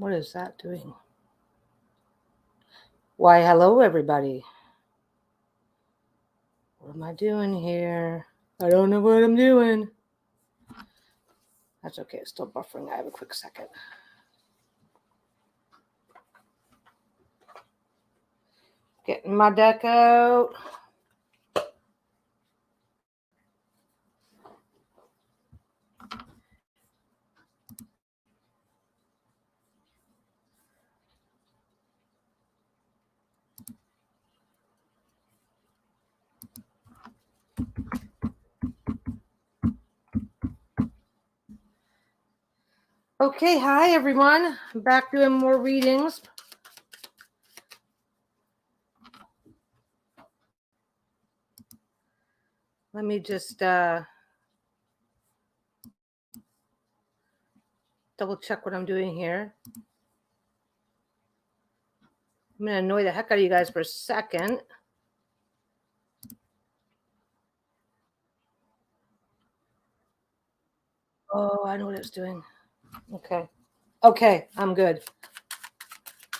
What is that doing? Why, hello, everybody. What am I doing here? I don't know what I'm doing. That's okay. It's still buffering. I have a quick second. Getting my deck out. Okay, hi everyone. I'm back doing more readings. Let me just double check what I'm doing here. I'm going to annoy the heck out of you guys for a second. Oh, I know what it's doing. Okay, I'm good.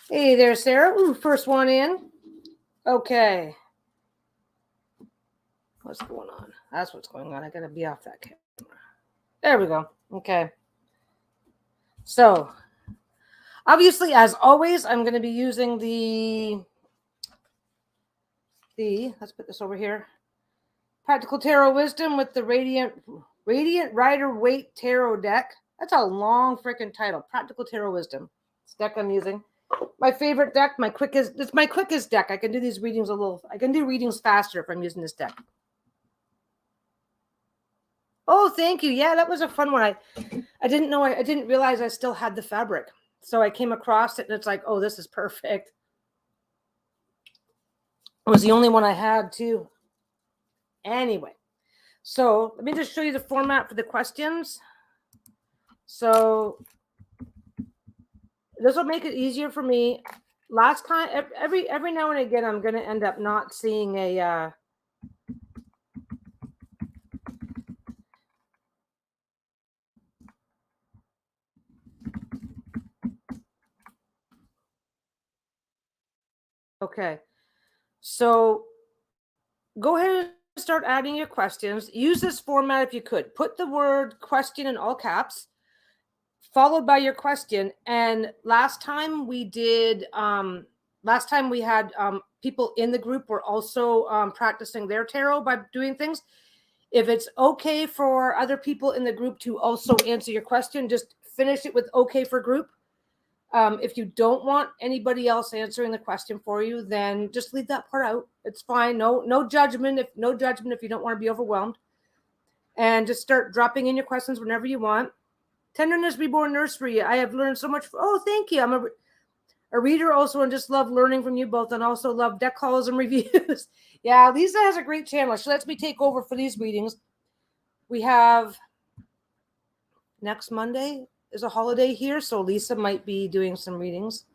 Hey there, Sarah. Ooh, first one in. Okay. What's going on? That's what's going on. I got to be off that camera. There we go. Okay. So, obviously, as always, I'm going to be using the let's put this over here. Practical Tarot Wisdom with the Radiant Rider Waite Tarot deck. That's a long freaking title. Practical Tarot Wisdom. It's the deck I'm using. My favorite deck, it's my quickest deck. I can do these readings I can do readings faster if I'm using this deck. Oh, thank you. Yeah, that was a fun one. I didn't realize I still had the fabric. So I came across it and it's like, oh, this is perfect. It was the only one I had too. Anyway, so let me just show you the format for the questions. So this will make it easier for me. Last time, every now and again, I'm going to end up not seeing a okay. So go ahead and start adding your questions. Use this format if you could. Put the word question in all caps, followed by your question. And last time we had people in the group were also practicing their tarot by doing things. If it's okay for other people in the group to also answer your question, just finish it with okay for group. If you don't want anybody else answering the question for you, then just leave that part out. It's fine. No judgment. If you don't want to be overwhelmed, and just start dropping in your questions whenever you want. Tenderness Reborn Nursery. I have learned so much. Oh, thank you. I'm a reader also, and just love learning from you both, and also love deck calls and reviews. Yeah, Lisa has a great channel. She lets me take over for these readings. We have next Monday is a holiday here, so Lisa might be doing some readings.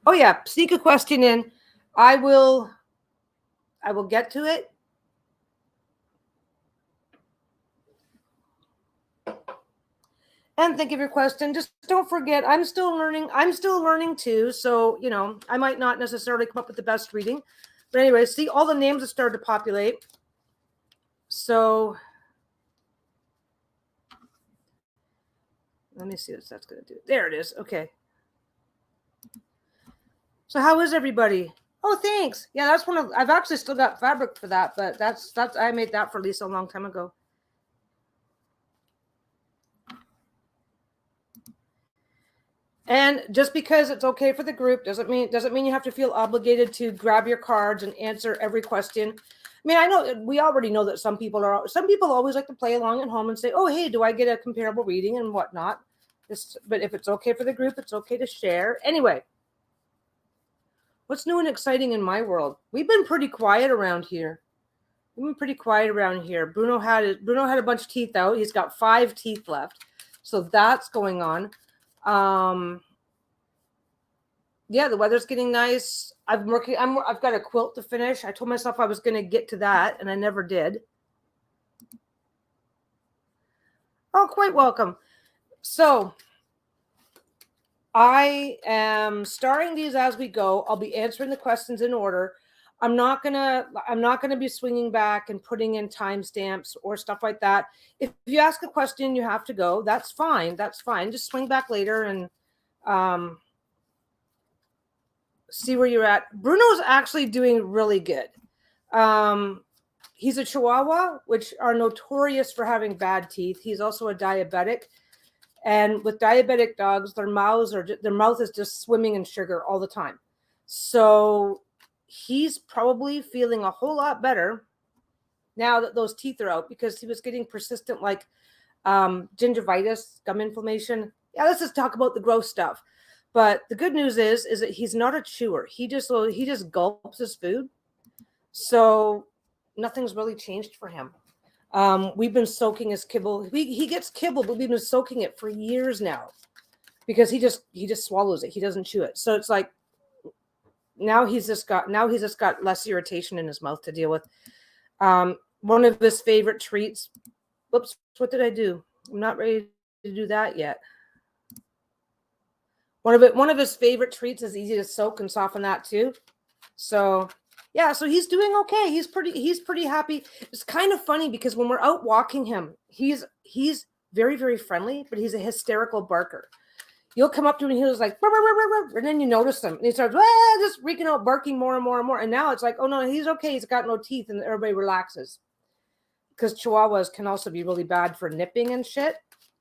Oh yeah, sneak a question in. I will get to it. And think of your question. Just don't forget, I'm still learning. I'm still learning too. So, I might not necessarily come up with the best reading. But anyway, see, all the names have started to populate. So let me see what that's going to do. There it is. Okay. So how is everybody? Oh, thanks. Yeah, that's I've actually still got fabric for that, but that's I made that for Lisa a long time ago. And just because it's okay for the group doesn't mean you have to feel obligated to grab your cards and answer every question. I mean, I know we already know that some people always like to play along at home and say, oh, hey, do I get a comparable reading and whatnot? But if it's okay for the group, it's okay to share. Anyway, what's new and exciting in my world? We've been pretty quiet around here. Bruno had a bunch of teeth out. He's got 5 teeth left. So that's going on. Yeah, the weather's getting nice. I've got a quilt to finish. I told myself I was going to get to that, and I never did. Oh, quite welcome. So I am starting these as we go. I'll be answering the questions in order. I'm not gonna be swinging back and putting in timestamps or stuff like that. If you ask a question, you have to go. That's fine. That's fine. Just swing back later and see where you're at. Bruno's actually doing really good. He's a Chihuahua, which are notorious for having bad teeth. He's also a diabetic. And with diabetic dogs, their mouth is just swimming in sugar all the time. So he's probably feeling a whole lot better now that those teeth are out, because he was getting persistent like gingivitis, gum inflammation. Yeah, let's just talk about the gross stuff. But the good news is that he's not a chewer. He just gulps his food. So nothing's really changed for him. We've been soaking his kibble. He gets kibble, but we've been soaking it for years now because he just swallows it. He doesn't chew it. So it's like now he's just got less irritation in his mouth to deal with. One of his favorite treats. Whoops, what did I do? I'm not ready to do that yet. One of his favorite treats is easy to soak and soften that too. So yeah, so he's doing okay. He's pretty happy. It's kind of funny because when we're out walking him, he's very, very friendly, but he's a hysterical barker. You'll come up to him and he's like, burr, burr, burr, burr, and then you notice him and he starts just freaking out, barking more and more and more. And now it's like, oh no, he's okay. He's got no teeth, and everybody relaxes. Because Chihuahuas can also be really bad for nipping and shit.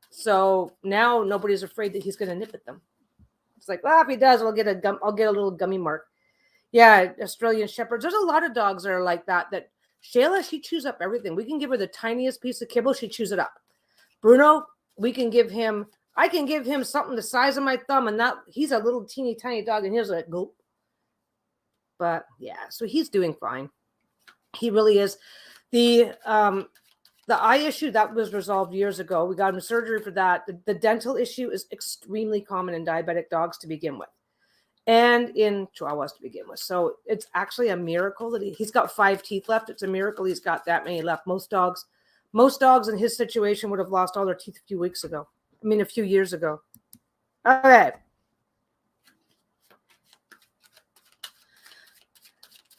So now nobody's afraid that he's going to nip at them. It's like, well, if he does, I'll get a little gummy mark. Yeah, Australian Shepherds. There's a lot of dogs that are like that. That Shayla, she chews up everything. We can give her the tiniest piece of kibble, she chews it up. Bruno, I can give him something the size of my thumb, and that he's a little teeny tiny dog, and he's like gulp. But yeah, so he's doing fine. He really is. The eye issue that was resolved years ago. We got him surgery for that. The dental issue is extremely common in diabetic dogs to begin with, and in Chihuahuas to begin with. So it's actually a miracle that he's got 5 teeth left. It's a miracle he's got that many left. Most dogs in his situation would have lost all their teeth a few years ago. Okay.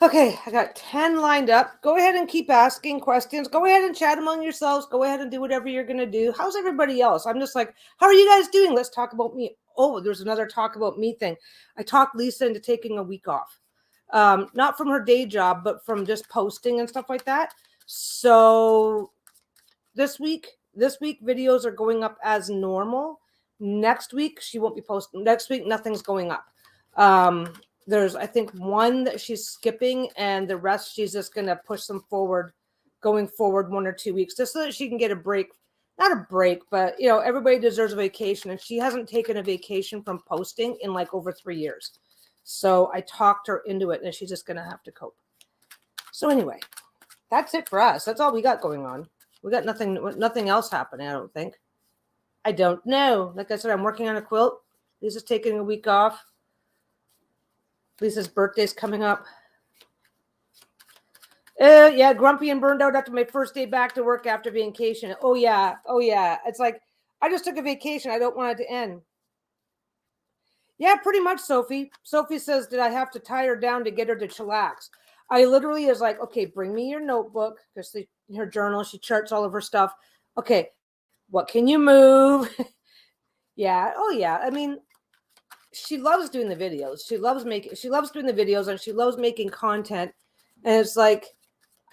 Okay, I got 10 lined up. Go ahead and keep asking questions. Go ahead and chat among yourselves. Go ahead and do whatever you're going to do. How's everybody else? I'm just like, how are you guys doing? Let's talk about me. Oh, there's another talk about me thing. I talked Lisa into taking a week off. Not from her day job, but from just posting and stuff like that. So this week videos are going up as normal. Next week, she won't be posting. Next week, nothing's going up. There's, I think, one that she's skipping, and the rest she's just going to push them forward, going forward 1 or 2 weeks, just so that she can get a break. Not a break, but, everybody deserves a vacation, and she hasn't taken a vacation from posting in like over 3 years. So I talked her into it, and she's just going to have to cope. So anyway, that's it for us. That's all we got going on. We got nothing else happening, I don't think. I don't know. Like I said, I'm working on a quilt. Lisa's taking a week off. Lisa's birthday's coming up. Yeah, grumpy and burned out after my first day back to work after vacation. Oh yeah. It's like, I just took a vacation. I don't want it to end. Yeah, pretty much, Sophie. Sophie says, did I have to tie her down to get her to chillax? I literally is like, okay, bring me your notebook, because her journal, she charts all of her stuff. Okay, what can you move? Yeah. Oh yeah. I mean, she loves doing the videos. She loves doing the videos, and she loves making content. And it's like,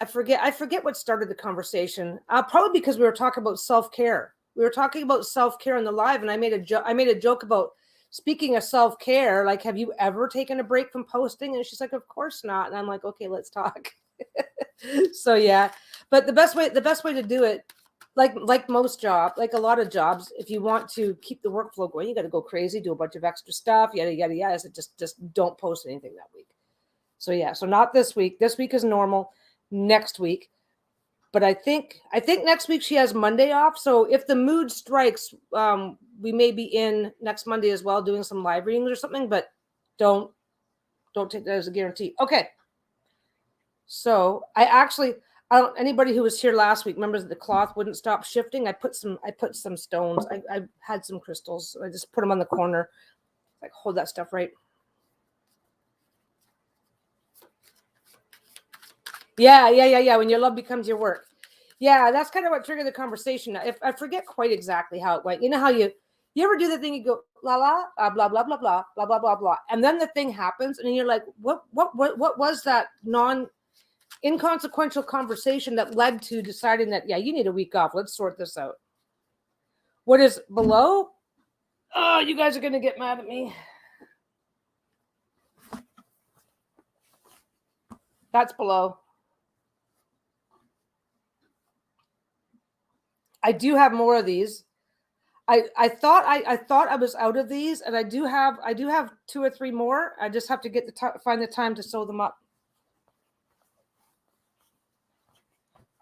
I forget what started the conversation. Probably because we were talking about self-care. We were talking about self-care in the live, and I made a joke about, speaking of self-care, like, have you ever taken a break from posting? And she's like, of course not. And I'm like, okay, let's talk. So yeah, but the best way to do it, like most jobs, like a lot of jobs, if you want to keep the workflow going, you got to go crazy, do a bunch of extra stuff, yada yada yada. So just don't post anything that week. So yeah, so not this week. This week is normal. Next week, but I think next week she has Monday off. So if the mood strikes, we may be in next Monday as well, doing some live readings or something. But don't take that as a guarantee. Okay. So anybody who was here last week remembers that the cloth wouldn't stop shifting. I put some stones. I had some crystals. So I just put them on the corner. Like, hold that stuff right. Yeah. When your love becomes your work. Yeah, that's kind of what triggered the conversation. If I forget quite exactly how it went. You know how you ever do the thing, you go la la blah blah blah blah blah blah blah blah, and then the thing happens, and you're like, what was that inconsequential conversation that led to deciding that, yeah, you need a week off. Let's sort this out. What is below? Oh, you guys are gonna get mad at me. That's below. I do have more of these. I thought I was out of these, and I do have 2 or 3 more. I just have to get find the time to sew them up.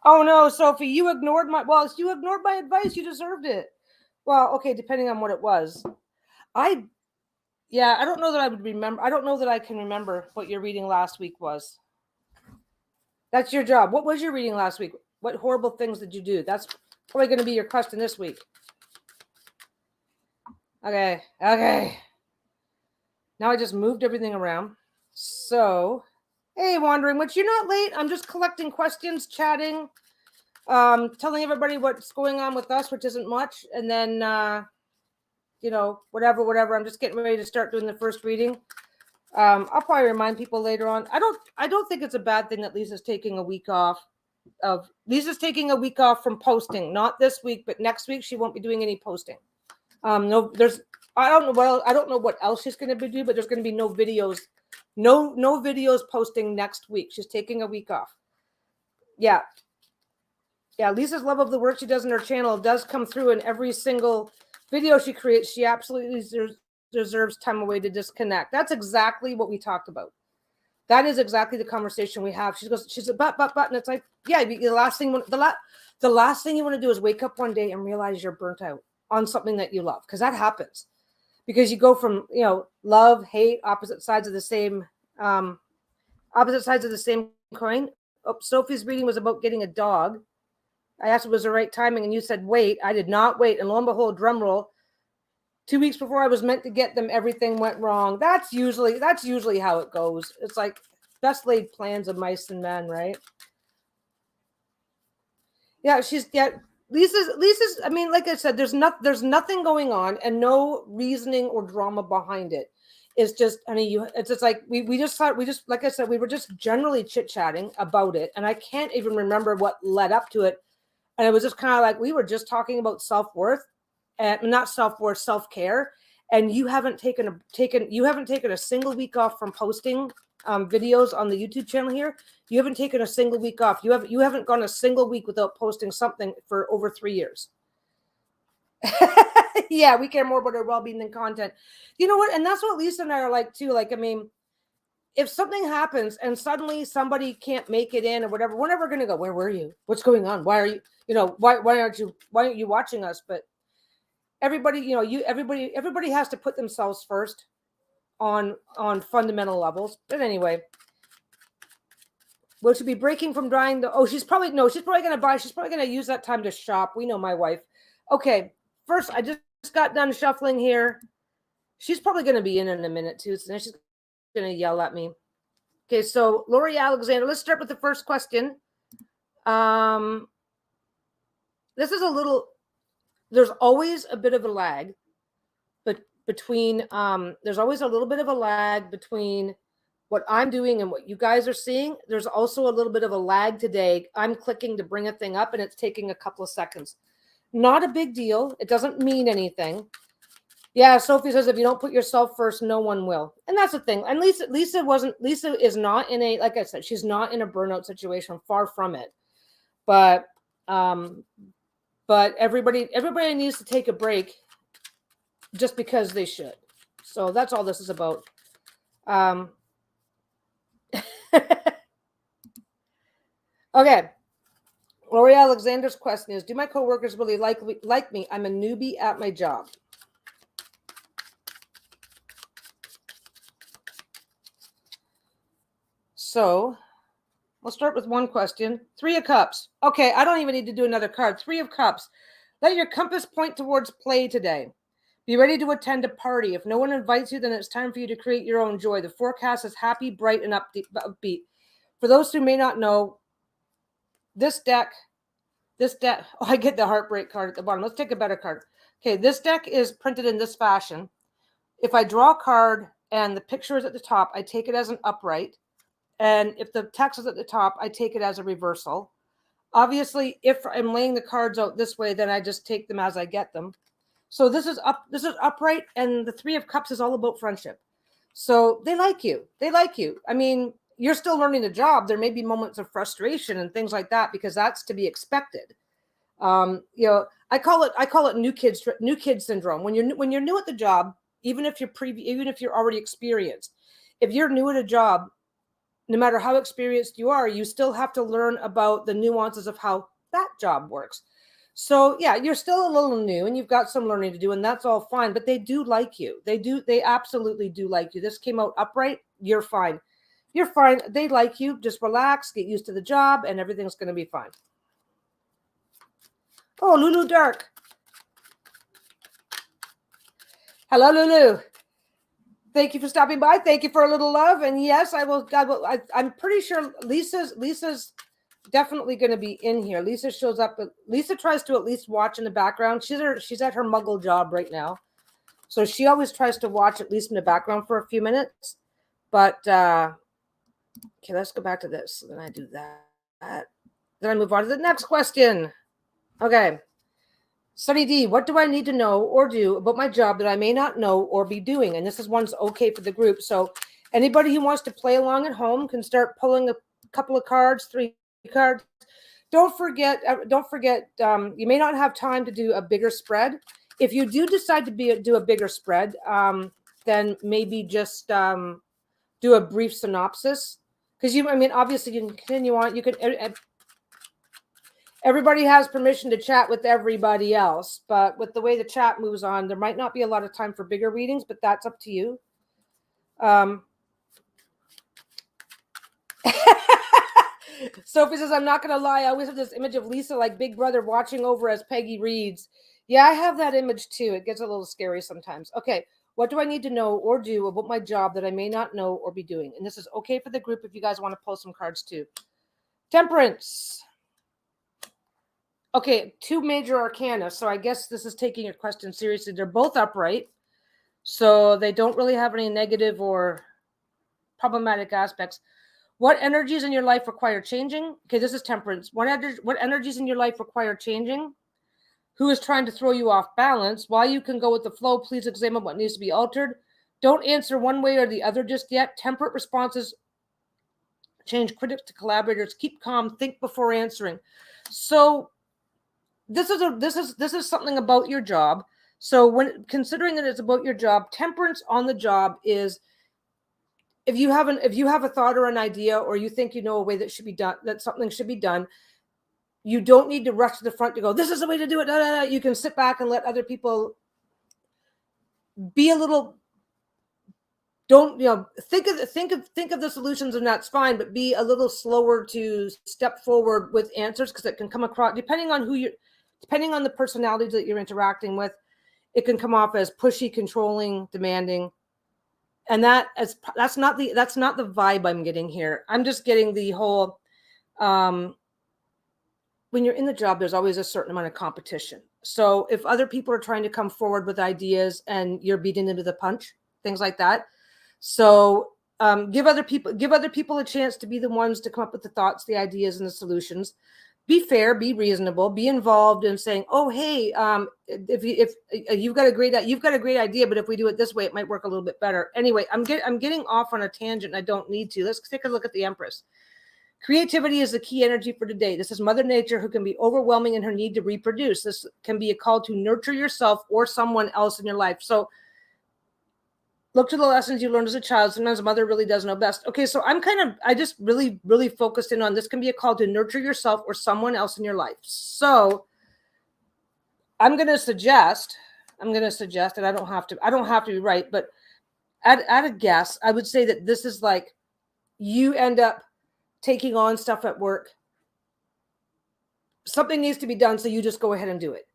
Oh no, Sophie, you ignored my advice. You deserved it. Well, okay, depending on what it was. I don't know that I would remember. I don't know that I can remember what your reading last week was. That's your job. What was your reading last week? What horrible things did you do? That's probably going to be your question this week. Okay. Now I just moved everything around. So, hey, Wandering Witch, you're not late. I'm just collecting questions, chatting, telling everybody what's going on with us, which isn't much. And then, whatever. I'm just getting ready to start doing the first reading. I'll probably remind people later on. I don't think it's a bad thing that Lisa's taking a week off. Lisa's taking a week off from posting. Not this week, but next week she won't be doing any posting. I don't know what else she's going to be doing, but there's going to be no videos, no videos posting next week. She's taking a week off. Yeah. Lisa's love of the work she does in her channel does come through in every single video she creates. She absolutely deserves time away to disconnect. That's exactly what we talked about. That is exactly the conversation we have. She's a but, and it's like, yeah, the last thing you want to do is wake up one day and realize you're burnt out on something that you love, because that happens. Because you go from, love, hate, opposite sides of the same coin. Oh, Sophie's reading was about getting a dog. I asked if it was the right timing, and you said wait. I did not wait, and lo and behold, drum roll, 2 weeks before I was meant to get them, everything went wrong. That's usually how it goes. It's like best laid plans of mice and men, right? Yeah, Lisa's. I mean, like I said, there's nothing going on and no reasoning or drama behind it. It's just, it's just like we just like I said, we were just generally chit chatting about it, and I can't even remember what led up to it. And it was just kind of like we were just talking about self-worth, and not self-worth, self-care. And you haven't taken a single week off from posting videos on the YouTube channel here. You haven't taken a single week off. You haven't gone a single week without posting something for over 3 years. Yeah, we care more about our well-being than content. You know what? And that's what Lisa and I are like too. Like, I mean, if something happens and suddenly somebody can't make it in or whatever, we're never going to go, where were you? What's going on? Why are you, why aren't you watching us? But everybody, everybody has to put themselves first on fundamental levels. But anyway, will she be breaking from drying she's probably going to use that time to shop. We know my wife. Okay. First, I just got done shuffling here. She's probably going to be in a minute too. So then she's going to yell at me. Okay. So Lori Alexander, let's start with the first question. This is there's always a bit of a lag, but there's always a little bit of a lag between what I'm doing and what you guys are seeing. There's also a little bit of a lag today. I'm clicking to bring a thing up and it's taking a couple of seconds. Not a big deal. It doesn't mean anything. Yeah, Sophie says if you don't put yourself first, no one will. And that's the thing. And Lisa is not in a, like I said, she's not in a burnout situation, far from it. But everybody needs to take a break just because they should. So that's all this is about. Okay. Lori Alexander's question is, do my coworkers really like me? I'm a newbie at my job. So we'll start with one question. 3 of Cups. Okay, I don't even need to do another card. 3 of Cups. Let your compass point towards play today. Be ready to attend a party. If no one invites you, then it's time for you to create your own joy. The forecast is happy, bright, and upbeat. For those who may not know, this deck, oh, I get the heartbreak card at the bottom. Let's take a better card. Okay, this deck is printed in this fashion. If I draw a card and the picture is at the top, I take it as an upright. And if the text is at the top, I take it as a reversal. Obviously, if I'm laying the cards out this way, then I just take them as I get them. So this is upright, and the Three of Cups is all about friendship. So they like you. They like you. I mean, you're still learning the job. There may be moments of frustration and things like that, because that's to be expected. You know, I call it new kid syndrome. When you're new at the job, even if you're already experienced, if you're new at a job, no matter how experienced you are, you still have to learn about the nuances of how that job works. So yeah, you're still a little new and you've got some learning to do, and that's all fine, but they do like you. They absolutely do like you. This came out upright. You're fine. You're fine. They like you. Just relax, get used to the job, and everything's going to be fine. Oh, Lulu Dark. Hello, Lulu. Thank you for stopping by. Thank you for a little love. And yes, I will. I'm pretty sure Lisa's definitely going to be in here. Lisa shows up. Lisa tries to at least watch in the background. She's at her muggle job right now, so she always tries to watch at least in the background for a few minutes. But okay, let's go back to this. Then I do that. Then I move on to the next question. Okay. Sunny D, what do I need to know or do about my job that I may not know or be doing? And this is one's okay for the group. So anybody who wants to play along at home can start pulling a couple of cards, 3 cards. Don't forget, you may not have time to do a bigger spread. If you do decide to do a bigger spread, then maybe just do a brief synopsis. Because obviously you can continue on. You could. Everybody has permission to chat with everybody else, but with the way the chat moves on, there might not be a lot of time for bigger readings, but that's up to you. Sophie says, I'm not going to lie. I always have this image of Lisa like Big Brother watching over as Peggy reads. Yeah, I have that image too. It gets a little scary sometimes. Okay, what do I need to know or do about my job that I may not know or be doing? And this is okay for the group if you guys want to pull some cards too. Temperance. Okay, 2 major arcana. So I guess this is taking your question seriously. They're both upright, so they don't really have any negative or problematic aspects. What energies in your life require changing? Okay, this is Temperance. What energies in your life require changing? Who is trying to throw you off balance? While you can go with the flow, please examine what needs to be altered. Don't answer one way or the other just yet. Temperate responses change critics to collaborators. Keep calm. Think before answering. So this is something about your job. So when considering that it's about your job, temperance on the job is if you have a thought or an idea, or you think you know a way that should be done, that something should be done, you don't need to rush to the front to go, this is the way to do it. You can sit back and let other people be a little. Don't think of the solutions, and that's fine, but be a little slower to step forward with answers, because it can come across, depending on the personalities that you're interacting with, it can come off as pushy, controlling, demanding, and that's not the vibe I'm getting here. I'm just getting the whole when you're in the job, there's always a certain amount of competition. So if other people are trying to come forward with ideas and you're beating them to the punch, things like that. So give other people a chance to be the ones to come up with the thoughts, the ideas, and the solutions. Be fair, be reasonable, be involved in saying, "Oh, hey, if you've got a great idea, but if we do it this way, it might work a little bit better." Anyway, I'm getting off on a tangent. I don't need to. Let's take a look at the Empress. Creativity is the key energy for today. This is Mother Nature, who can be overwhelming in her need to reproduce. This can be a call to nurture yourself or someone else in your life. So look to the lessons you learned as a child. Sometimes mother really does know best. Okay, so I just really, really focused in on this can be a call to nurture yourself or someone else in your life. So I'm going to suggest, and I don't have to be right, but at a guess, I would say that this is like you end up taking on stuff at work. Something needs to be done, so you just go ahead and do it.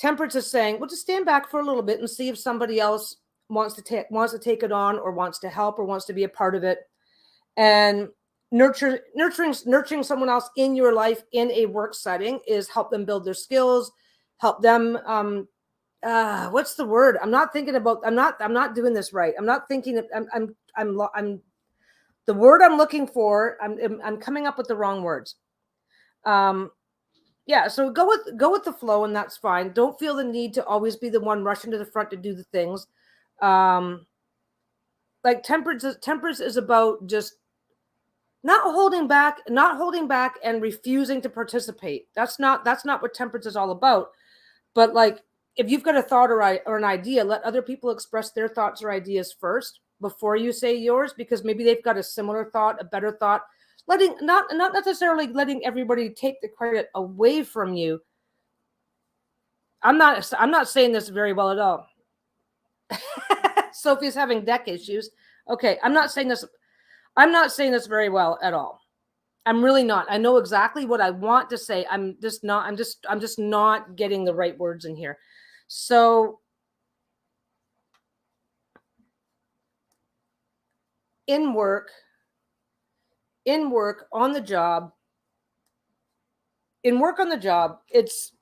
Temperance is saying, well, just stand back for a little bit and see if somebody else wants to take it on, or wants to help, or wants to be a part of it. And nurturing someone else in your life in a work setting is help them build their skills, help them what's the word? I'm not doing this right. I'm not thinking I'm the word I'm looking for. I'm coming up with the wrong words. Yeah, so go with the flow, and that's fine. Don't feel the need to always be the one rushing to the front to do the things. Like temperance is about just not holding back and refusing to participate. That's not what temperance is all about. But like, if you've got a thought or an idea, let other people express their thoughts or ideas first before you say yours, because maybe they've got a similar thought, a better thought. Not necessarily letting everybody take the credit away from you. I'm not saying this very well at all. Sophie's having deck issues. Okay, I'm not saying this very well at all. I'm really not. I know exactly what I want to say. I'm just not getting the right words in here. So in work on the job, it's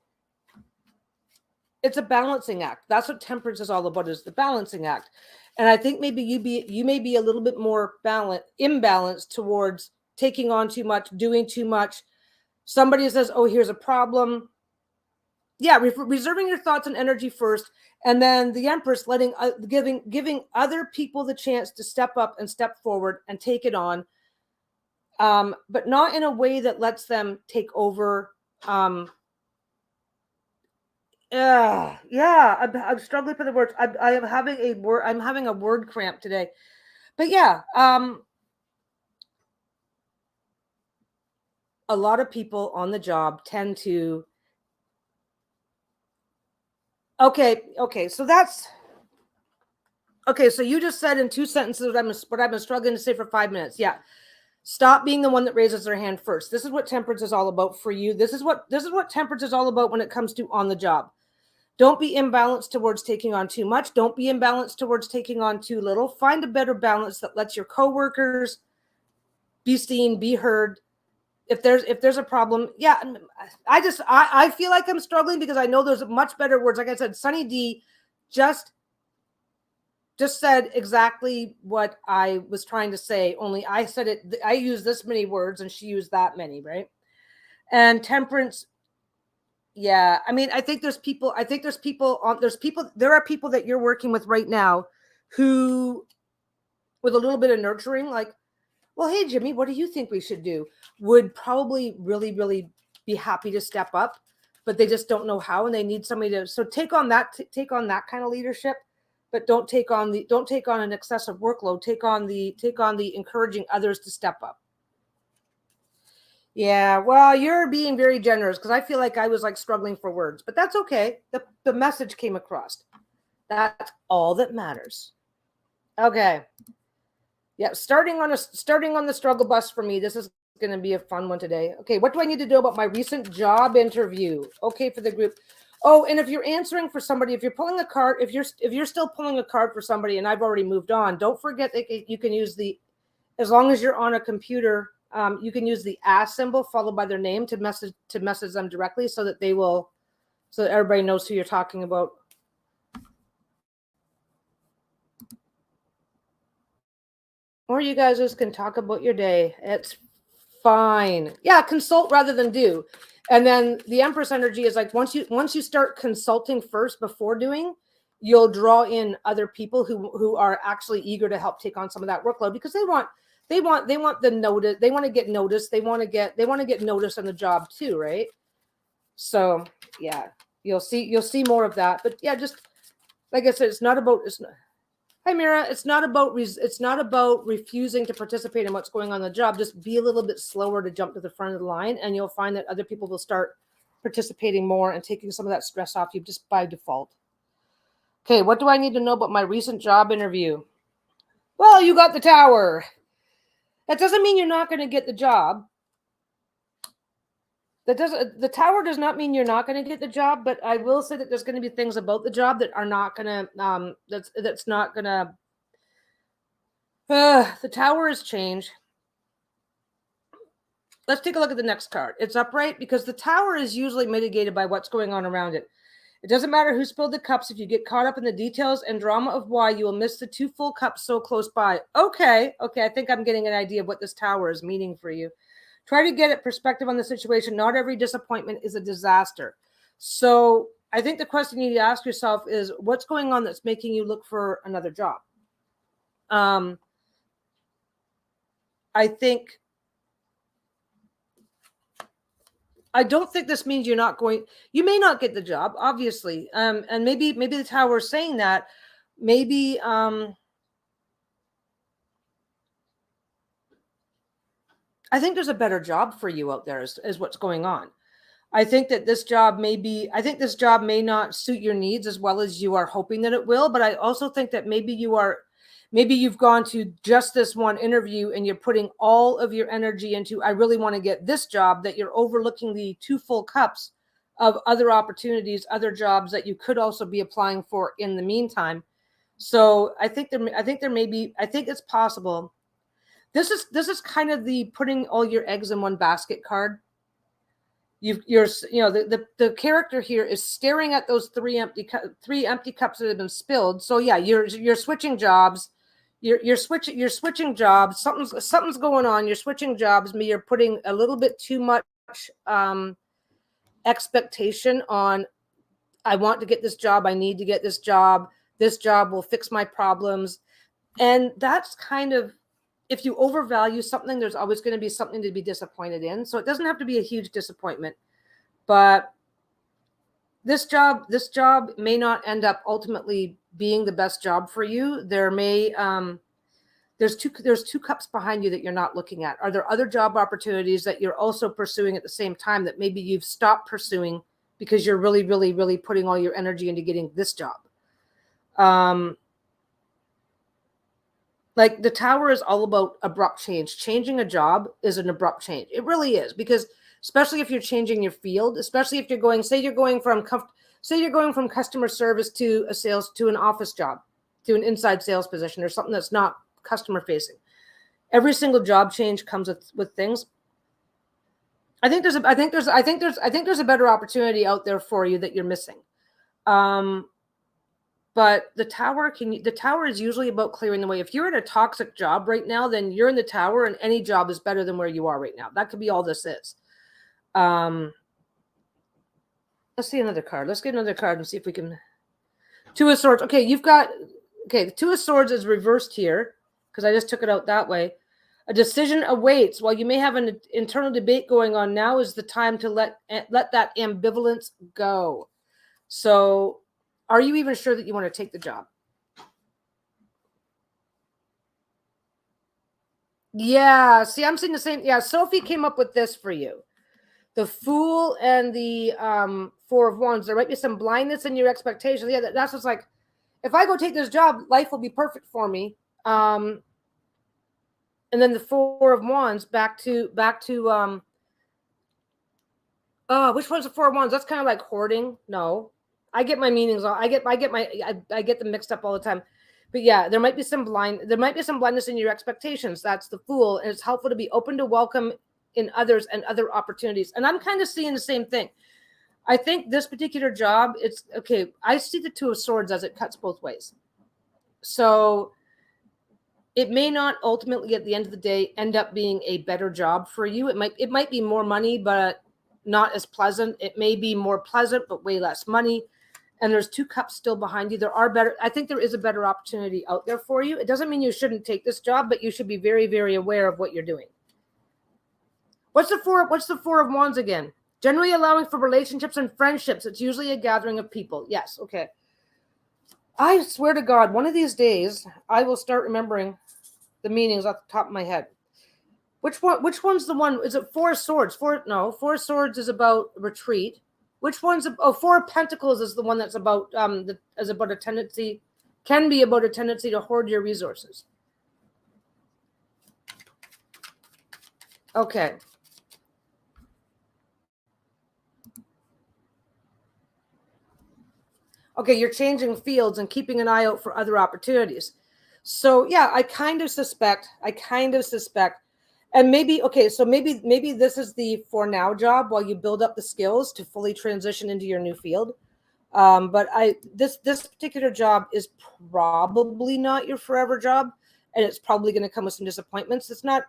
a balancing act. That's what temperance is all about, is the balancing act. And I think maybe you may be a little bit more imbalanced towards taking on too much, doing too much. Somebody says, oh, here's a problem. Yeah, reserving your thoughts and energy first, and then the Empress giving other people the chance to step up and step forward and take it on, but not in a way that lets them take over. I'm struggling for the words. I'm having a word cramp today, but yeah, a lot of people on the job tend to. Okay. So so you just said in 2 sentences what I've been struggling to say for 5 minutes. Yeah. Stop being the one that raises their hand first. This is what temperance is all about for you. This is what temperance is all about when it comes to on the job. Don't be imbalanced towards taking on too much. Don't be imbalanced towards taking on too little. Find a better balance that lets your coworkers be seen, be heard. If there's a problem, yeah, I feel like I'm struggling because I know there's much better words. Like I said, Sunny D just said exactly what I was trying to say. Only I said it. I used this many words and she used that many, right? And temperance. Yeah, I mean, I think there are people that you're working with right now who, with a little bit of nurturing, like, well, hey, Jimmy, what do you think we should do? Would probably really, really be happy to step up, but they just don't know how, and they need somebody to. So take on that kind of leadership, but don't take on an excessive workload. Take on the encouraging others to step up. Yeah, well, you're being very generous because I feel like I was like struggling for words, but that's okay. The message came across. That's all that matters. Okay. Yeah, starting on the struggle bus for me. This is going to be a fun one today. Okay, what do I need to know about my recent job interview? Okay, for the group. Oh, and if you're answering for somebody, if you're pulling a card, if you're still pulling a card for somebody, and I've already moved on, don't forget that you can use as long as you're on a computer, you can use the @ symbol followed by their name to message them directly, so that everybody knows who you're talking about. Or you guys just can talk about your day. It's fine. Yeah, consult rather than do. And then the Empress energy is like once you start consulting first before doing, you'll draw in other people who are actually eager to help take on some of that workload, because they want the notice. They want to get noticed. They want to get noticed on the job too, right? So yeah, you'll see more of that. But yeah, just like I said, Hi, Mira. It's not about refusing to participate in what's going on in the job. Just be a little bit slower to jump to the front of the line, and you'll find that other people will start participating more and taking some of that stress off you just by default. Okay, what do I need to know about my recent job interview? Well, you got the tower. That doesn't mean you're not going to get the job. The tower does not mean you're not going to get the job, but I will say that there's going to be things about the job that are not going to that's not going to the tower is change. Let's take a look at the next card. It's upright because the tower is usually mitigated by what's going on around it. It doesn't matter who spilled the cups. If you get caught up in the details and drama of why, you will miss the 2 full cups so close by. Okay. I think I'm getting an idea of what this tower is meaning for you. Try to get a perspective on the situation. Not every disappointment is a disaster. So I think the question you need to ask yourself is, what's going on that's making you look for another job? I don't think this means you may not get the job, obviously. And maybe the tower is saying that. Maybe I think there's a better job for you out there is what's going on. I think that this job may not suit your needs as well as you are hoping that it will, but I also think that maybe you've gone to just this one interview and you're putting all of your energy into, I really want to get this job, that you're overlooking the 2 full cups of other opportunities, other jobs that you could also be applying for in the meantime. So I think it's possible. This is kind of the putting all your eggs in one basket card. The character here is staring at those 3 empty cups that have been spilled. So yeah, you're switching jobs. You're switching jobs. Something's going on. You're switching jobs. Maybe you're putting a little bit too much expectation on, I want to get this job. I need to get this job. This job will fix my problems. And that's kind of, if you overvalue something, there's always going to be something to be disappointed in. So it doesn't have to be a huge disappointment, but this job may not end up ultimately being the best job for you. There may, there's 2 cups behind you that you're not looking at. Are there other job opportunities that you're also pursuing at the same time that maybe you've stopped pursuing because you're really, really, really putting all your energy into getting this job? Like the tower is all about abrupt change. Changing a job is an abrupt change. It really is, because especially if you're changing your field, especially if you're going from customer service to an office job, to an inside sales position or something that's not customer facing. Every single job change comes with things. I think there's a better opportunity out there for you that you're missing. But the tower is usually about clearing the way. If you're in a toxic job right now, then you're in the tower, and any job is better than where you are right now. That could be all this is. Let's see another card. Let's get another card and see if we can. 2 of Swords. Okay, the 2 of Swords is reversed here because I just took it out that way. A decision awaits. While you may have an internal debate going on, now is the time to let that ambivalence go. So, are you even sure that you want to take the job? Yeah, see, I'm seeing the same. Yeah, Sophie came up with this for you. The Fool and the 4 of Wands. There might be some blindness in your expectations. Yeah, that's what's like, if I go take this job, life will be perfect for me. And then the 4 of Wands back to which one's the 4 of Wands? That's kind of like hoarding. No. I get my meanings. I get them mixed up all the time. But yeah, there might be some blindness in your expectations. That's the Fool. And it's helpful to be open to welcome in others and other opportunities. And I'm kind of seeing the same thing. I think this particular job, it's okay. I see the 2 of Swords as it cuts both ways. So it may not ultimately at the end of the day end up being a better job for you. It might be more money, but not as pleasant. It may be more pleasant, but way less money. And there's 2 cups still behind you. I think there is a better opportunity out there for you. It doesn't mean you shouldn't take this job, but you should be very, very aware of what you're doing. What's the 4 of Wands again? Generally allowing for relationships and friendships. It's usually a gathering of people. Yes. Okay. I swear to God, one of these days I will start remembering the meanings off the top of my head. Which one's the one? Is it 4 of Swords? 4 of Swords is about retreat. Which one's 4 of Pentacles is the one that's about a tendency to hoard your resources. Okay. Okay, you're changing fields and keeping an eye out for other opportunities. So yeah, I kind of suspect, and maybe, okay, so maybe this is the for now job while you build up the skills to fully transition into your new field. But this particular job is probably not your forever job, and it's probably going to come with some disappointments. It's not,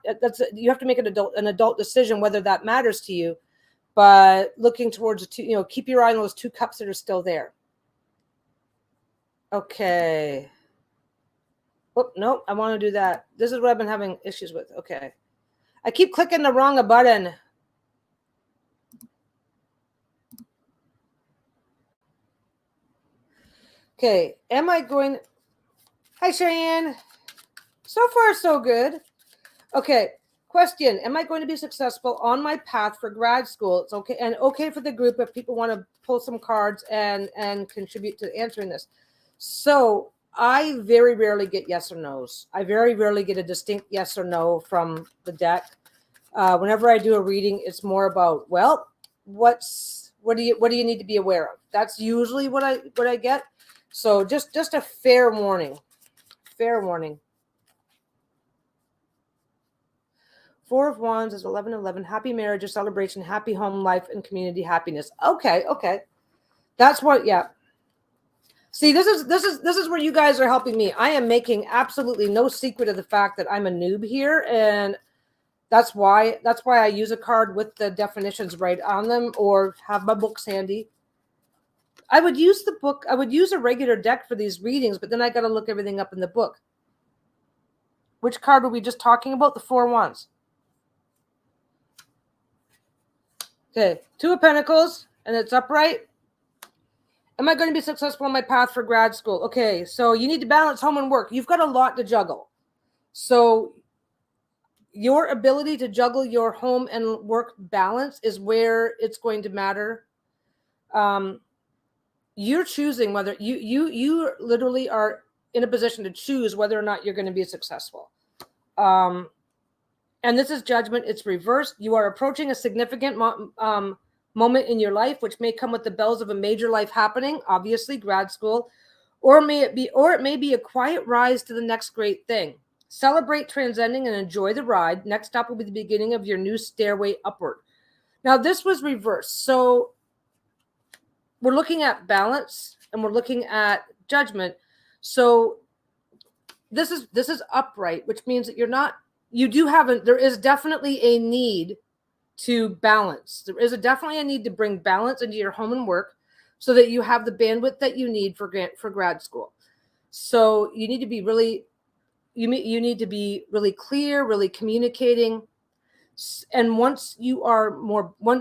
you have to make an adult decision whether that matters to you. But looking towards the two, keep your eye on those 2 cups that are still there. Okay. Oh, no, I want to do that. This is what I've been having issues with. Okay. I keep clicking the wrong button. Okay. Am I going? Hi, Cheyenne. So far, so good. Okay. Question. Am I going to be successful on my path for grad school? It's okay. And okay for the group if people want to pull some cards and contribute to answering this. So I very rarely get yes or no's. I very rarely get a distinct yes or no from the deck. Whenever I do a reading, it's more about, well, what do you need to be aware of? That's usually what I get. So just a fair warning. Fair warning. 4 of Wands is 11-11. Happy marriage or celebration, happy home life, and community happiness. Okay. That's what, yeah. See, this is where you guys are helping me. I am making absolutely no secret of the fact that I'm a noob here, and that's why I use a card with the definitions right on them, or have my books handy. I would use the book. I would use a regular deck for these readings, but then I got to look everything up in the book. Which card were we just talking about? The 4 of Wands. Okay, 2 of Pentacles, and it's upright. Am I going to be successful on my path for grad school? Okay, so you need to balance home and work. You've got a lot to juggle. So your ability to juggle your home and work balance is where it's going to matter. You're choosing whether you literally are in a position to choose whether or not you're going to be successful. And this is judgment. It's reversed. You are approaching a significant moment in your life, which may come with the bells of a major life happening, obviously grad school, or it may be a quiet rise to the next great thing. Celebrate transcending and enjoy the ride. Next up will be the beginning of your new stairway upward. Now, this was reversed. So we're looking at balance and we're looking at judgment. So this is upright, which means that there is definitely a need to balance. There is definitely a need to bring balance into your home and work so that you have the bandwidth that you need for grad school. So you need to be really, you need to be really clear, really communicating. And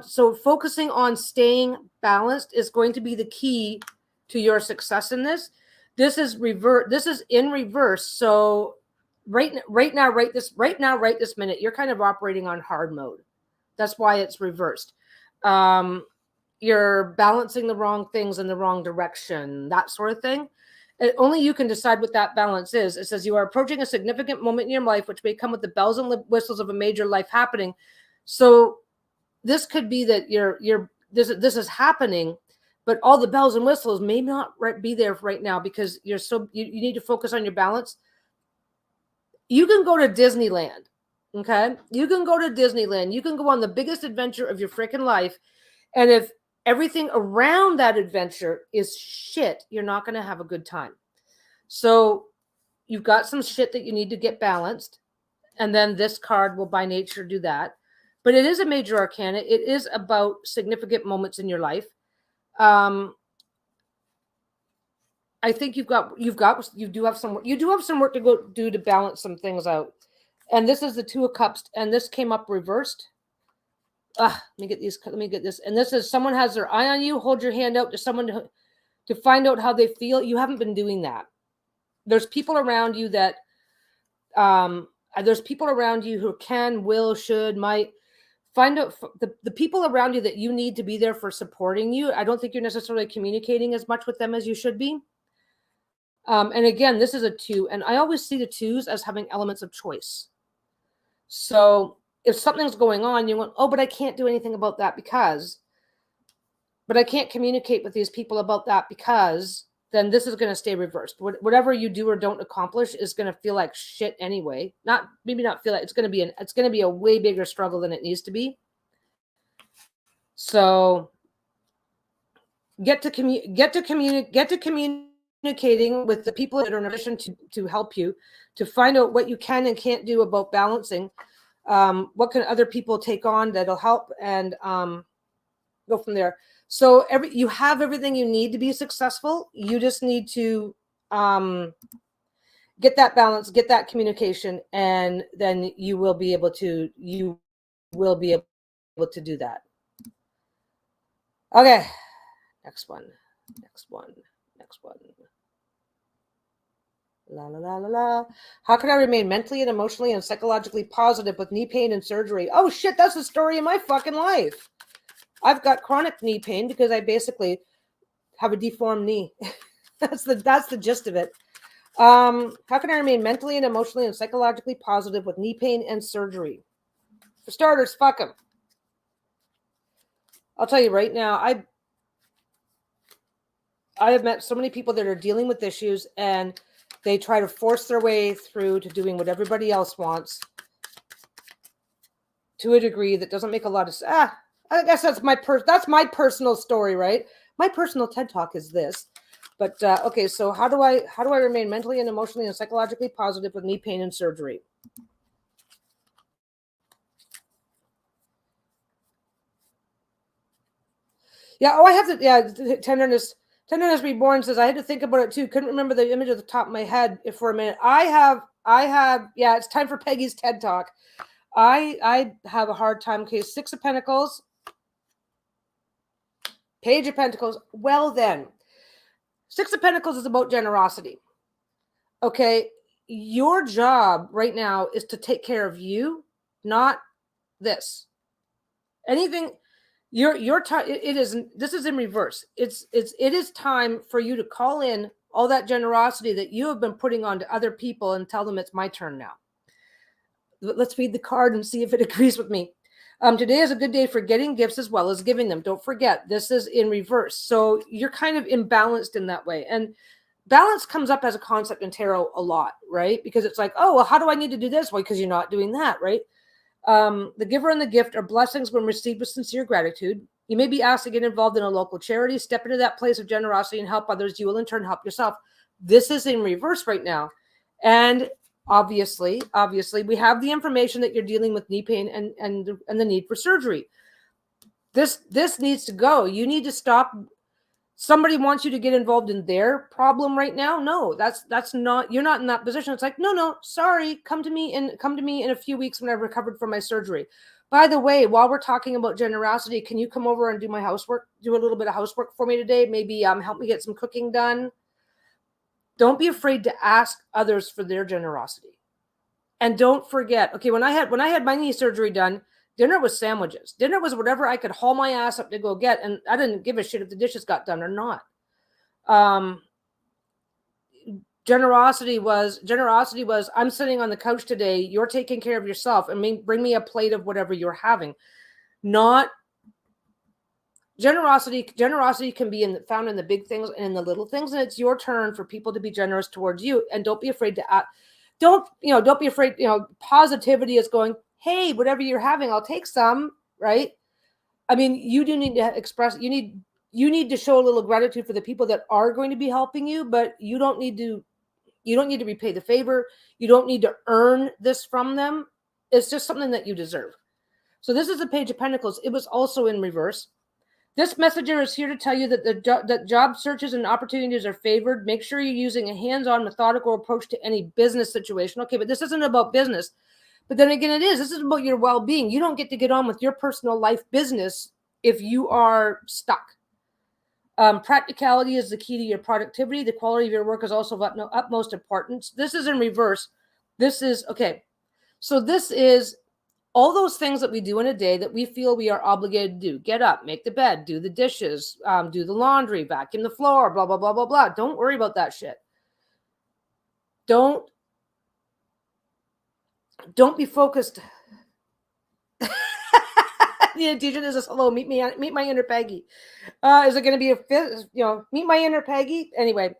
so focusing on staying balanced is going to be the key to your success in this. This is in reverse. So right now, right this minute, you're kind of operating on hard mode. That's why it's reversed. You're balancing the wrong things in the wrong direction, that sort of thing. And only you can decide what that balance is. It says you are approaching a significant moment in your life, which may come with the bells and whistles of a major life happening. So this could be that this is happening, but all the bells and whistles may not be there right now because you need to focus on your balance. You can go to Disneyland. Okay. You can go to Disneyland. You can go on the biggest adventure of your freaking life. And if everything around that adventure is shit, you're not going to have a good time. So you've got some shit that you need to get balanced. And then this card will by nature do that. But it is a major arcana. It is about significant moments in your life. I think you do have some work to go do to balance some things out. And this is the 2 of Cups, and this came up reversed. Let me get this. And this is someone has their eye on you. Hold your hand out to someone to find out how they feel. You haven't been doing that. There's people around you that who can, will, should, might find out the people around you that you need to be there for supporting you. I don't think you're necessarily communicating as much with them as you should be. And again, this is a 2, and I always see the 2s as having elements of choice. So if something's going on, you went, oh, but I can't do anything about that but I can't communicate with these people about that because then this is going to stay reversed. Whatever you do or don't accomplish is going to feel like shit anyway. Maybe not feel like it's going to be a way bigger struggle than it needs to be. So get to communicating with the people that are in a position to help you, to find out what you can and can't do about balancing. What can other people take on that'll help, and go from there. So you have everything you need to be successful. You just need to get that balance, get that communication, and then you will be able to do that. Okay. Next one. La la la la la. How can I remain mentally and emotionally and psychologically positive with knee pain and surgery? Oh shit, that's the story of my fucking life. I've got chronic knee pain because I basically have a deformed knee. That's the gist of it. How can I remain mentally and emotionally and psychologically positive with knee pain and surgery? For starters, fuck them. I'll tell you right now, I have met so many people that are dealing with issues, and they try to force their way through to doing what everybody else wants to a degree that doesn't make a lot of sense. I guess that's my personal story, right? My personal TED Talk is this. But okay, so how do I remain mentally and emotionally and psychologically positive with knee pain and surgery? Yeah, I have to. Yeah, tenderness reborn says I had to think about it too. Couldn't remember the image at the top of my head for a minute. I have. Yeah, it's time for Peggy's TED Talk. I have a hard time. Okay, Six of Pentacles, Page of Pentacles. Well then, Six of Pentacles is about generosity. Okay, your job right now is to take care of you, not this. Anything. Your time. This is in reverse. It is time for you to call in all that generosity that you have been putting on to other people and tell them it's my turn now. Let's read the card and see if it agrees with me. Today is a good day for getting gifts as well as giving them. Don't forget, this is in reverse. So you're kind of imbalanced in that way. And balance comes up as a concept in tarot a lot, right? Because it's like, oh, well, how do I need to do this? Well, because you're not doing that, right? The giver and the gift are blessings when received with sincere gratitude. You may be asked to get involved in a local charity. Step into that place of generosity and help others. You will in turn help yourself. This is in reverse right now. And obviously, we have the information that you're dealing with knee pain and the need for surgery. This needs to go. You need to stop. Somebody wants you to get involved in their problem right now. No, that's not, you're not in that position. It's like, no, sorry, come to me in a few weeks when I've recovered from my surgery. By the way, while we're talking about generosity, can you come over and do my housework, do a little bit of housework for me today? Maybe help me get some cooking done. Don't be afraid to ask others for their generosity. And don't forget, okay, when I had my knee surgery done, dinner was sandwiches. Dinner was whatever I could haul my ass up to go get. And I didn't give a shit if the dishes got done or not. Generosity was, I'm sitting on the couch today. You're taking care of yourself. And bring me a plate of whatever you're having. Not generosity. Generosity can be found in the big things and in the little things. And it's your turn for people to be generous towards you. And don't be afraid to act. Don't be afraid. Positivity is going, hey, whatever you're having, I'll take some, right? I mean, you do need to express, you need to show a little gratitude for the people that are going to be helping you, but you don't need to repay the favor. You don't need to earn this from them. It's just something that you deserve. So this is the Page of Pentacles. It was also in reverse. This messenger is here to tell you that that job searches and opportunities are favored. Make sure you're using a hands-on, methodical approach to any business situation. Okay, but this isn't about business. But then again, it is. This is about your well-being. You don't get to get on with your personal life business if you are stuck. Practicality is the key to your productivity. The quality of your work is also of utmost importance. This is in reverse. This is, okay. So this is all those things that we do in a day that we feel we are obligated to do. Get up, make the bed, do the dishes, do the laundry, vacuum the floor, blah, blah, blah, blah, blah. Don't worry about that shit. Don't be focused. The t-shirt is hello, meet my inner Peggy. Is it going to be meet my inner Peggy? Anyway.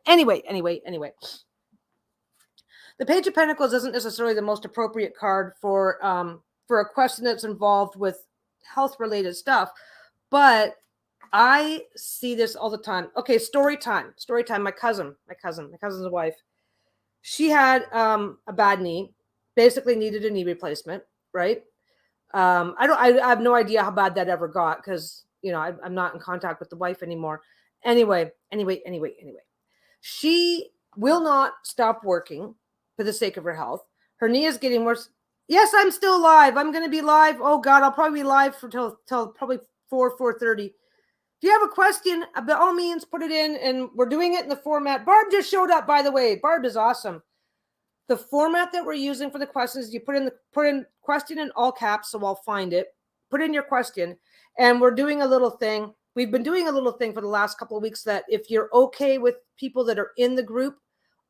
The Page of Pentacles isn't necessarily the most appropriate card for a question that's involved with health-related stuff, but I see this all the time. Okay, story time. My cousin's wife. She had a bad knee, basically needed a knee replacement, right? I have no idea how bad that ever got because I'm not in contact with the wife anymore. Anyway. She will not stop working for the sake of her health. Her knee is getting worse. Yes, I'm still live. I'm going to be live. Oh God, I'll probably be live for till probably 4:30. If you have a question, by all means, put it in, and we're doing it in the format. Barb just showed up, by the way. Barb is awesome. The format that we're using for the questions, you put in question in all caps, so I'll find it. Put in your question, and we're doing a little thing. We've been doing a little thing for the last couple of weeks that if you're okay with people that are in the group,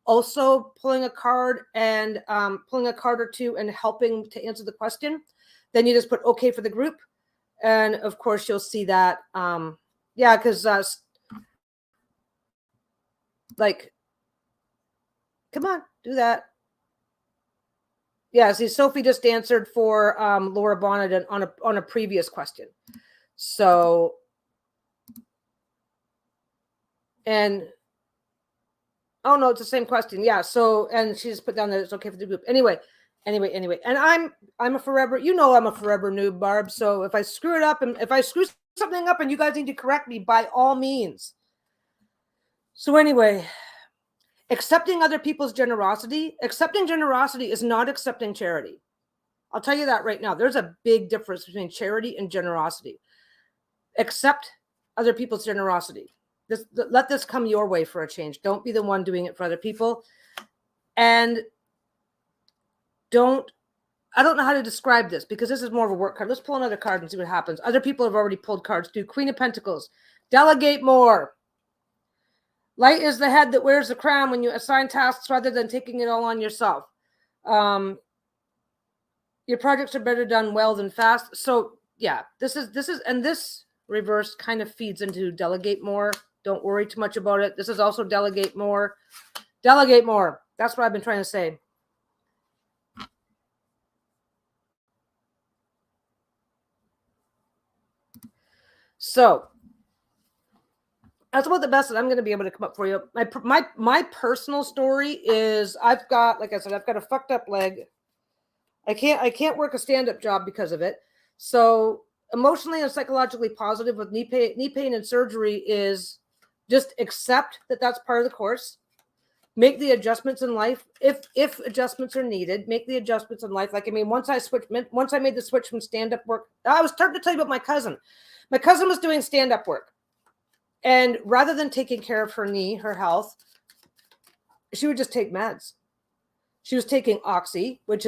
also pulling a card and pulling a card or two and helping to answer the question, then you just put okay for the group, and of course you'll see that. Yeah, because like, come on, do that. Yeah, see, Sophie just answered for Laura Bonnet on a previous question. So, and oh no, it's the same question. Yeah. So, and she just put down that it's okay for the group. Anyway. And I'm a forever, I'm a forever noob, Barb. So if I screw it up and if I screw something up and you guys need to correct me, by all means. So anyway, accepting other people's generosity. Accepting generosity is not accepting charity. I'll tell you that right now. There's a big difference between charity and generosity. Accept other people's generosity. Let this come your way for a change. Don't be the one doing it for other people. And I don't know how to describe this because this is more of a work card. Let's pull another card and see what happens. Other people have already pulled cards too. Queen of Pentacles. Delegate more. Light is the head that wears the crown when you assign tasks rather than taking it all on yourself. Your projects are better done well than fast. So yeah, this reverse kind of feeds into delegate more. Don't worry too much about it. This is also delegate more. Delegate more. That's what I've been trying to say. So that's about the best that I'm going to be able to come up for you. My personal story is I've got a fucked up leg. I can't work a stand-up job because of it. So emotionally and psychologically positive with knee pain and surgery is just accept that that's part of the course. Make the adjustments in life. If adjustments are needed, make the adjustments in life. Like, I mean, once I made the switch from stand-up work, I was starting to tell you about my cousin. My cousin was doing stand-up work. And rather than taking care of her knee, her health, she would just take meds. She was taking Oxy, which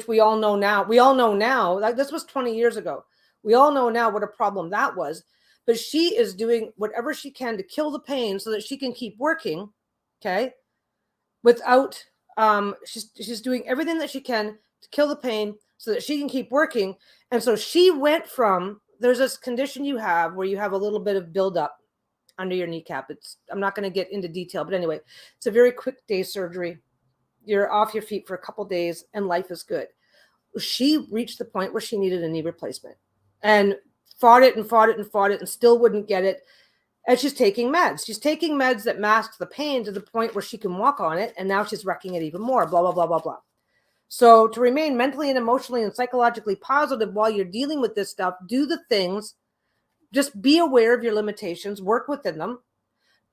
we all know now. We all know now, like this was 20 years ago. We all know now what a problem that was. But she is doing whatever she can to kill the pain so that she can keep working. Okay. Without, she's doing everything that she can to kill the pain so that she can keep working. And so she went from, there's this condition you have where you have a little bit of buildup under your kneecap. I'm not going to get into detail, but anyway, it's a very quick day surgery. You're off your feet for a couple days and life is good. She reached the point where she needed a knee replacement and fought it and still wouldn't get it. And she's taking meds. She's taking meds that mask the pain to the point where she can walk on it. And now she's wrecking it even more, blah, blah, blah, blah, blah. So to remain mentally and emotionally and psychologically positive while you're dealing with this stuff, do the things. Just be aware of your limitations, work within them.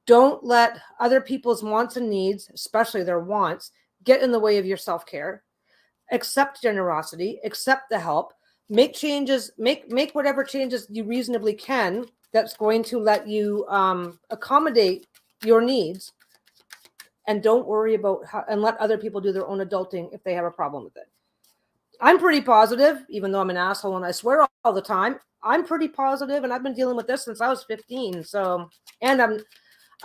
Don't let other people's wants and needs, especially their wants, get in the way of your self-care. Accept generosity, accept the help, make changes, make whatever changes you reasonably can that's going to let you accommodate your needs. And don't worry about and let other people do their own adulting if they have a problem with it. I'm pretty positive, even though I'm an asshole and I swear all the time. I'm pretty positive, and I've been dealing with this since I was 15. So, and I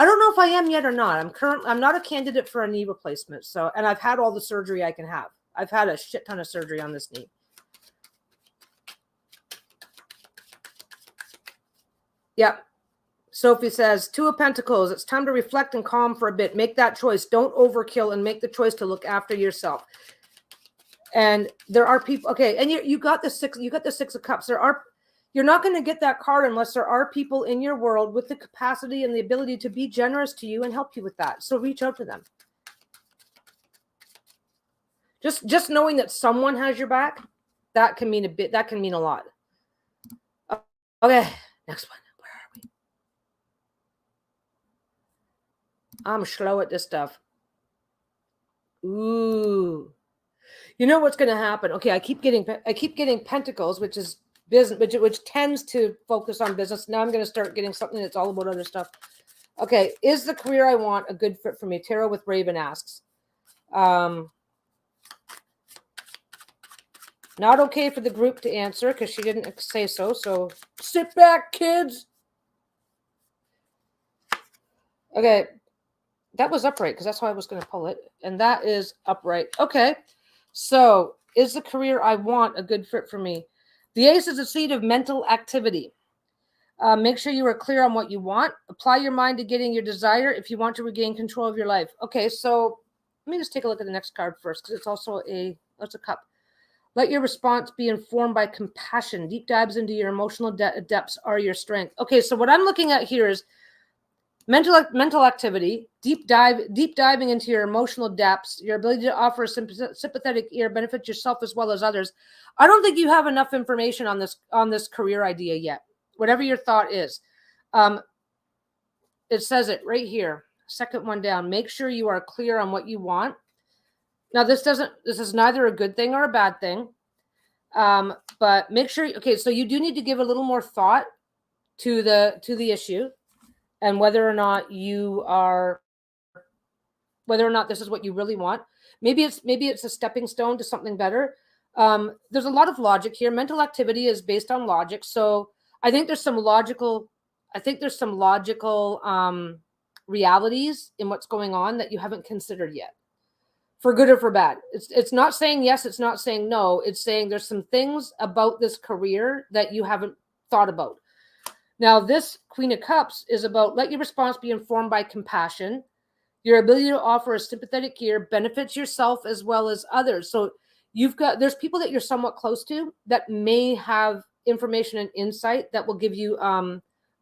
don't know if I am yet or not. I'm not a candidate for a knee replacement. So, and I've had all the surgery I can have. I've had a shit ton of surgery on this knee. Yeah. Sophie says, Two of Pentacles, it's time to reflect and calm for a bit. Make that choice. Don't overkill and make the choice to look after yourself. And there are people, okay, and you got the Six of Cups. You're not going to get that card unless there are people in your world with the capacity and the ability to be generous to you and help you with that. So reach out to them. Just knowing that someone has your back, that can mean a lot. Okay, next one. Where are we? I'm slow at this stuff. Ooh. You know what's going to happen? Okay, I keep getting Pentacles, which is business, which tends to focus on business. Now I'm going to start getting something that's all about other stuff. Okay, is the career I want a good fit for me? Tarot with Raven asks. Not okay for the group to answer because she didn't say so. So sit back, kids. Okay, that was upright because that's how I was going to pull it. And that is upright. Okay, so is the career I want a good fit for me? The Ace is a seed of mental activity. Make sure you are clear on what you want. Apply your mind to getting your desire if you want to regain control of your life. Okay, so let me just take a look at the next card first because it's also that's a cup. Let your response be informed by compassion. Deep dives into your emotional depths are your strength. Okay, so what I'm looking at here is mental activity, deep diving into your emotional depths, your ability to offer a sympathetic ear benefits yourself as well as others. I don't think you have enough information on this career idea yet. Whatever your thought is, it says it right here. Second one down. Make sure you are clear on what you want. Now, this is neither a good thing or a bad thing. But make sure, okay, so you do need to give a little more thought to the issue and whether or not this is what you really want. Maybe it's a stepping stone to something better. There's a lot of logic here. Mental activity is based on logic. So I think there's some logical realities in what's going on that you haven't considered yet. For good or for bad. It's not saying yes, it's not saying no. It's saying there's some things about this career that you haven't thought about. Now, this Queen of Cups is about let your response be informed by compassion. Your ability to offer a sympathetic ear benefits yourself as well as others. So there's people that you're somewhat close to that may have information and insight that will give you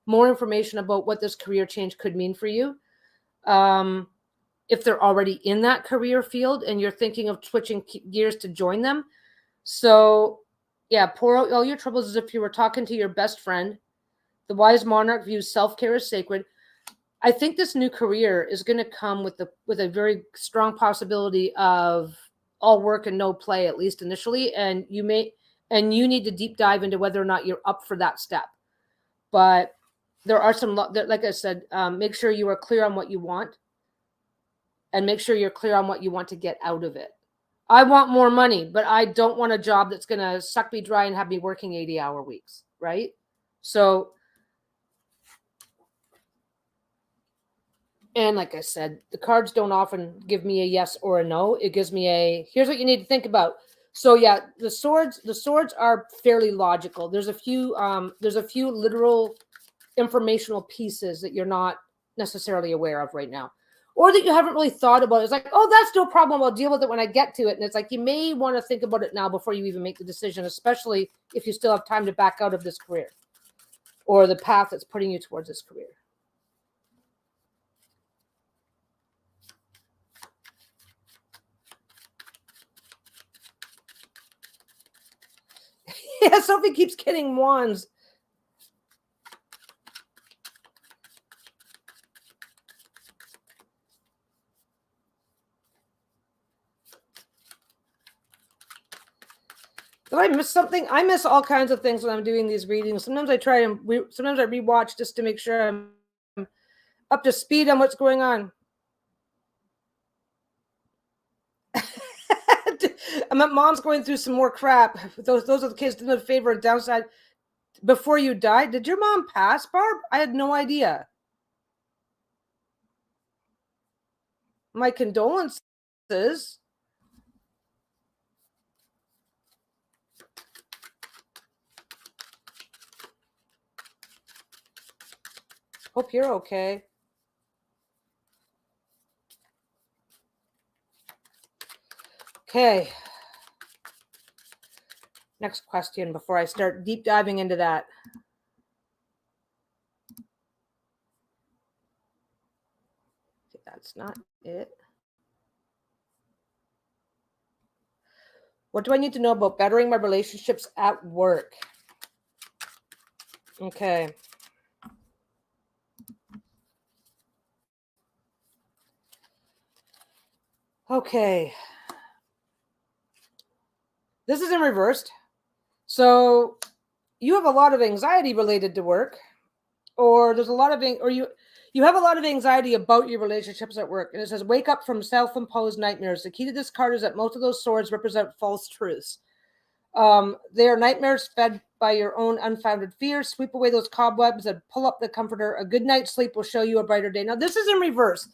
more information about what this career change could mean for you. If they're already in that career field and you're thinking of switching gears to join them. So yeah, pour out all your troubles as if you were talking to your best friend. The wise monarch views self-care as sacred. I think this new career is going to come with a very strong possibility of all work and no play, at least initially. And you need to deep dive into whether or not you're up for that step. But there are some, like I said, make sure you are clear on what you want. And make sure you're clear on what you want to get out of it. I want more money, but I don't want a job that's going to suck me dry and have me working 80-hour weeks, right? So, and like I said, the cards don't often give me a yes or a no. It gives me here's what you need to think about. So yeah, the swords are fairly logical. There's a few literal informational pieces that you're not necessarily aware of right now. Or that you haven't really thought about. It's like, oh, that's no problem. I'll deal with it when I get to it. And it's like, you may want to think about it now before you even make the decision, especially if you still have time to back out of this career or the path that's putting you towards this career. Yeah, Sophie keeps getting wands. Did I miss something? I miss all kinds of things when I'm doing these readings. Sometimes I sometimes I rewatch just to make sure I'm up to speed on what's going on. Mom's going through some more crap. Those are the kids. Do me a favor and downside. Before you died, did your mom pass, Barb? I had no idea. My condolences. Hope you're okay. Okay. Next question before I start deep diving into that. Okay, that's not it. What do I need to know about bettering my relationships at work? Okay. Okay. This is in reversed. So you have a lot of anxiety related to work, or there's a lot of, or you have a lot of anxiety about your relationships at work. And it says, wake up from self-imposed nightmares. The key to this card is that most of those swords represent false truths. They are nightmares fed by your own unfounded fears. Sweep away those cobwebs and pull up the comforter. A good night's sleep will show you a brighter day. Now, this is in reverse.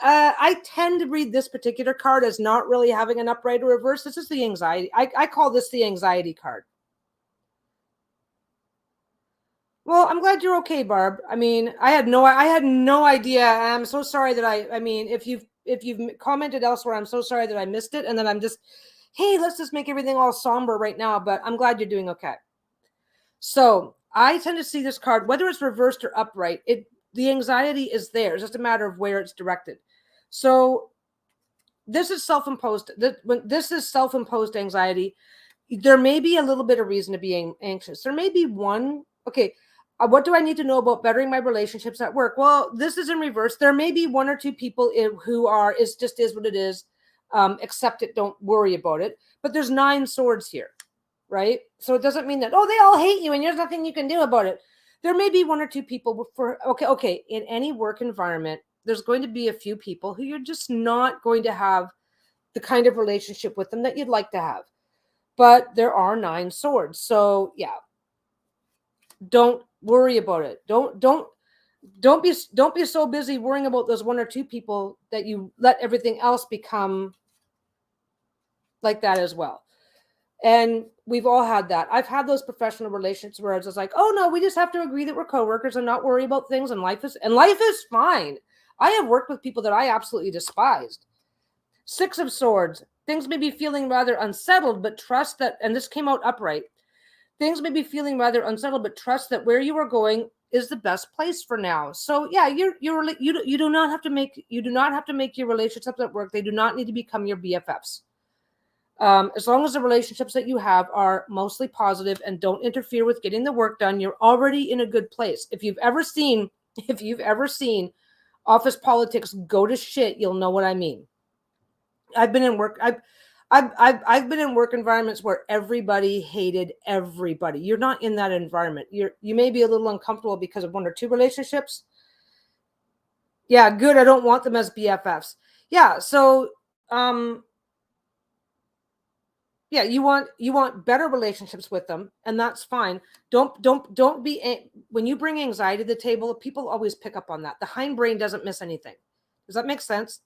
I tend to read this particular card as not really having an upright or reverse. This is the anxiety. I call this the anxiety card. Well, I'm glad you're okay, Barb. I mean, I had no idea. I'm so sorry that I mean, if you've commented elsewhere, I'm so sorry that I missed it. And then I'm just, hey, let's just make everything all somber right now. But I'm glad you're doing okay. So I tend to see this card, whether it's reversed or upright, the anxiety is there. It's just a matter of where it's directed. So this is self-imposed. This is self-imposed anxiety. There may be a little bit of reason to be anxious. There may be one. Okay. What do I need to know about bettering my relationships at work? Well, this is in reverse. There may be one or two people who are, is what it is. Accept it. Don't worry about it. But there's 9 swords here, right? So it doesn't mean that, oh, they all hate you and there's nothing you can do about it. There may be one or two people okay. In any work environment, there's going to be a few people who you're just not going to have the kind of relationship with them that you'd like to have. But there are 9 swords. So yeah, don't worry about it. Don't be so busy worrying about those 1 or 2 people that you let everything else become like that as well. And we've all had that. I've had those professional relationships where it's just like, oh no, we just have to agree that we're coworkers and not worry about things, and life is fine. I have worked with people that I absolutely despised. 6 of Swords. Things may be feeling rather unsettled, but trust that, and this came out upright. Things may be feeling rather unsettled, but trust that where you are going is the best place for now. So yeah, you do not have to make your relationships at work. They do not need to become your BFFs. As long as the relationships that you have are mostly positive and don't interfere with getting the work done, you're already in a good place. If you've ever seen office politics go to shit, you'll know what I mean. I've been in work. I've been in work environments where everybody hated everybody. You're not in that environment. You may be a little uncomfortable because of 1 or 2 relationships. Yeah, good. I don't want them as BFFs. Yeah, so yeah, you want better relationships with them, and that's fine. Don't be, when you bring anxiety to the table, people always pick up on that. The hindbrain doesn't miss anything. Does that make sense?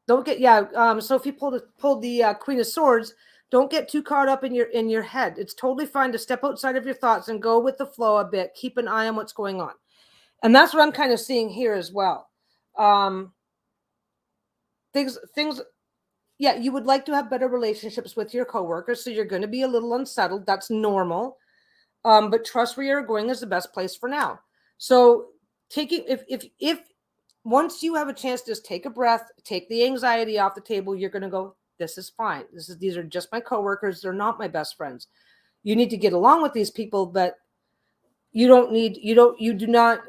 Don't get, so if you pull the Queen of Swords, don't get too caught up in your head. It's totally fine to step outside of your thoughts and go with the flow a bit. Keep an eye on what's going on. And that's what I'm kind of seeing here as well. Things yeah, you would like to have better relationships with your coworkers, so you're going to be a little unsettled. That's normal. But trust where you're going is the best place for now. So if once you have a chance to just take a breath, take the anxiety off the table, you're going to go, this is fine. These are just my coworkers. They're not my best friends. You need to get along with these people, but you do not,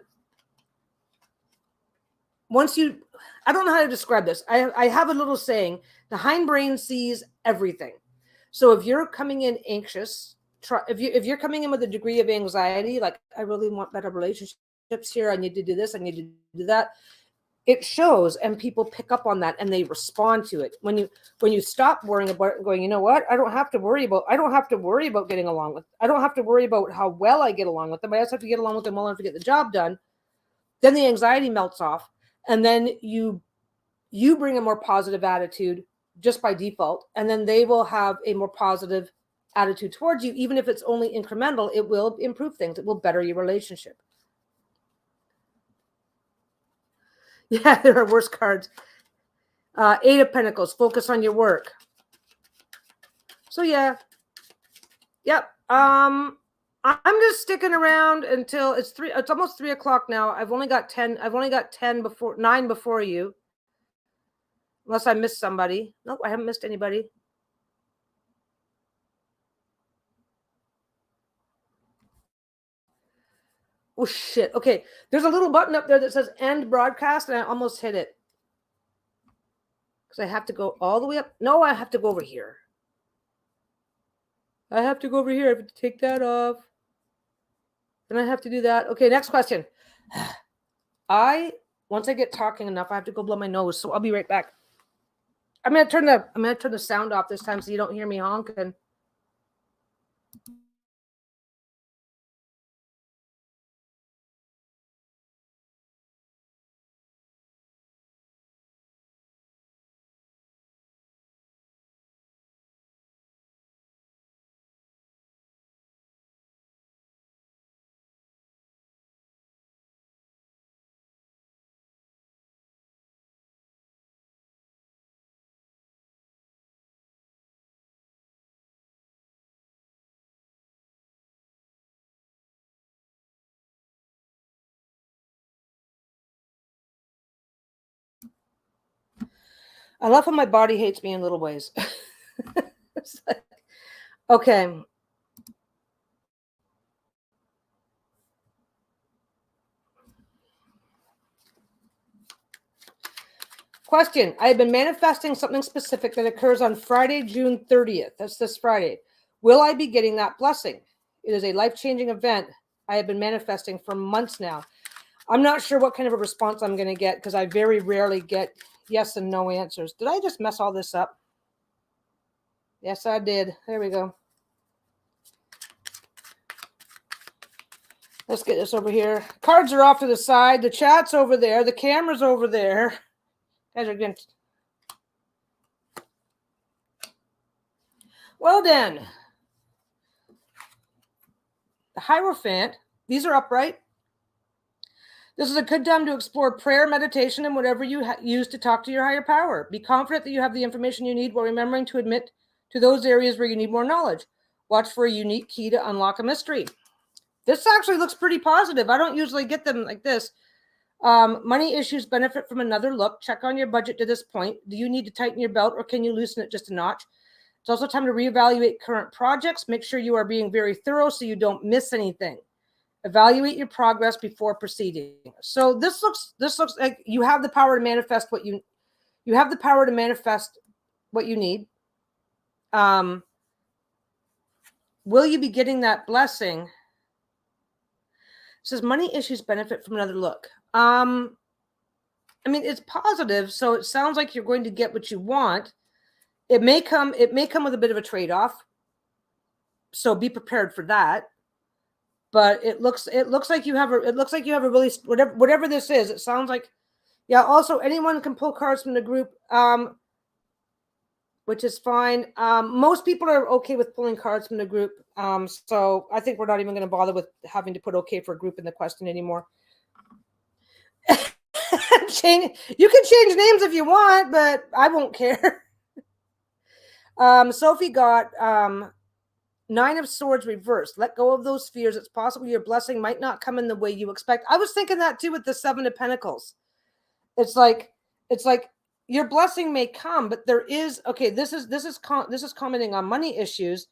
once you, I don't know how to describe this. I have a little saying, the hindbrain sees everything. So if you're coming in anxious, if you're coming in with a degree of anxiety, like, I really want better relationships here, I need to do this, I need to do that, it shows, and people pick up on that and they respond to it. When you stop worrying about it and going, you know what, I don't have to worry about getting along with, I don't have to worry about how well I get along with them. I just have to get along with them well enough to get the job done. Then the anxiety melts off, and then you bring a more positive attitude just by default, and then they will have a more positive attitude towards you. Even if it's only incremental, it will improve things. It will better your relationship. Yeah, there are worse cards. 8 of Pentacles, focus on your work. So yeah. Yep. I'm just sticking around until it's almost 3 o'clock now. I've only got 10 before 9 before you. Unless I missed somebody. Nope, I haven't missed anybody. Oh shit. Okay. There's a little button up there that says end broadcast, and I almost hit it. Because I have to go all the way up. No, I have to go over here. I have to go over here. I have to take that off. Then I have to do that. Okay, next question. Once I get talking enough, I have to go blow my nose, so I'll be right back. I'm gonna turn the sound off this time so you don't hear me honking. I love how my body hates me in little ways. Okay. Question. I have been manifesting something specific that occurs on Friday, June 30th. That's this Friday. Will I be getting that blessing? It is a life-changing event I have been manifesting for months now. I'm not sure what kind of a response I'm going to get because I very rarely get yes and no answers. Did I just mess all this up? Yes, I did. There we go. Let's get this over here. Cards are off to the side. The chat's over there. The camera's over there. Guys are getting... Well then. The Hierophant. These are upright. This is a good time to explore prayer, meditation, and whatever you use to talk to your higher power. Be confident that you have the information you need while remembering to admit to those areas where you need more knowledge. Watch for a unique key to unlock a mystery. This actually looks pretty positive. I don't usually get them like this. Money issues benefit from another look. Check on your budget to this point. Do you need to tighten your belt or can you loosen it just a notch? It's also time to reevaluate current projects. Make sure you are being very thorough so you don't miss anything. Evaluate your progress before proceeding. So this looks like you have the power to manifest what you have the power to manifest what you need. Will you be getting that blessing? It says money issues benefit from another look. I mean, it's positive, so it sounds like you're going to get what you want. It may come with a bit of a trade-off. So be prepared for that. But it looks like you have a really whatever this is. It sounds like, yeah. Also, anyone can pull cards from the group, which is fine. Most people are okay with pulling cards from the group. So I think we're not even going to bother with having to put okay for a group in the question anymore. You can change names if you want, but I won't care. Sophie got 9 of Swords reversed. Let go of those fears. It's possible your blessing might not come in the way you expect. I was thinking that too with the 7 of Pentacles. It's like your blessing may come, but there is this is commenting on money issues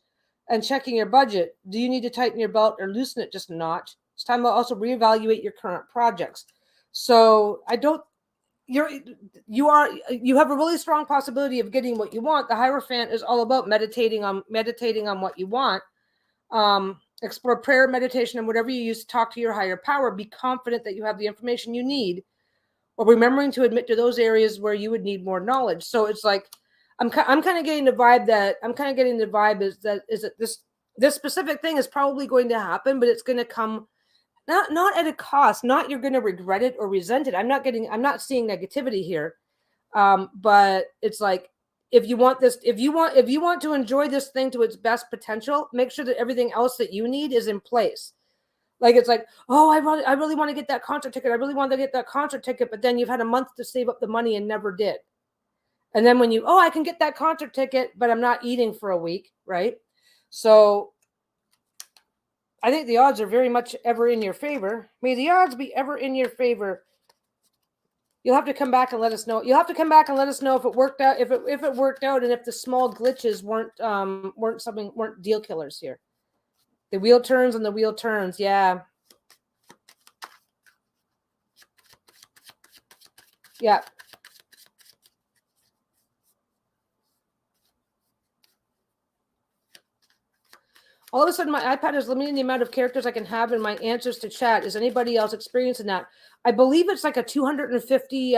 and checking your budget. Do you need to tighten your belt or loosen it just a notch? It's time to also reevaluate your current projects. So you have a really strong possibility of getting what you want. The Hierophant is all about meditating on what you want. Explore prayer, meditation, and whatever you use to talk to your higher power. Be confident that you have the information you need, while remembering to admit to those areas where you would need more knowledge. So it's like I'm kind of getting the vibe is that this specific thing is probably going to happen, but it's going to come not at a cost. Not you're going to regret it or resent it. I'm not seeing negativity here. But it's like, if you want to enjoy this thing to its best potential, make sure that everything else that you need is in place. Like, it's like, oh, I really want to get that concert ticket. I really want to get that concert ticket. But then you've had a month to save up the money and never did. And then when I can get that concert ticket, but I'm not eating for a week, right? So I think the odds are very much ever in your favor. May the odds be ever in your favor. You'll have to come back and let us know. You'll have to come back and let us know if it worked out, if it worked out, and if the small glitches weren't deal killers here. The wheel turns and the wheel turns, yeah. Yeah. All of a sudden, my iPad is limiting the amount of characters I can have in my answers to chat. Is anybody else experiencing that? I believe it's like a 250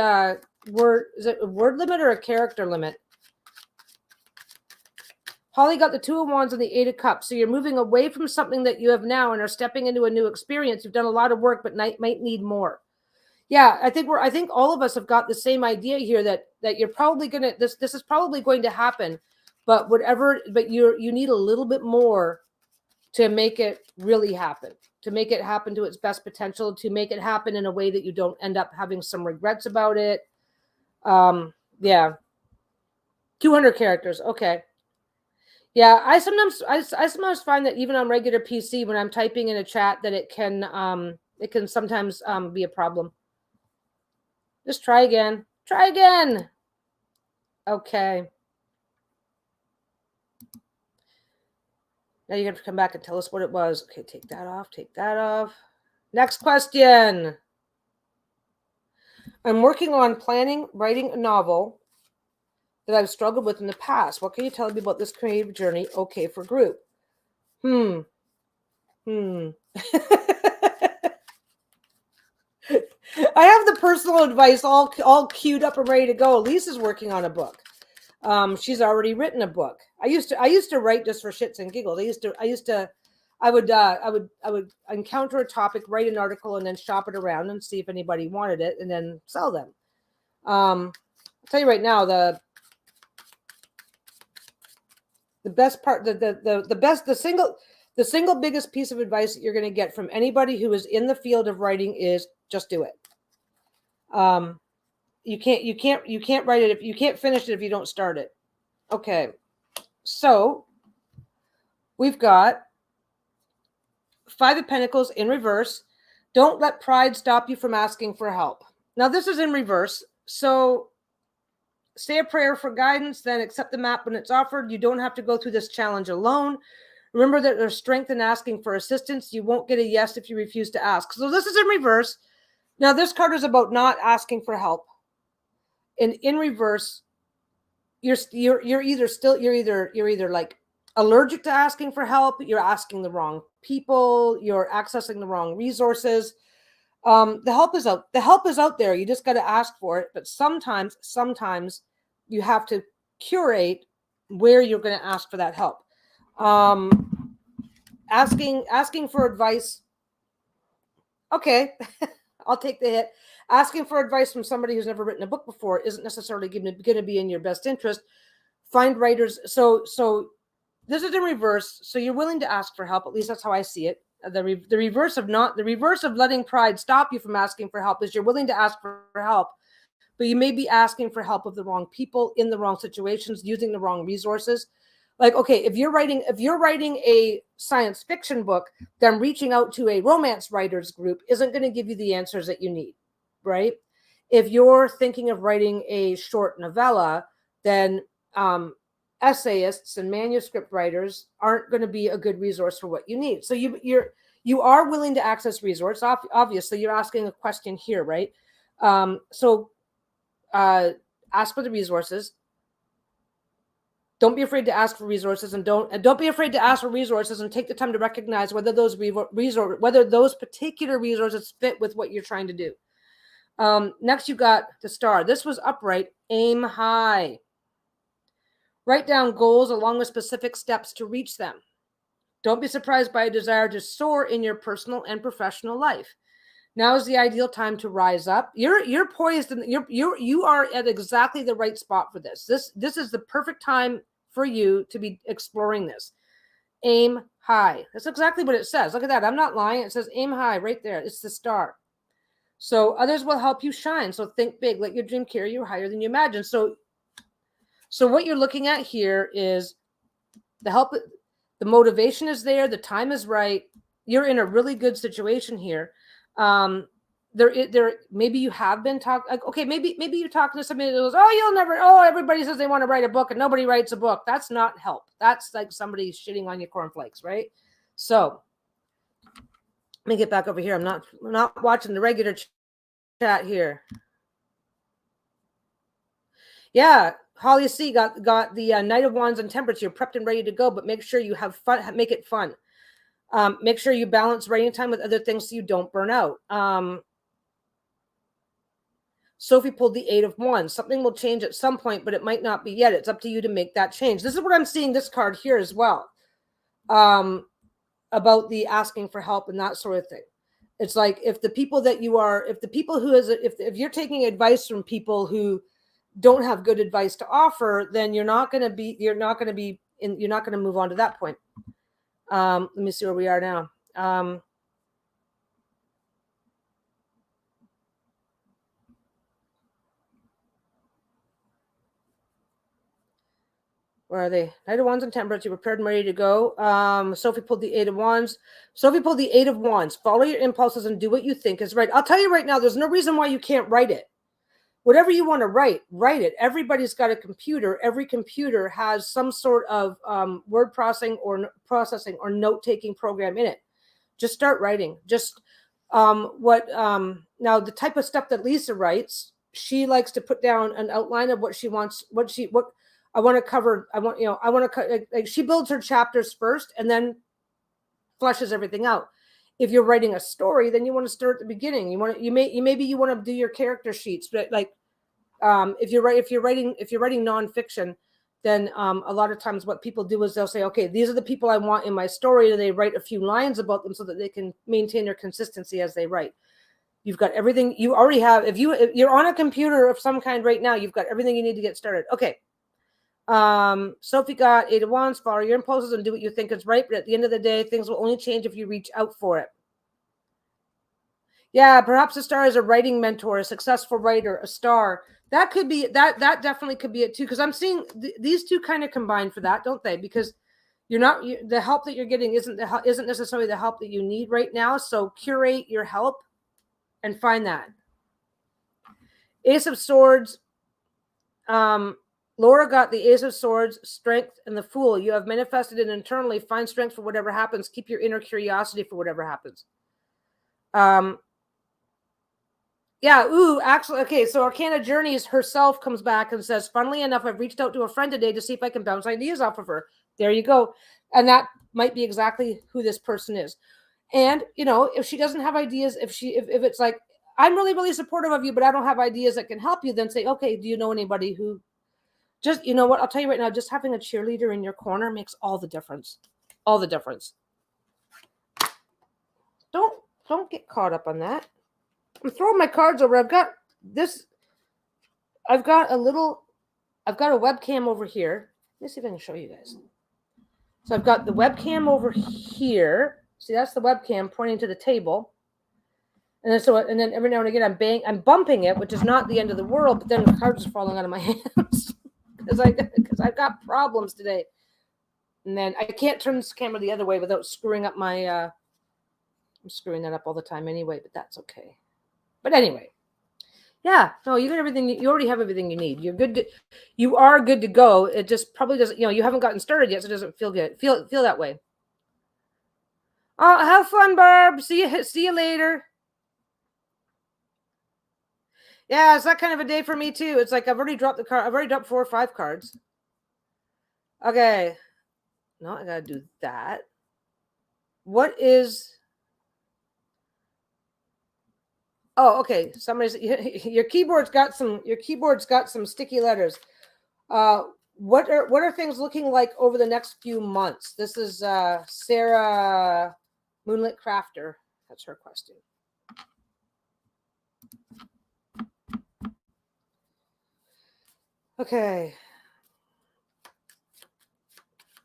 word. Is it a word limit or a character limit? Holly got the 2 of Wands and the 8 of Cups. So you're moving away from something that you have now and are stepping into a new experience. You've done a lot of work, but might need more. Yeah, I think all of us have got the same idea here that you're probably gonna this is probably going to happen, but you need a little bit more to make it really happen, to make it happen to its best potential, to make it happen in a way that you don't end up having some regrets about it. Yeah. 200 characters. Okay. Yeah. I sometimes find that even on regular PC, when I'm typing in a chat, that it can sometimes be a problem. Just try again. Try again. Okay. Now you have to come back and tell us what it was. Okay, take that off. Take that off. Next question. I'm working on writing a novel that I've struggled with in the past. What can you tell me about this creative journey? Okay for group. I have the personal advice all queued up and ready to go. Lisa's working on a book. She's already written a book. I used to write just for shits and giggles. I would encounter a topic, write an article, and then shop it around and see if anybody wanted it, and then sell them. I'll tell you right now, the best part, the single biggest piece of advice that you're going to get from anybody who is in the field of writing is just do it. You can't write it if you can't finish it if you don't start it. Okay. So we've got 5 of Pentacles in reverse. Don't let pride stop you from asking for help. Now this is in reverse. So say a prayer for guidance, then accept the map when it's offered. You don't have to go through this challenge alone. Remember that there's strength in asking for assistance. You won't get a yes if you refuse to ask. So this is in reverse. Now this card is about not asking for help. And in reverse, you're either like allergic to asking for help, you're asking the wrong people, you're accessing the wrong resources. The help is out there. You just got to ask for it. But sometimes you have to curate where you're going to ask for that help. Asking for advice. Okay. I'll take the hit. Asking for advice from somebody who's never written a book before isn't necessarily going to be in your best interest. Find writers. So this is in reverse. So you're willing to ask for help. At least that's how I see it. The reverse of letting pride stop you from asking for help is you're willing to ask for help, but you may be asking for help of the wrong people in the wrong situations, using the wrong resources. Like, okay, if you're writing a science fiction book, then reaching out to a romance writers group isn't going to give you the answers that you need, right? If you're thinking of writing a short novella, then essayists and manuscript writers aren't going to be a good resource for what you need. So you are willing to access resource. Obviously, you're asking a question here, right? So ask for the resources. Don't be afraid to ask for resources, and don't be afraid to ask for resources, and take the time to recognize whether those particular resources fit with what you're trying to do. Next, you got the Star. This was upright. Aim high. Write down goals along with specific steps to reach them. Don't be surprised by a desire to soar in your personal and professional life. Now is the ideal time to rise up. You're poised, and you are at exactly the right spot for this. This is the perfect time for you to be exploring this. aim high. That's exactly what it says. Look at that. I'm not lying. It says aim high right there. It's the star. So others will help you shine. So think big. Let your dream carry you higher than you imagine. So what you're looking at here is the help. The motivation is there. The time is right. You're in a really good situation here. There maybe you have been talking. Like, okay, maybe you're talking to somebody that goes, oh, you'll never. Oh, everybody says they want to write a book and nobody writes a book. That's not help. That's like somebody shitting on your cornflakes, right? So let me get back over here. I'm not watching the regular chat here. Yeah, Holly C got the Knight of Wands and Temperance. You're prepped and ready to go, but make sure you have fun. Make it fun. Make sure you balance writing time with other things so you don't burn out. Sophie pulled the 8 of Wands. Something will change at some point, but it might not be yet. It's up to you to make that change. This is what I'm seeing this card here as well. About the asking for help and that sort of thing. It's like if the people that you are, if the people who is, if you're taking advice from people who don't have good advice to offer, then you're not going to move on to that point. Let me see where we are now. Where are they? Knight of Wands and Temperance. You're prepared and ready to go. Sophie pulled the 8 of Wands. Sophie pulled the 8 of Wands. Follow your impulses and do what you think is right. I'll tell you right now, there's no reason why you can't write it. Whatever you want to write it. Everybody's got a computer. Every computer has some sort of word processing or note-taking program in it. Just start writing. Just now the type of stuff that Lisa writes, she likes to put down an outline of what she wants, what I want to cover. Like she builds her chapters first and then fleshes everything out. If you're writing a story, then you want to start at the beginning. Maybe you want to do your character sheets, but like if you're writing nonfiction, then a lot of times what people do is they'll say, okay, these are the people I want in my story, and they write a few lines about them so that they can maintain their consistency as they write. You've got everything you already have. If you're on a computer of some kind right now, you've got everything you need to get started. Okay. Sophie got 8 of Wands. Follow your impulses and do what you think is right. But at the end of the day, things will only change if you reach out for it. Yeah, perhaps a star is a writing mentor, a successful writer, a star. That could be that definitely could be it too. Because I'm seeing these two kind of combine for that, don't they? Because the help that you're getting isn't necessarily the help that you need right now. So curate your help and find that. Ace of Swords. Laura got the Ace of Swords, Strength, and the Fool. You have manifested it internally. Find strength for whatever happens. Keep your inner curiosity for whatever happens. Yeah, actually, okay, so Arcana Journeys herself comes back and says, funnily enough, I've reached out to a friend today to see if I can bounce ideas off of her. There you go. And that might be exactly who this person is. And, if she doesn't have ideas, if it's like, I'm really, really supportive of you, but I don't have ideas that can help you, then say, okay, do you know anybody who just, you know what, I'll tell you right now, just having a cheerleader in your corner makes all the difference. All the difference. Don't get caught up on that. I'm throwing my cards over. I've got a webcam over here. Let me see if I can show you guys. So I've got the webcam over here. See, that's the webcam pointing to the table. And then every now and again I'm bumping it, which is not the end of the world, but then the cards are falling out of my hands because I've got problems today. And then I can't turn this camera the other way without screwing up my I'm screwing that up all the time anyway, but that's okay. But anyway, yeah, no, you got everything. You already have everything you need. You are good to go. It just probably doesn't, you haven't gotten started yet, so it doesn't feel good. Feel that way. Oh, have fun, Barb. See you later. Yeah, it's that kind of a day for me too. It's like I've already dropped 4 or 5 cards. Okay. No, I gotta do that. What is... Oh, okay. Your keyboard's got some sticky letters. What are things looking like over the next few months? This is Sarah Moonlit Crafter. That's her question. Okay.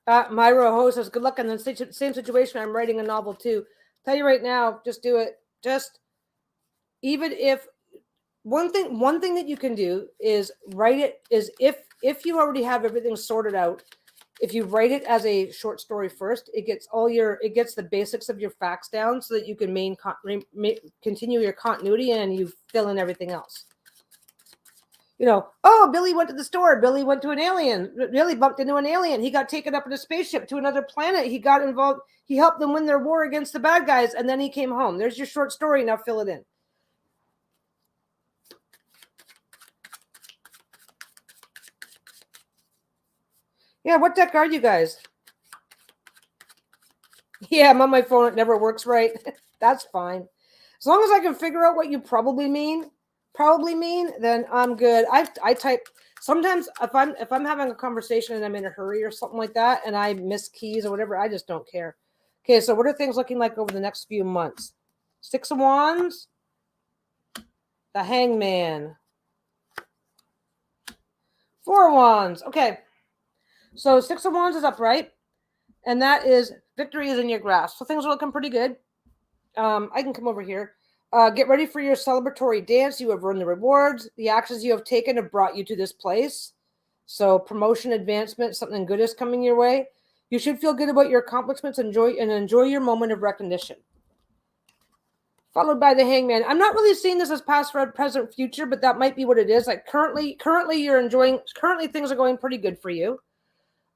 Myra Ho says, good luck in the same situation. I'm writing a novel too. Tell you right now, just do it. Just even if one thing that you can do is write it is if you already have everything sorted out, if you write it as a short story first, it gets the basics of your facts down so that you can continue your continuity and you fill in everything else. Oh, Billy went to the store. Billy went to an alien. Billy bumped into an alien. He got taken up in a spaceship to another planet. He got involved. He helped them win their war against the bad guys, and then he came home. There's your short story. Now fill it in. Yeah, what deck are you guys? Yeah, I'm on my phone. It never works right. That's fine. As long as I can figure out what you probably mean, then I'm good. I type sometimes if I'm having a conversation and I'm in a hurry or something like that and I miss keys or whatever, I just don't care. Okay, so what are things looking like over the next few months? 6 of Wands, the Hangman, 4 of Wands. Okay, so 6 of Wands is upright, and that is victory is in your grasp. So things are looking pretty good. I can come over here. Get ready for your celebratory dance. You have earned the rewards. The actions you have taken have brought you to this place. So promotion, advancement, something good is coming your way. You should feel good about your accomplishments. Enjoy your moment of recognition. Followed by the Hangman. I'm not really seeing this as past, present, future, but that might be what it is. Like currently you're enjoying. Currently things are going pretty good for you.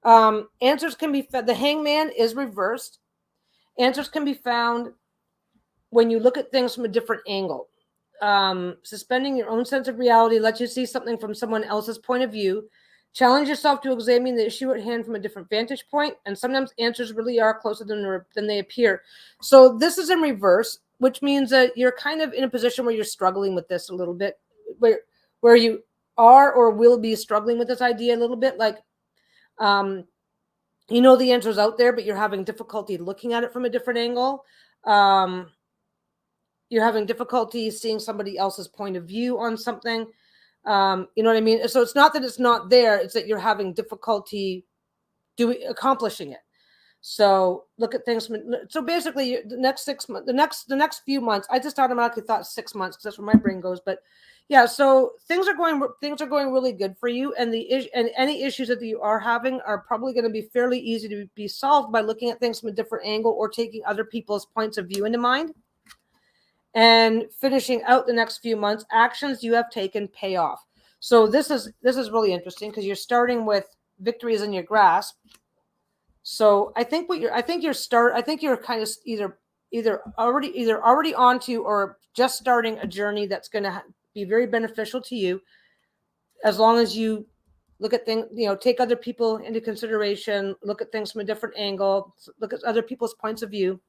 Answers can be the Hangman is reversed. Answers can be found when you look at things from a different angle. Suspending your own sense of reality lets you see something from someone else's point of view. Challenge yourself to examine the issue at hand from a different vantage point, and sometimes answers really are closer than they appear. So this is in reverse, which means that you're kind of in a position where you're struggling with this a little bit, where you are or will be struggling with this idea a little bit. Like, the answer's out there, but you're having difficulty looking at it from a different angle. You're having difficulty seeing somebody else's point of view on something. You know what I mean? So it's not that it's not there. It's that you're having difficulty accomplishing it. So look at things. So basically the next 6 months, the next few months, I just automatically thought 6 months because that's where my brain goes. But yeah, so things are going really good for you. And any issues that you are having are probably going to be fairly easy to be solved by looking at things from a different angle or taking other people's points of view into mind. And finishing out the next few months, actions you have taken pay off. So this is really interesting because you're starting with victory is in your grasp. So I think you're kind of either already onto or just starting a journey that's going to be very beneficial to you, as long as you look at things, take other people into consideration, look at things from a different angle, look at other people's points of view.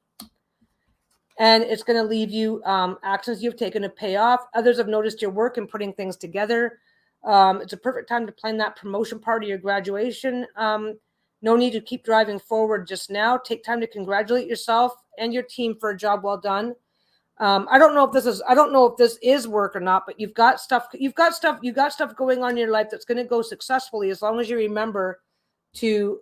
And it's going to leave you actions you've taken to pay off. Others have noticed your work in putting things together. It's a perfect time to plan that promotion party or graduation. No need to keep driving forward just now. Take time to congratulate yourself and your team for a job well done. I don't know if this is work or not, but you've got stuff going on in your life that's going to go successfully as long as you remember to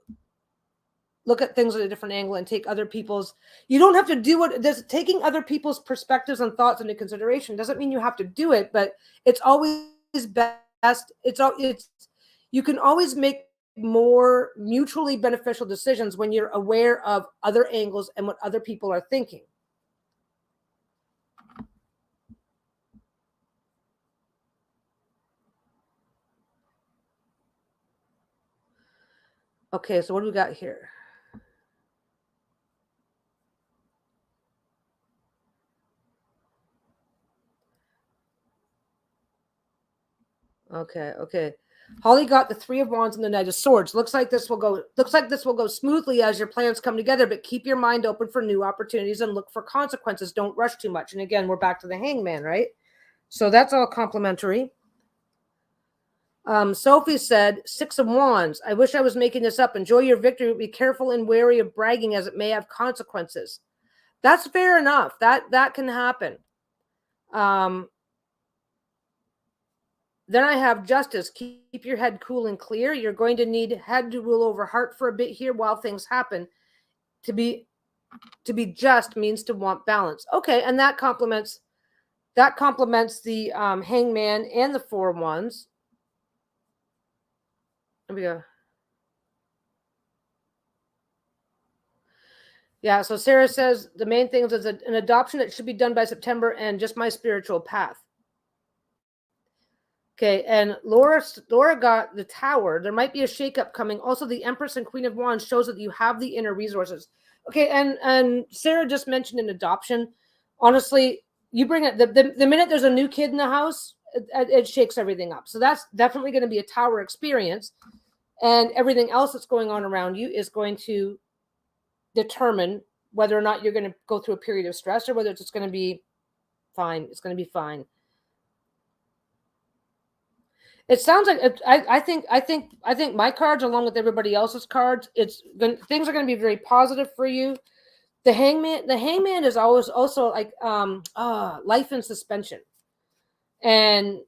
look at things at a different angle and take other people's. You don't have to do it. Taking other people's perspectives and thoughts into consideration doesn't mean you have to do it, but it's always best. You can always make more mutually beneficial decisions when you're aware of other angles and what other people are thinking. Okay, so what do we got here? Okay. Holly got the 3 of Wands and the Knight of Swords. Looks like this will go smoothly as your plans come together, but keep your mind open for new opportunities and look for consequences. Don't rush too much. And again, we're back to the Hangman, right? So that's all complimentary. Sophie said, 6 of Wands. I wish I was making this up. Enjoy your victory, but be careful and wary of bragging as it may have consequences. That's fair enough. That can happen. Then I have justice. Keep your head cool and clear. You're going to need head to rule over heart for a bit here while things happen. To be just means to want balance. Okay, and that complements the hangman and the 4 wands. There we go. Yeah, so Sarah says the main thing is an adoption that should be done by September and just my spiritual path. Okay, and Laura got the Tower. There might be a shakeup coming. Also, the Empress and Queen of Wands shows that you have the inner resources. Okay, and Sarah just mentioned an adoption. Honestly, you bring it the minute there's a new kid in the house, it shakes everything up. So that's definitely going to be a Tower experience, and everything else that's going on around you is going to determine whether or not you're going to go through a period of stress or whether it's just going to be fine. It's going to be fine. It sounds like I think my cards, along with everybody else's cards, things are going to be very positive for you. The hangman is always also like life in suspension, and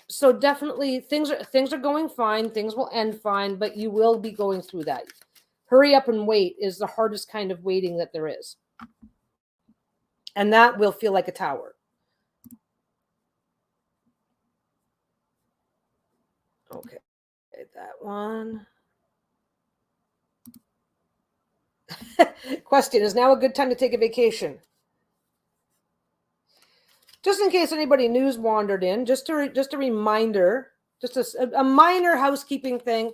so definitely things are going fine. Things will end fine, but you will be going through that. Hurry up and wait is the hardest kind of waiting that there is, and that will feel like a Tower. Okay, that one. Question, is now a good time to take a vacation? Just in case anybody news wandered in, just a reminder, just a minor housekeeping thing.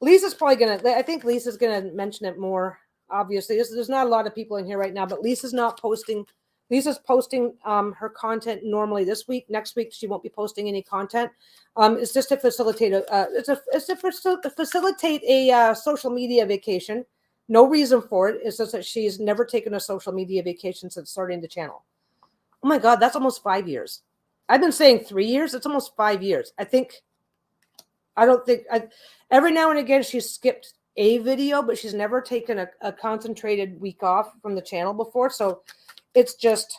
Lisa's probably I think Lisa's gonna mention it more. Obviously, there's not a lot of people in here right now, but Lisa's not posting. Lisa's posting her content normally this week. Next week she won't be posting any content. It's just to facilitate facilitate a social media vacation. No reason for it. It's just that she's never taken a social media vacation since starting the channel. Oh my God, that's almost 5 years. I've been saying 3 years. It's almost 5 years. Every now and again she's skipped a video, but she's never taken a concentrated week off from the channel before. So it's just,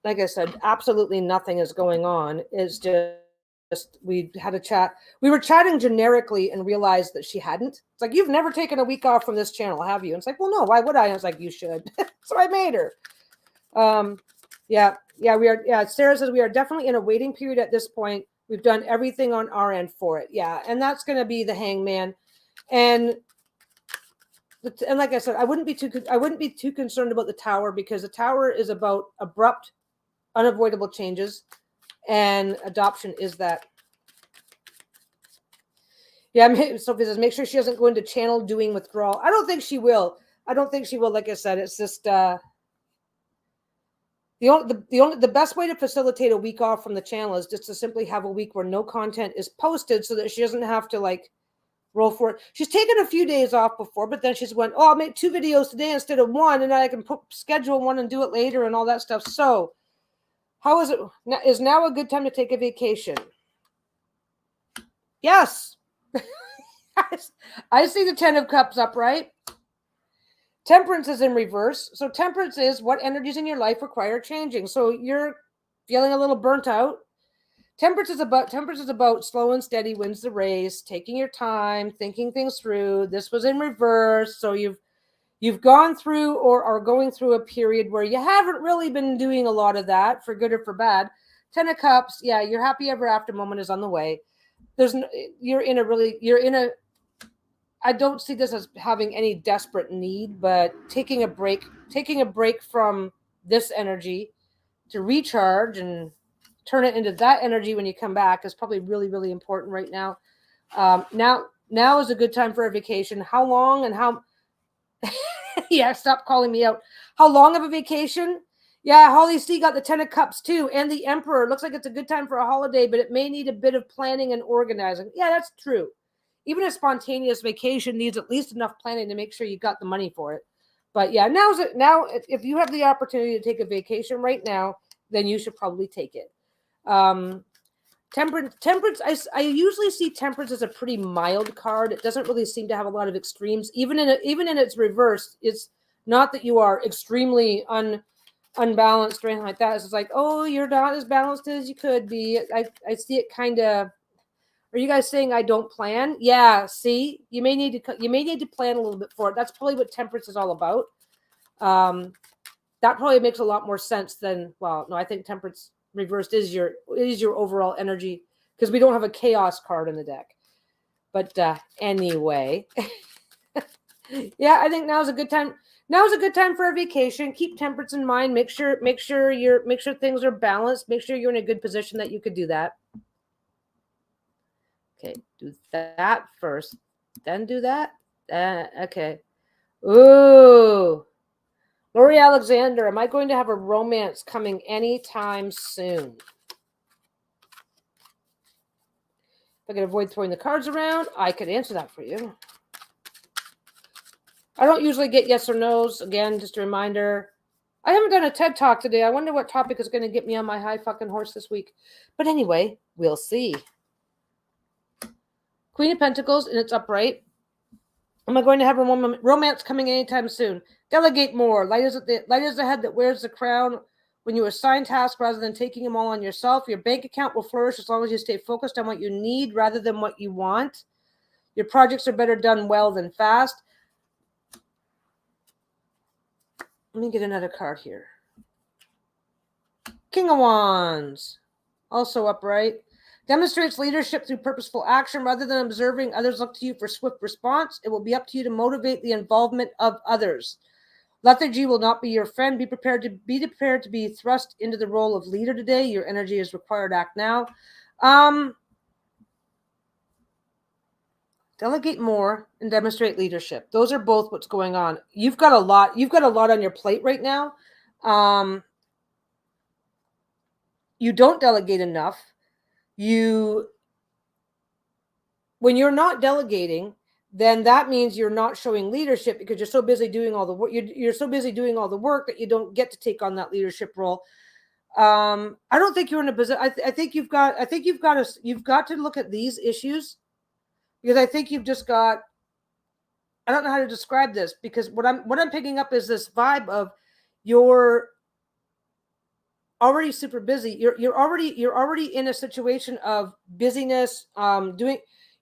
like I said, absolutely nothing is going on. It's just we had a chat. We were chatting generically and realized that she hadn't. It's like, you've never taken a week off from this channel, have you? And it's like, well, no, why would I? And I was like, you should. So I made her. Yeah, we are. Yeah, Sarah says we are definitely in a waiting period at this point. We've done everything on our end for it. Yeah, and that's going to be the hangman. And like I said, I wouldn't be too concerned about the Tower, because the Tower is about abrupt, unavoidable changes, and adoption is that. Yeah, Sophie says make sure she doesn't go into channel doing withdrawal. I don't think she will. Like I said, it's just the best way to facilitate a week off from the channel is just to simply have a week where no content is posted, so that she doesn't have to like roll for it. She's taken a few days off before, but then she's went, oh, I'll make 2 videos today instead of 1, and I can schedule one and do it later and all that stuff. So how is it? Is now a good time to take a vacation? Yes. I see the 10 of Cups upright. Temperance is in reverse. So temperance is what energies in your life require changing. So you're feeling a little burnt out. Temperance is about slow and steady wins the race, taking your time, thinking things through. This was in reverse. So you've gone through or are going through a period where you haven't really been doing a lot of that, for good or for bad. 10 of Cups, yeah, your happy ever after moment is on the way. I don't see this as having any desperate need, but taking a break from this energy to recharge and turn it into that energy when you come back is probably really, really important right now. Now is a good time for a vacation. How long and how? Yeah, stop calling me out. How long of a vacation? Yeah, Holly C got the 10 of Cups too, and the Emperor. Looks like it's a good time for a holiday, but it may need a bit of planning and organizing. Yeah, that's true. Even a spontaneous vacation needs at least enough planning to make sure you got the money for it. But yeah, now if you have the opportunity to take a vacation right now, then you should probably take it. Temperance. I usually see Temperance as a pretty mild card. It doesn't really seem to have a lot of extremes. Even in its reverse, it's not that you are extremely unbalanced or anything like that. It's like, oh, you're not as balanced as you could be. I see it kind of. Are you guys saying I don't plan? Yeah. See, you may need to plan a little bit for it. That's probably what temperance is all about. That probably makes a lot more sense than, well, no, I think temperance reversed is your overall energy, because we don't have a chaos card in the deck. But anyway, yeah, I think now's a good time. Now's a good time for a vacation. Keep temperance in mind. Make sure things are balanced. Make sure you're in a good position that you could do that. Okay, do that first, then do that. Okay. Ooh. Lori Alexander, am I going to have a romance coming anytime soon? If I can avoid throwing the cards around, I could answer that for you. I don't usually get yes or no's. Again, just a reminder. I haven't done a TED Talk today. I wonder what topic is going to get me on my high fucking horse this week. But anyway, we'll see. Queen of Pentacles, and it's upright. Am I going to have a romance coming anytime soon? Delegate more. Light is the head that wears the crown. When you assign tasks rather than taking them all on yourself, your bank account will flourish as long as you stay focused on what you need rather than what you want. Your projects are better done well than fast. Let me get another card here. King of Wands, also upright. Demonstrates leadership through purposeful action rather than observing others look to you for swift response. It will be up to you to motivate the involvement of others. Lethargy will not be your friend. Be prepared to be thrust into the role of leader today. Your energy is required. Act now. Delegate more and demonstrate leadership. Those are both what's going on. You've got a lot on your plate right now. You don't delegate enough. When you're not delegating, then that means you're not showing leadership because you're so busy doing all the work. You're so busy doing all the work that you don't get to take on that leadership role. I don't think you're in a position. I think you've got to look at these issues, because I think you've just got. I don't know how to describe this, because what I'm picking up is this vibe of you're already super busy. You're already in a situation of busyness.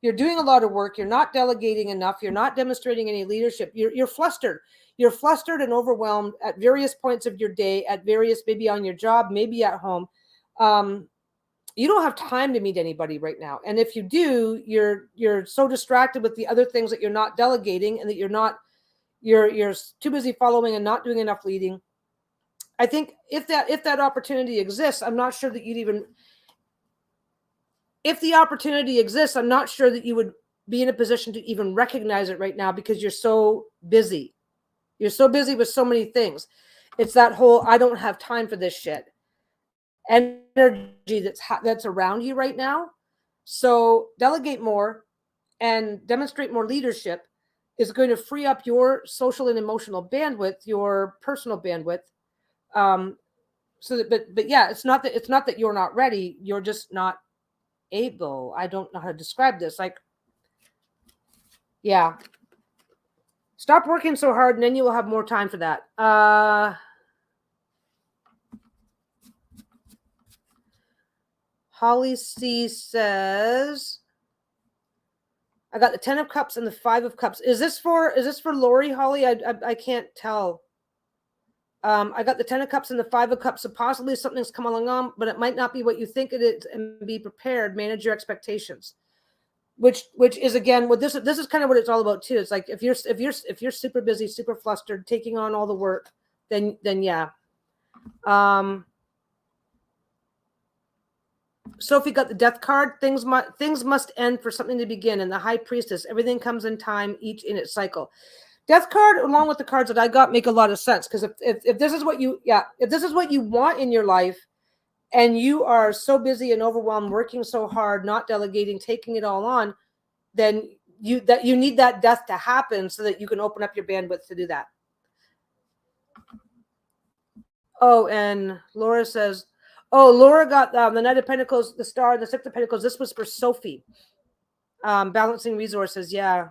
You're doing a lot of work. You're not delegating enough. You're not demonstrating any leadership. You're flustered. You're flustered and overwhelmed at various points of your day, maybe on your job, maybe at home. You don't have time to meet anybody right now. And if you do, you're so distracted with the other things that you're not delegating, and that you're too busy following and not doing enough leading. I think if that opportunity exists, I'm not sure that you'd even. If the opportunity exists, I'm not sure that you would be in a position to even recognize it right now, because you're so busy. You're so busy with so many things. It's that whole I don't have time for this shit energy that's around you right now. So delegate more and demonstrate more leadership is going to free up your social and emotional bandwidth, your personal bandwidth. But yeah, it's not that you're not ready. You're just not able. I don't know how to describe this. Like, yeah. Stop working so hard, and then you will have more time for that. Holly C says, I got the 10 of Cups and the 5 of Cups. Is this for Lori, Holly? I can't tell. I got the 10 of Cups and the 5 of Cups. So possibly something's come along, but it might not be what you think it is. And be prepared. Manage your expectations. Which is again what this is kind of what it's all about too. It's like if you're super busy, super flustered, taking on all the work, then yeah. Sophie got the Death card. Things must end for something to begin. And the High Priestess, everything comes in time, each in its cycle. Death card, along with the cards that I got, make a lot of sense, because if this is what you want in your life, and you are so busy and overwhelmed, working so hard, not delegating, taking it all on, then you need that death to happen so that you can open up your bandwidth to do that. Oh, and Laura says, Laura got the Knight of Pentacles, the Star, and the Six of Pentacles. This was for Sophie. Balancing resources, yeah.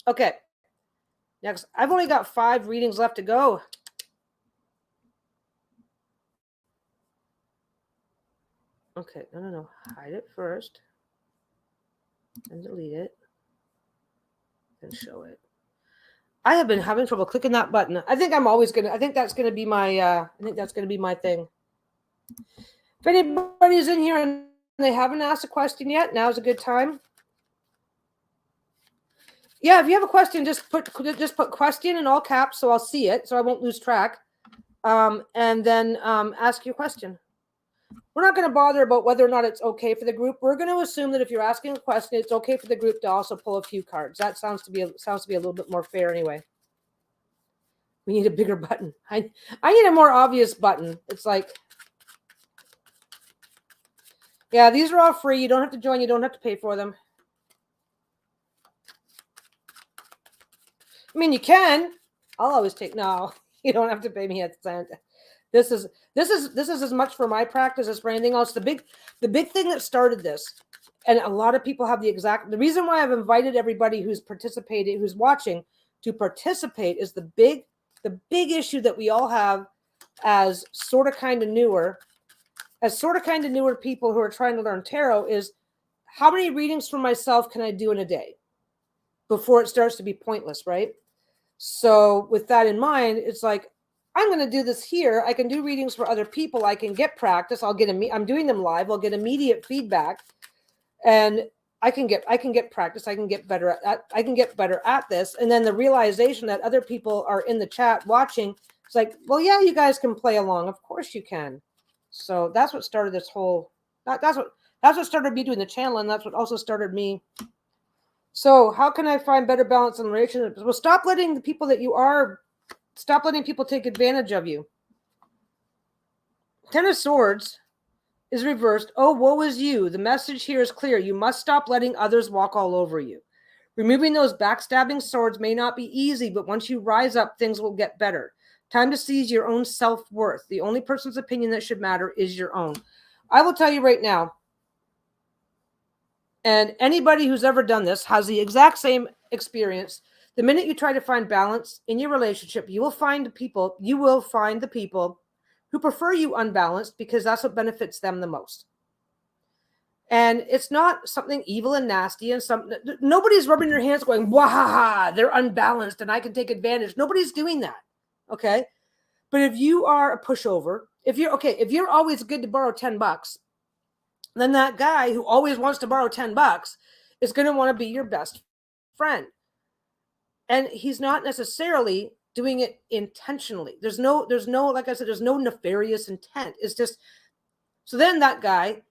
Okay. Next, I've only got 5 readings left to go. Okay, no. Hide it first. And delete it. Then show it. I have been having trouble clicking that button. I think that's gonna be my thing. If anybody's in here and they haven't asked a question yet, now's a good time. Yeah, if you have a question, just put question in all caps so I'll see it, so I won't lose track. And then ask your question. We're not going to bother about whether or not it's okay for the group. We're going to assume that if you're asking a question, it's okay for the group to also pull a few cards. That sounds to be a little bit more fair anyway. We need a bigger button. I need a more obvious button. It's like, yeah, these are all free. You don't have to join. You don't have to pay for them. I mean, you can. I'll always take. No, you don't have to pay me a cent. This is as much for my practice as for anything else. The big thing that started this, and a lot of people have the reason why I've invited everybody who's participating, who's watching, to participate is the big issue that we all have as sort of kind of newer people who are trying to learn tarot is how many readings for myself can I do in a day before it starts to be pointless, right? So with that in mind, it's like, I'm going to do this here. I can do readings for other people. I can get practice. I'm doing them live. I'll get immediate feedback, and I can get practice. I can get better at this. And then the realization that other people are in the chat watching, it's like, well, yeah, you guys can play along. Of course you can. So that's what started this whole. That's what started me doing the channel, and that's what also started me. So how can I find better balance in relationships? Well, stop letting people take advantage of you. Ten of Swords is reversed. Oh, woe is you. The message here is clear. You must stop letting others walk all over you. Removing those backstabbing swords may not be easy, but once you rise up, things will get better. Time to seize your own self-worth. The only person's opinion that should matter is your own. I will tell you right now, and anybody who's ever done this has the exact same experience. The minute you try to find balance in your relationship, you will find the people who prefer you unbalanced because that's what benefits them the most. And it's not something evil and nasty and nobody's rubbing their hands going, wah, they're unbalanced and I can take advantage. Nobody's doing that. Okay. But if you are a pushover, if you're always good to borrow $10, then that guy who always wants to borrow $10 is going to want to be your best friend. And he's not necessarily doing it intentionally. There's no, like I said, there's no nefarious intent. It's just, so then that guy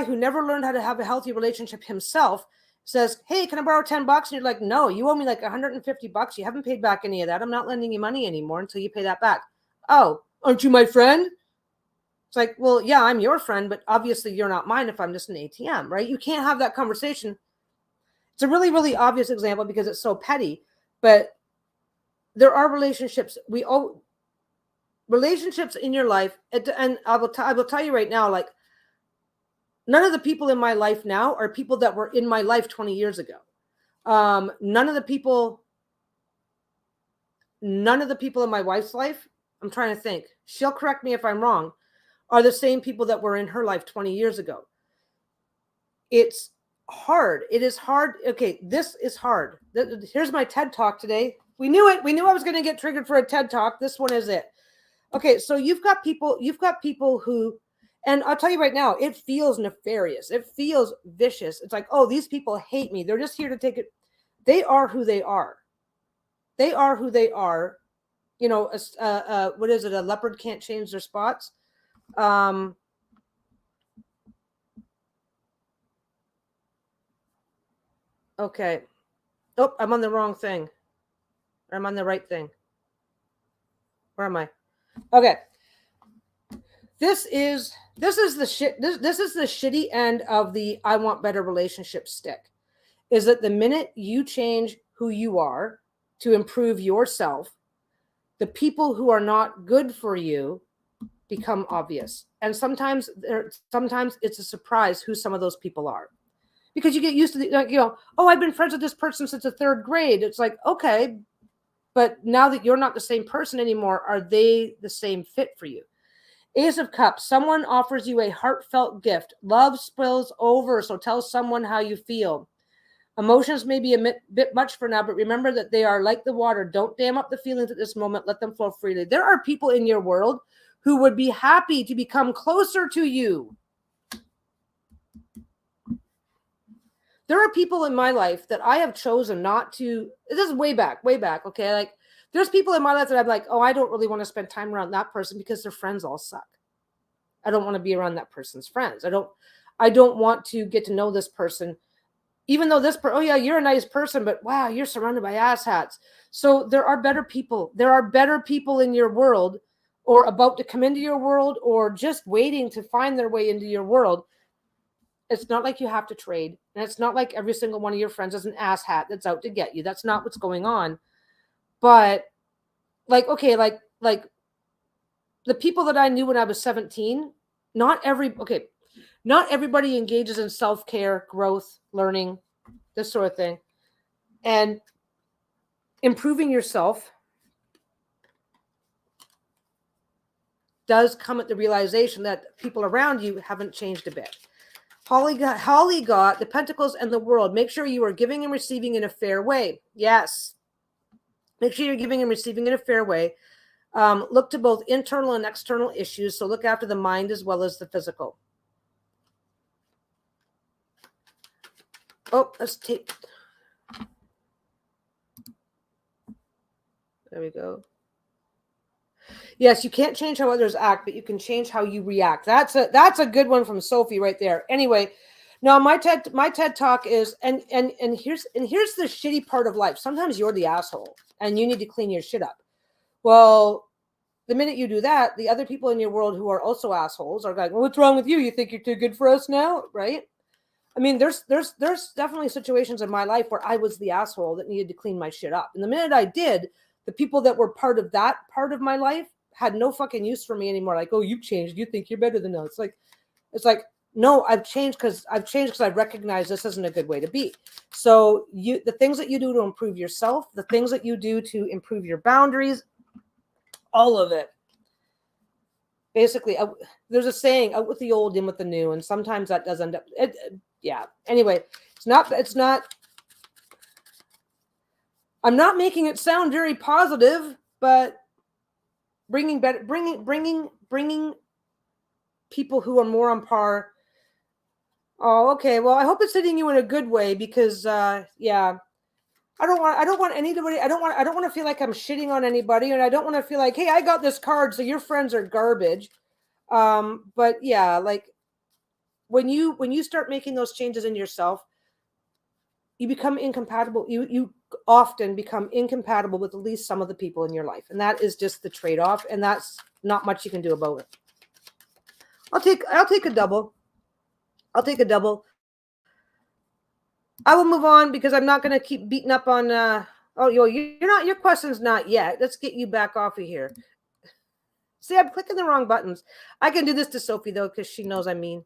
who never learned how to have a healthy relationship himself says, hey, can I borrow $10? And you're like, no, you owe me like $150. You haven't paid back any of that. I'm not lending you money anymore until you pay that back. Oh, aren't you my friend? It's like, well, yeah, I'm your friend, but obviously you're not mine if I'm just an ATM, right? You can't have that conversation. It's a really, really obvious example because it's so petty, but there are relationships. Relationships in your life, and I will tell you right now, like, none of the people in my life now are people that were in my life 20 years ago. None of the people in my wife's life, I'm trying to think, she'll correct me if I'm wrong, are the same people that were in her life 20 years ago. It's hard. It is hard. Okay, this is hard. Here's my TED Talk today. We knew it. We knew I was going to get triggered for a TED Talk. This one is it. Okay, so you've got people who, and I'll tell you right now, it feels nefarious. It feels vicious. It's like, oh, these people hate me. They're just here to take it. They are who they are. They are who they are. You know, what is it? A leopard can't change their spots. Okay. Oh, I'm on the wrong thing. Or I'm on the right thing. Where am I? Okay. This is the shitty end of the I want better relationship stick. Is that the minute you change who you are to improve yourself, the people who are not good for you become obvious. And sometimes it's a surprise who some of those people are. Because you get used to oh, I've been friends with this person since the 3rd grade. It's like, okay, but now that you're not the same person anymore, are they the same fit for you? Ace of Cups. Someone offers you a heartfelt gift. Love spills over, so tell someone how you feel. Emotions may be a bit much for now, but remember that they are like the water. Don't dam up the feelings at this moment. Let them flow freely. There are people in your world who would be happy to become closer to you. There are people in my life that I have chosen not to. This is way back, okay? Like, there's people in my life that I'm like, oh, I don't really want to spend time around that person because their friends all suck. I don't want to be around that person's friends. I don't want to get to know this person, even though oh yeah, you're a nice person, but wow, you're surrounded by asshats. So there are better people. There are better people in your world, or about to come into your world, or just waiting to find their way into your world. It's not like you have to trade. And it's not like every single one of your friends is an asshat that's out to get you. That's not what's going on. But like, okay, like the people that I knew when I was 17, not everybody engages in self-care, growth, learning, this sort of thing. And improving yourself does come at the realization that people around you haven't changed a bit. Holly got the Pentacles and the World. Make sure you are giving and receiving in a fair way. Yes. Make sure you're giving and receiving in a fair way. Look to both internal and external issues. So look after the mind as well as the physical. Oh, let's take. There we go. Yes, you can't change how others act, but you can change how you react. That's a good one from Sophie right there. Anyway, now my TED talk is and here's the shitty part of life. Sometimes you're the asshole and you need to clean your shit up. Well, the minute you do that, the other people in your world who are also assholes are like, well, what's wrong with you? You think you're too good for us now, right? I mean, there's definitely situations in my life where I was the asshole that needed to clean my shit up. And the minute I did, the people that were part of that part of my life had no fucking use for me anymore. Like, oh, you've changed. You think you're better than us. It's like, no, I've changed because I recognize this isn't a good way to be. So the things that you do to improve yourself, the things that you do to improve your boundaries, all of it. Basically, there's a saying, out with the old, in with the new. And sometimes that does end up, yeah. Anyway, it's not, I'm not making it sound very positive, but bringing people who are more on par. Oh, okay. Well, I hope it's hitting you in a good way because, yeah, I don't want anybody. I don't want to feel like I'm shitting on anybody, and I don't want to feel like, hey, I got this card, so your friends are garbage. But yeah, like when you start making those changes in yourself, you become incompatible. You often become incompatible with at least some of the people in your life, and that is just the trade-off, and that's not much you can do about it. I'll take a double. I'll take a double. I will move on because I'm not going to keep beating up on. Oh, you're not. Your question's not yet. Let's get you back off of here. See, I'm clicking the wrong buttons. I can do this to Sophie though because she knows I mean.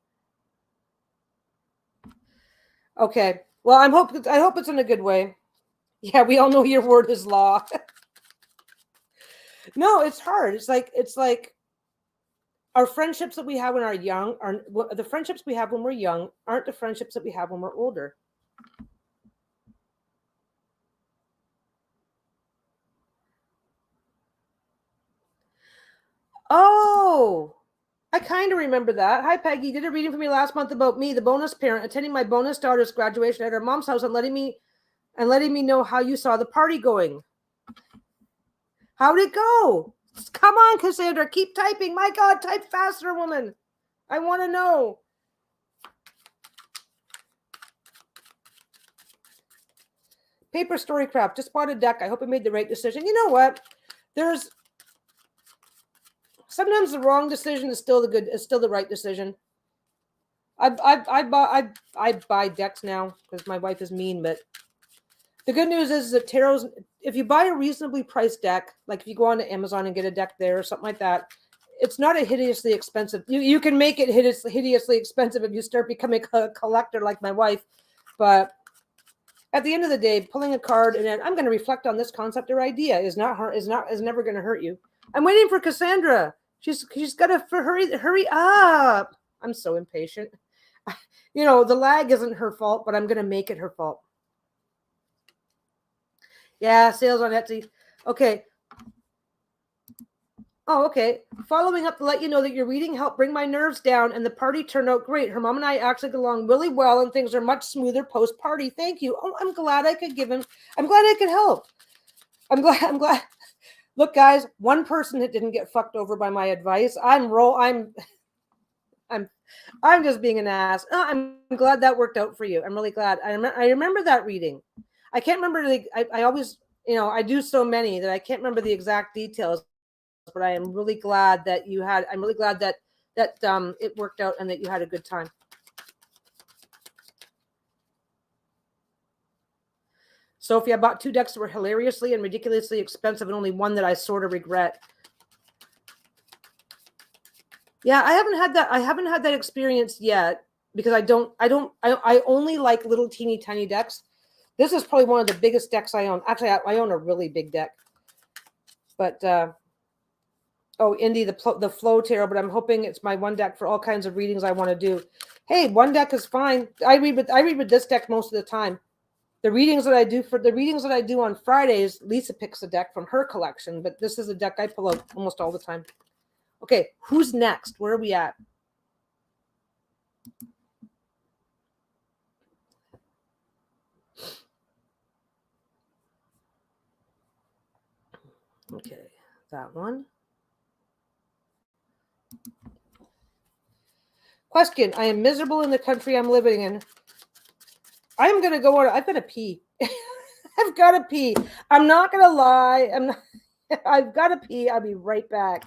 Okay. Well, I hope it's in a good way. Yeah, we all know your word is law. No, it's hard. It's like our friendships that we have when we're young are the friendships we have when we're young aren't the friendships that we have when we're older. Oh, I kind of remember that. Hi, Peggy. Did a reading for me last month about me, the bonus parent, attending my bonus daughter's graduation at her mom's house and letting me know how you saw the party going. How'd it go? Come on, Cassandra. Keep typing. My God, type faster, woman. I want to know. Paper Storycraft. Just bought a deck. I hope I made the right decision. You know what? Sometimes the wrong decision is still the right decision. I buy decks now because my wife is mean, but the good news is that tarot's, if you buy a reasonably priced deck, like if you go on to Amazon and get a deck there or something like that, it's not a hideously expensive. You can make it hideously expensive if you start becoming a collector like my wife. But at the end of the day, pulling a card and then I'm going to reflect on this concept or idea is never going to hurt you. I'm waiting for Cassandra. She's got to hurry up. I'm so impatient. You know, the lag isn't her fault, but I'm going to make it her fault. Yeah, sales on Etsy. Okay. Oh, okay. Following up to let you know that your reading helped bring my nerves down and the party turned out great. Her mom and I actually get along really well and things are much smoother post-party. Thank you. Oh, I'm glad I could give him. I'm glad I could help. I'm glad. Look, guys, one person that didn't get fucked over by my advice. I'm just being an ass. Oh, I'm glad that worked out for you. I'm really glad. I remember that reading. I can't remember I always, you know, I do so many that I can't remember the exact details, but I am really glad that I'm really glad that it worked out and that you had a good time. Sophie, I bought 2 decks that were hilariously and ridiculously expensive and only one that I sort of regret. Yeah, I haven't had that experience yet because I only like little teeny tiny decks. This is probably one of the biggest decks I own. Actually, I own a really big deck. But oh, Indy, the Flow Tarot, but I'm hoping it's my one deck for all kinds of readings I want to do. Hey, one deck is fine. I read with this deck most of the time. The readings that I do on Fridays, Lisa picks a deck from her collection, but this is a deck I pull out almost all the time. Okay, who's next? Where are we at? Okay, that one. Question. I am miserable in the country I'm living in. I'm going to go on. I've got to pee. I've got to pee. I'm not going to lie. I've got to pee. I'll be right back.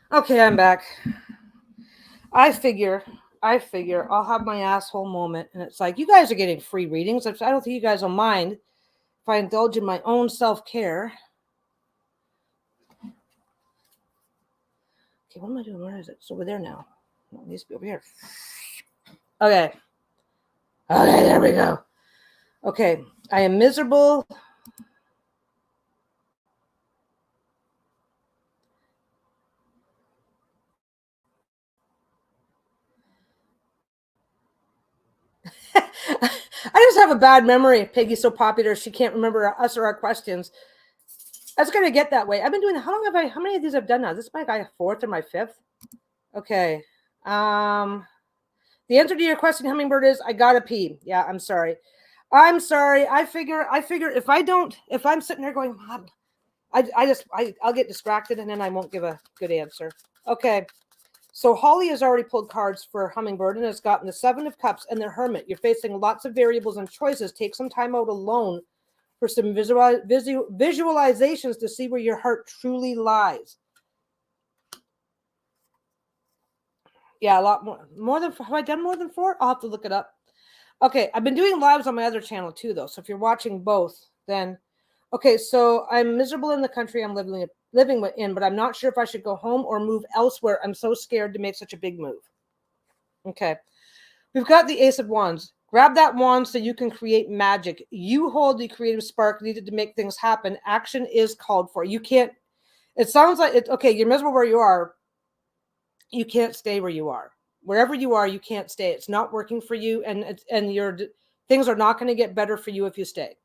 Okay, I'm back. I figure I'll have my asshole moment. And it's like, you guys are getting free readings. I don't think you guys will mind if I indulge in my own self-care. Okay, what am I doing? Where is it? It's over there now. It needs to be over here. Okay. Okay, there we go. Okay, I am miserable. I just have a bad memory. Peggy's so popular, she can't remember us or our questions. That's gonna get that way. I've been doing. How many of these I've done now? This is my 4th or my 5th. Okay. The answer to your question, Hummingbird, is I gotta pee. Yeah, I'm sorry. I figure if I'm sitting there going, I'll get distracted and then I won't give a good answer. Okay. So Holly has already pulled cards for Hummingbird and has gotten the 7 of Cups and the Hermit. You're facing lots of variables and choices. Take some time out alone for some visualizations to see where your heart truly lies. Yeah, a lot more than, have I done more than 4? I'll have to look it up. Okay, I've been doing lives on my other channel too, though. So if you're watching both, then okay. So I'm miserable in the country I'm living in, but I'm not sure if I should go home or move elsewhere. I'm so scared to make such a big move. Okay. We've got the Ace of Wands. Grab that wand so you can create magic. You hold the creative spark needed to make things happen. Action is called for. You can't, it sounds like it. Okay, you're miserable where you are. You can't stay where you are. Wherever you are, you can't stay. It's not working for you, and your things are not going to get better for you if you stay.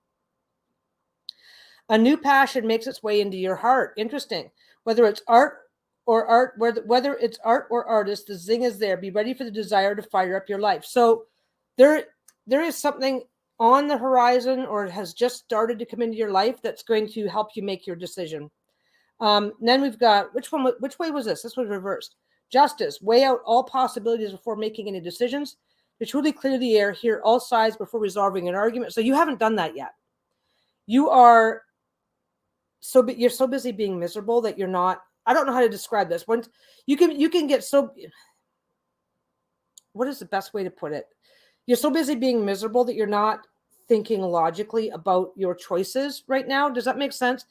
A new passion makes its way into your heart. Interesting. Whether it's art or artist, the zing is there. Be ready for the desire to fire up your life. So there is something on the horizon, or it has just started to come into your life that's going to help you make your decision. Then we've got, which way was this? This was reversed. Justice. Weigh out all possibilities before making any decisions. To truly clear the air, hear all sides before resolving an argument. So you haven't done that yet. You're so busy being miserable that you're not, I don't know how to describe this. Once you can get so, what is the best way to put it? You're so busy being miserable that you're not thinking logically about your choices right now. Does that make sense?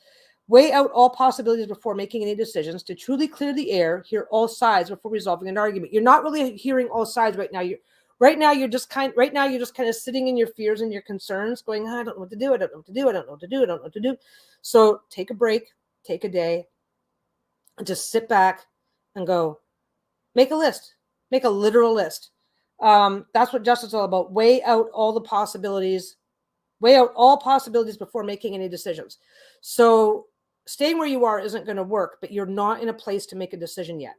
Weigh out all possibilities before making any decisions. To truly clear the air, hear all sides before resolving an argument. You're not really hearing all sides right now. You're just kind of sitting in your fears and your concerns, going, I don't know what to do. I don't know what to do. I don't know what to do. I don't know what to do. So take a break, take a day, and just sit back and go, make a list, make a literal list. That's what justice is all about. Weigh out all the possibilities. Weigh out all possibilities before making any decisions. So staying where you are isn't going to work, but you're not in a place to make a decision yet.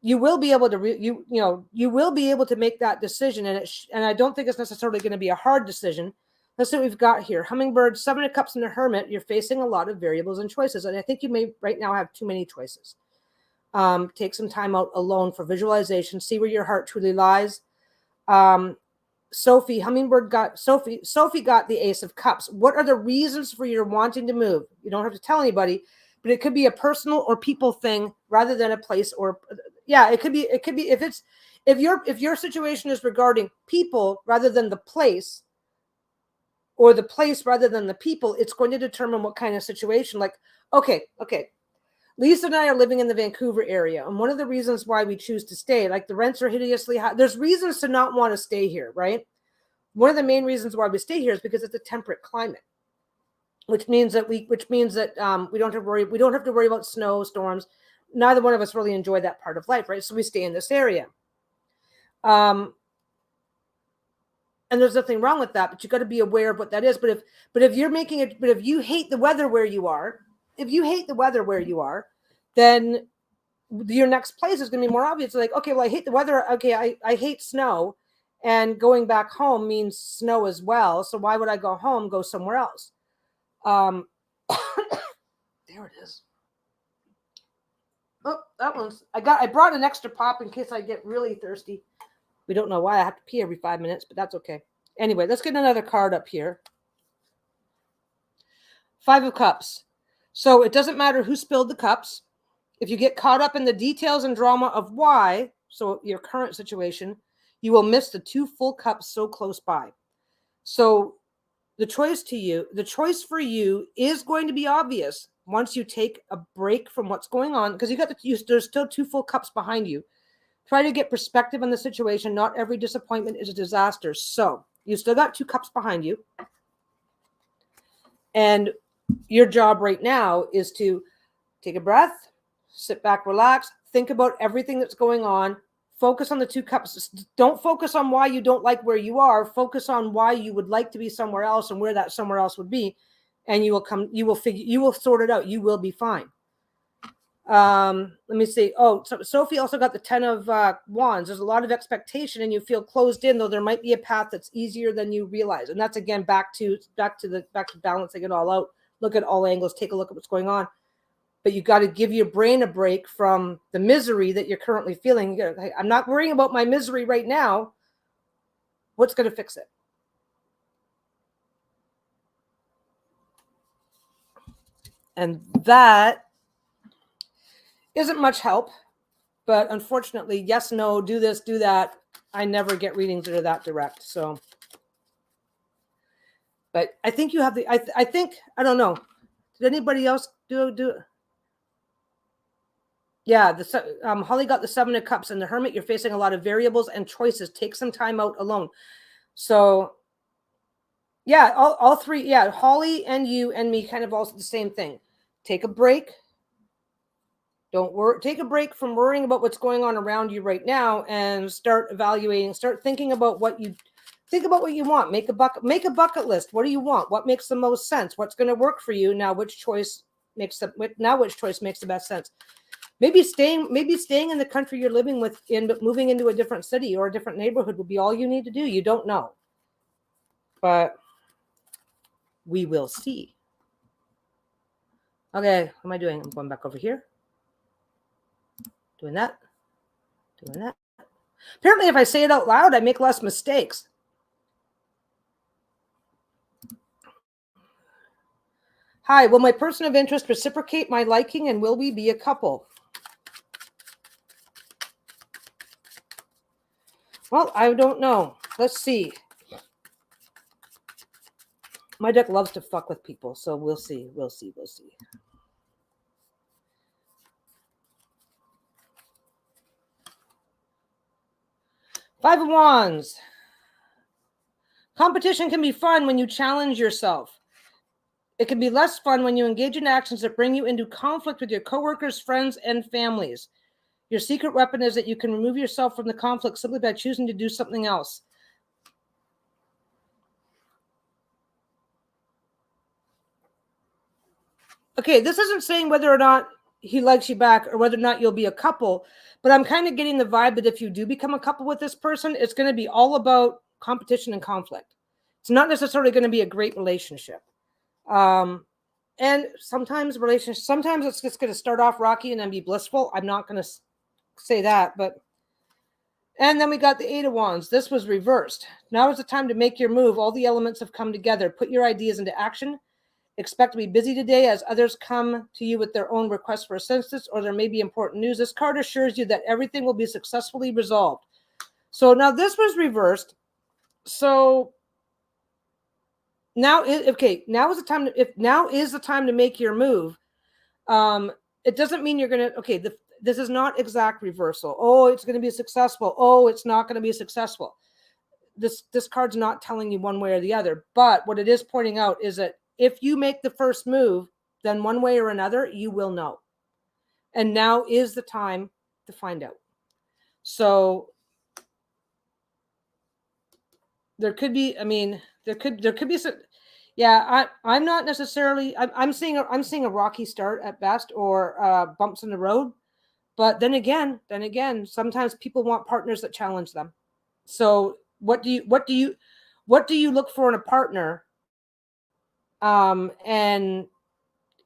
You will be able to, you will be able to make that decision, and I don't think it's necessarily going to be a hard decision. Let's see what we've got here. Hummingbird, 7 of Cups, and the Hermit. You're facing a lot of variables and choices, and I think you may right now have too many choices. Take some time out alone for visualization. See where your heart truly lies. Sophie got the Ace of Cups. What are the reasons for your wanting to move? You don't have to tell anybody, but it could be a personal or people thing rather than a place, or it could be if your situation is regarding people rather than the place, or the place rather than the people, it's going to determine what kind of situation. Like, okay. Lisa and I are living in the Vancouver area, and one of the reasons why we choose to stay, like the rents are hideously high. There's reasons to not want to stay here, right? One of the main reasons why we stay here is because it's a temperate climate, which means that we don't have to worry about snow, storms. Neither one of us really enjoy that part of life, right? So we stay in this area. And there's nothing wrong with that, but you got to be aware of what that is. But if you hate the weather where you are, then your next place is going to be more obvious. Like, okay, well, I hate the weather. Okay, I hate snow, and going back home means snow as well. So why would I go home, go somewhere else? There it is. Oh, that one's, I brought an extra pop in case I get really thirsty. We don't know why I have to pee every 5 minutes, but that's okay. Anyway, let's get another card up here. 5 of Cups. So it doesn't matter who spilled the cups. If you get caught up in the details and drama of why, so your current situation, you will miss the 2 full cups so close by. So the choice for you is going to be obvious once you take a break from what's going on, because there's still 2 full cups behind you. Try to get perspective on the situation. Not every disappointment is a disaster. So you still got 2 cups behind you. And your job right now is to take a breath, sit back, relax, think about everything that's going on. Focus on the 2 cups. Don't focus on why you don't like where you are. Focus on why you would like to be somewhere else and where that somewhere else would be. And you will sort it out. You will be fine. Let me see. Oh, so Sophie also got the 10 of Wands. There's a lot of expectation and you feel closed in, though there might be a path that's easier than you realize. And that's again back to balancing it all out. Look at all angles, take a look at what's going on. But you got to give your brain a break from the misery that you're currently feeling. I'm not worrying about my misery right now. What's going to fix it? And that isn't much help, but unfortunately, yes, no, do this, do that. I never get readings that are that direct. So, but I think you have I don't know. Did anybody else do? Yeah, Holly got the 7 of Cups and the Hermit. You're facing a lot of variables and choices. Take some time out alone. So, yeah, all three. Yeah, Holly and you and me kind of also the same thing. Take a break. Don't worry. Take a break from worrying about what's going on around you right now and start evaluating. Start thinking about what you want. Make a bucket list. What do you want? What makes the most sense? What's going to work for you now? Which choice makes the best sense? Maybe staying in the country you're living but moving into a different city or a different neighborhood would be all you need to do. You don't know. But we will see. Okay, what am I doing? I'm going back over here. Doing that. Apparently, if I say it out loud, I make less mistakes. Hi, will my person of interest reciprocate my liking and will we be a couple? Well, I don't know. Let's see. My deck loves to fuck with people, so we'll see. We'll see. 5 of Wands. Competition can be fun when you challenge yourself. It can be less fun when you engage in actions that bring you into conflict with your coworkers, friends, and families. Your secret weapon is that you can remove yourself from the conflict simply by choosing to do something else. Okay, this isn't saying whether or not he likes you back or whether or not you'll be a couple, but I'm kind of getting the vibe that if you do become a couple with this person, it's going to be all about competition and conflict. It's not necessarily going to be a great relationship. And sometimes it's just going to start off rocky and then be blissful. I'm not going to say that, but. And then we got the 8 of Wands. This was reversed. Now is the time to make your move. All the elements have come together. Put your ideas into action. Expect to be busy today as others come to you with their own requests for assistance, or there may be important news. This card assures you that everything will be successfully resolved. So now this was reversed. So now is the time to make your move. It doesn't mean you're going to, this is not exact reversal. Oh, it's going to be successful. Oh, it's not going to be successful. This card's not telling you one way or the other. But what it is pointing out is that if you make the first move, then one way or another, you will know. And now is the time to find out. So there could be, there could be some, I'm not necessarily, I'm seeing a rocky start at best or bumps in the road. But then again, sometimes people want partners that challenge them. So what do you look for in a partner? And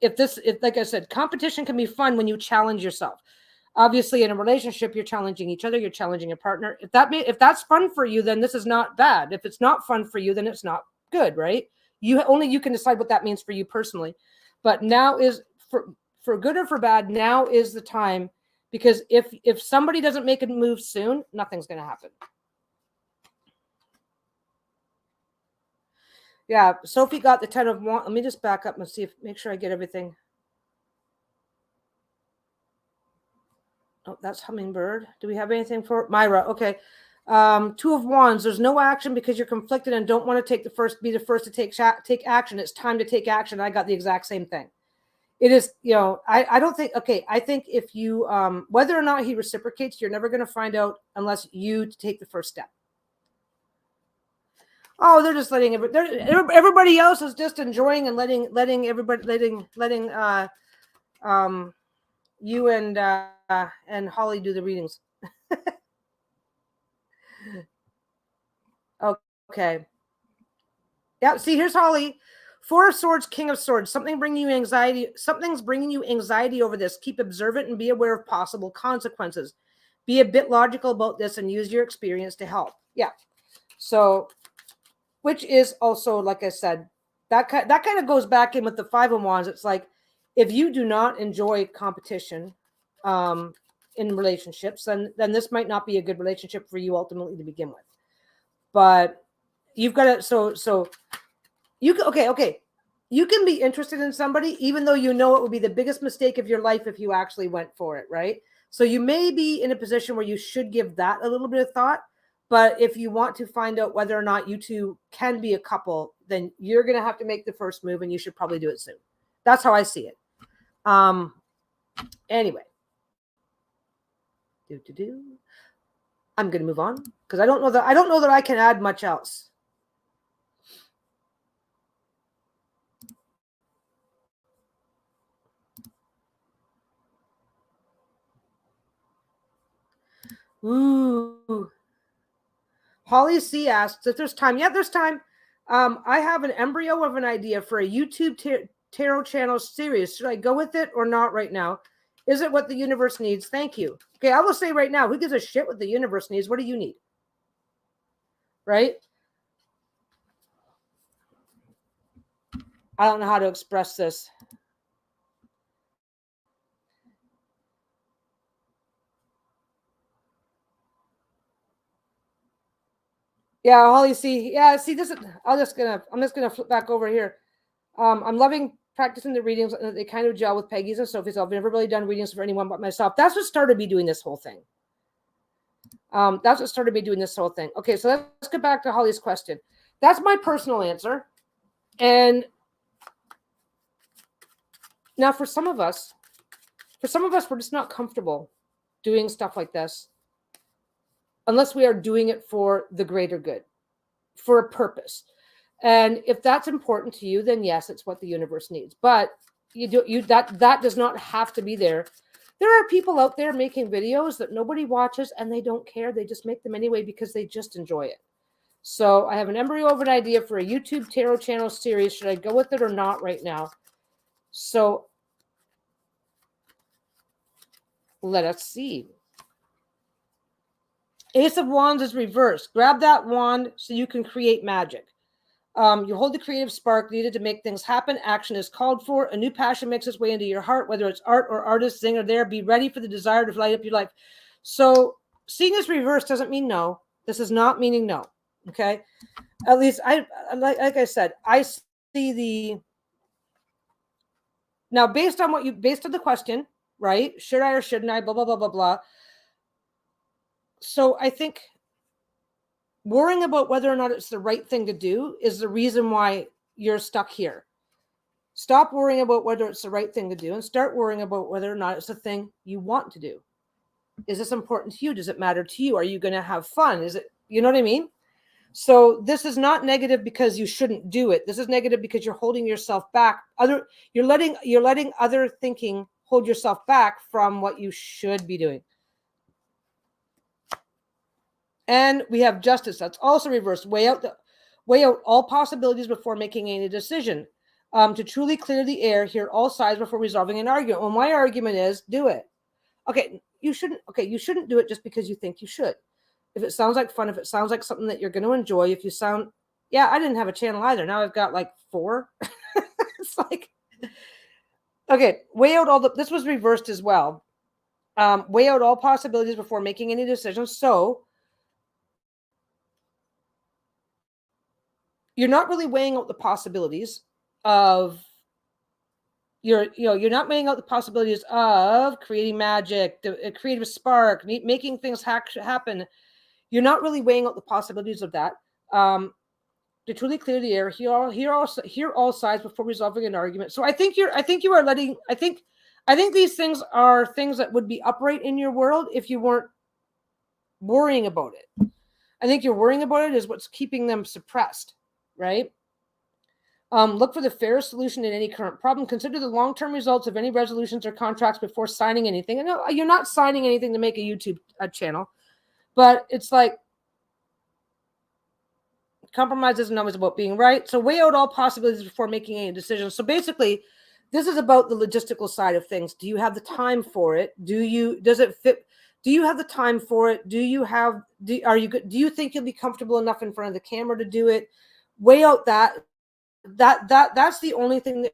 if like I said, competition can be fun when you challenge yourself. Obviously, in a relationship, you're challenging each other, you're challenging your partner. If that's fun for you, then this is not bad. If it's not fun for you, then it's not good, right? You can decide what that means for you personally. But now is for good or for bad, now is the time. Because if somebody doesn't make a move soon, nothing's going to happen. Yeah, Sophie got the 10 of Wands. Let me just back up and make sure I get everything. Oh, that's Hummingbird. Do we have anything for Myra? Okay. 2 of Wands. There's no action because you're conflicted and don't want to be the first to take action. It's time to take action. I got the exact same thing. It is, I don't think, I think if you, whether or not he reciprocates, you're never going to find out unless you take the first step. Oh, they're just letting everybody else is just enjoying and letting you and Holly do the readings. Okay. Yeah. See, here's Holly. 4 of Swords, King of Swords. Something's bringing you anxiety over this. Keep observant and be aware of possible consequences. Be a bit logical about this and use your experience to help. Yeah. So, which is also, like I said, that kind of goes back in with the 5 of Wands. It's like, if you do not enjoy competition in relationships, then this might not be a good relationship for you ultimately to begin with. But you've got to, so you you can be interested in somebody, even though you know it would be the biggest mistake of your life if you actually went for it, right? So you may be in a position where you should give that a little bit of thought. But if you want to find out whether or not you two can be a couple, then you're going to have to make the first move, and you should probably do it soon. That's how I see it. Anyway. I'm going to move on because I don't know that I can add much else. Ooh. Holly C asks if there's time. Yeah, there's time. I have an embryo of an idea for a YouTube tarot channel series. Should I go with it or not right now? Is it what the universe needs? Thank you. Okay, I will say right now, who gives a shit what the universe needs? What do you need? Right? I don't know how to express this. Yeah, Holly, see this is, I'm just gonna flip back over here. I'm loving practicing the readings. They kind of gel with Peggy's and Sophie's. I've never really done readings for anyone but myself. That's what started me doing this whole thing. Okay, so let's get back to Holly's question. That's my personal answer. And now for some of us, we're just not comfortable doing stuff like this unless we are doing it for the greater good, for a purpose. And if that's important to you, then yes, it's what the universe needs. But that does not have to be there. There are people out there making videos that nobody watches and they don't care. They just make them anyway because they just enjoy it. So I have an embryo of an idea for a YouTube tarot channel series. Should I go with it or not right now? So let us see. Ace of Wands is reversed. Grab that wand so you can create magic. You hold the creative spark needed to make things happen. Action is called for. A new passion makes its way into your heart, whether it's art or artist, zing or there. Be ready for the desire to light up your life. So seeing this reverse doesn't mean no. This is not meaning no. Okay. At least like I said, I see the, now based on the question, right? Should I or shouldn't I? Blah, blah, blah, blah, blah. So I think worrying about whether or not it's the right thing to do is the reason why you're stuck here. Stop worrying about whether it's the right thing to do and start worrying about whether or not it's the thing you want to do. Is this important to you? Does it matter to you? Are you going to have fun? Is it, you know what I mean? So this is not negative because you shouldn't do it. This is negative because you're holding yourself back. You're letting other thinking hold yourself back from what you should be doing. And we have justice. That's also reversed. Weigh out all possibilities before making any decision. To truly clear the air, hear all sides before resolving an argument. Well, my argument is do it. Okay, you shouldn't do it just because you think you should. If it sounds like fun, if it sounds like something that you're going to enjoy, if you sound, yeah, I didn't have a channel either. Now I've got like 4. It's like, okay, weigh out this was reversed as well. Weigh out all possibilities before making any decisions. So you're not really weighing out the possibilities of you're not weighing out the possibilities of creating magic, a creative spark, making things happen. You're not really weighing out the possibilities of that. To truly clear the air, hear all sides before resolving an argument. So I think these things are things that would be upright in your world if you weren't worrying about it. I think you're worrying about it is what's keeping them suppressed. Right? Look for the fairest solution in any current problem. Consider the long-term results of any resolutions or contracts before signing anything. And no, you're not signing anything to make a YouTube channel, but it's like compromise isn't always about being right. So weigh out all possibilities before making any decisions. So basically, this is about the logistical side of things. Do you have the time for it? Does it fit? Do you have the time for it? Do you think you'll be comfortable enough in front of the camera to do it? Weigh out that's the only thing that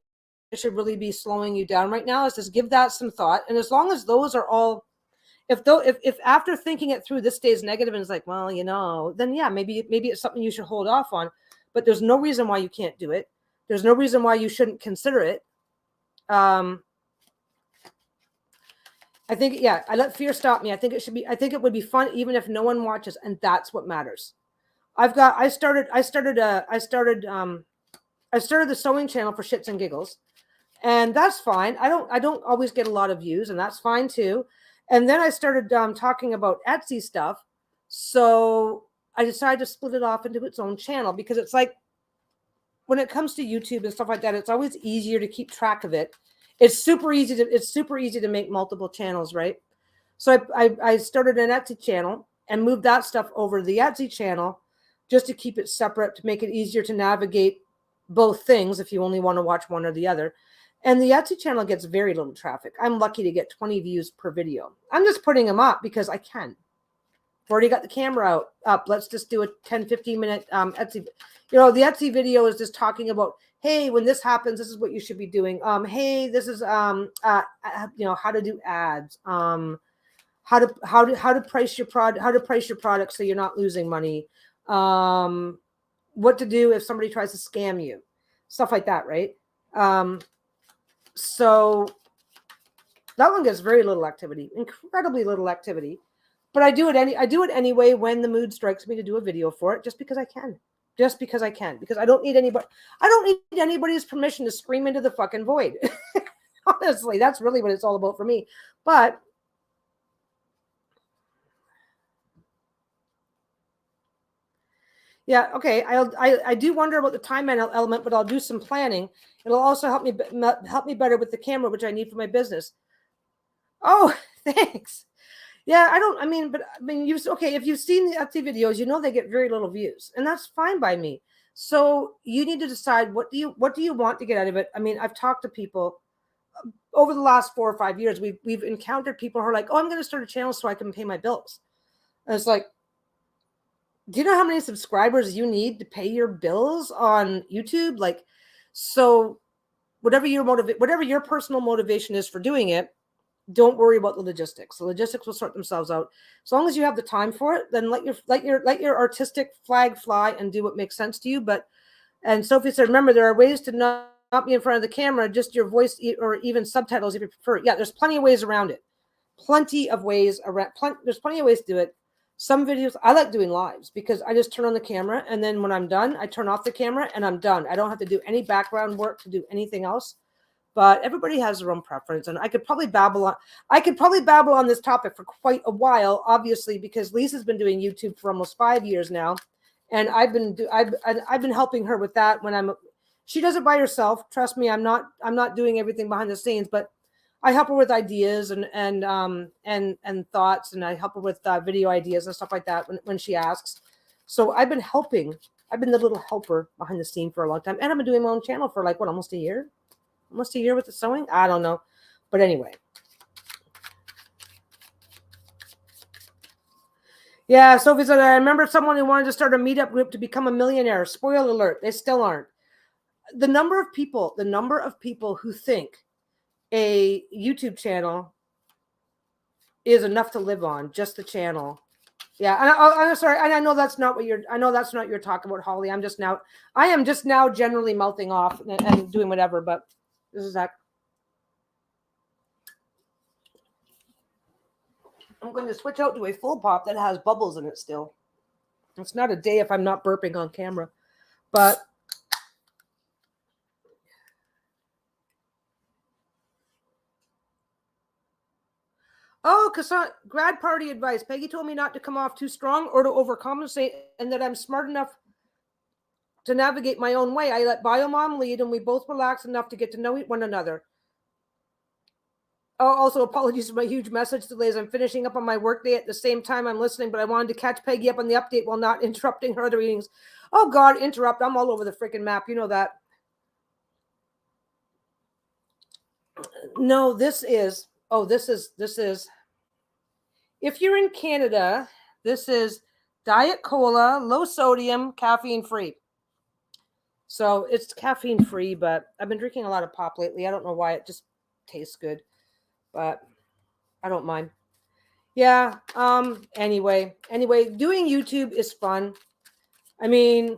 should really be slowing you down right now, is just give that some thought. And as long as those are all, if after thinking it through, this stays negative and it's like, well, then yeah, maybe it's something you should hold off on, but there's no reason why you can't do it. There's no reason why you shouldn't consider it. I think, yeah, I let fear stop me. I think it would be fun even if no one watches, and that's what matters. I started the sewing channel for shits and giggles, and that's fine. I don't always get a lot of views, and that's fine too. And then I started talking about Etsy stuff. So I decided to split it off into its own channel, because it's like, when it comes to YouTube and stuff like that, it's always easier to keep track of it. It's super easy to make multiple channels, right? So I started an Etsy channel and moved that stuff over to the Etsy channel just to keep it separate, to make it easier to navigate both things if you only want to watch one or the other. And the Etsy channel gets very little traffic. I'm lucky to get 20 views per video. I'm just putting them up because I can. I've already got the camera up. Let's just do a 10, 15 minute Etsy. The Etsy video is just talking about, hey, when this happens, this is what you should be doing. Hey, this is how to do ads. How to price your product so you're not losing money. What to do if somebody tries to scam you, stuff like that, right? So that one gets very little activity, incredibly little activity. But I do it anyway when the mood strikes me to do a video for it, just because I can. Because I don't need anybody's permission to scream into the fucking void. Honestly, that's really what it's all about for me. But yeah, okay. I do wonder about the time element, but I'll do some planning. It'll also help me better with the camera, which I need for my business. Oh, thanks. Yeah, if you've seen the Etsy videos, they get very little views, and that's fine by me. So you need to decide what do you want to get out of it. I mean, I've talked to people over the last 4 or 5 years. We've encountered people who are like, oh, I'm going to start a channel so I can pay my bills. And it's like, do you know how many subscribers you need to pay your bills on YouTube? Like, so whatever your personal motivation is for doing it, don't worry about the logistics. The logistics will sort themselves out. As long as you have the time for it, then let your artistic flag fly and do what makes sense to you. And Sophie said, remember, there are ways to not be in front of the camera, just your voice or even subtitles if you prefer. Yeah, there's plenty of ways around it. There's plenty of ways to do it. Some videos, I like doing lives because I just turn on the camera, and then when I'm done, I turn off the camera and I'm done. I don't have to do any background work to do anything else. But everybody has their own preference, and I could probably babble on this topic for quite a while, obviously, because Lisa's been doing YouTube for almost 5 years now, and I've been helping her with that. She does it by herself. Trust me, I'm not doing everything behind the scenes, but I help her with ideas and thoughts, and I help her with video ideas and stuff like that when she asks. So I've been helping. I've been the little helper behind the scene for a long time, and I've been doing my own channel for almost a year. Almost a year with the sewing? I don't know. But anyway. Yeah, Sophie said, I remember someone who wanted to start a meetup group to become a millionaire. Spoiler alert, they still aren't. The number of people who think a YouTube channel is enough to live on, just the channel. Yeah, I'm sorry, and I know that's not your talk about, Holly. I am just now generally mouthing off and doing whatever, but this is that. I'm going to switch out to a full pop that has bubbles in it still. It's not a day if I'm not burping on camera. But oh, Cassandra, grad party advice. Peggy told me not to come off too strong or to overcompensate, and that I'm smart enough to navigate my own way. I let Biomom lead, and we both relax enough to get to know one another. Oh, also, apologies for my huge message delays. I'm finishing up on my workday at the same time I'm listening, but I wanted to catch Peggy up on the update while not interrupting her other meetings. Oh, God, interrupt. I'm all over the freaking map. You know that. No, this is, if you're in Canada, this is Diet Cola, low sodium, caffeine free. So it's caffeine free, but I've been drinking a lot of pop lately. I don't know why. It just tastes good, but I don't mind. Yeah. Anyway, doing YouTube is fun. I mean,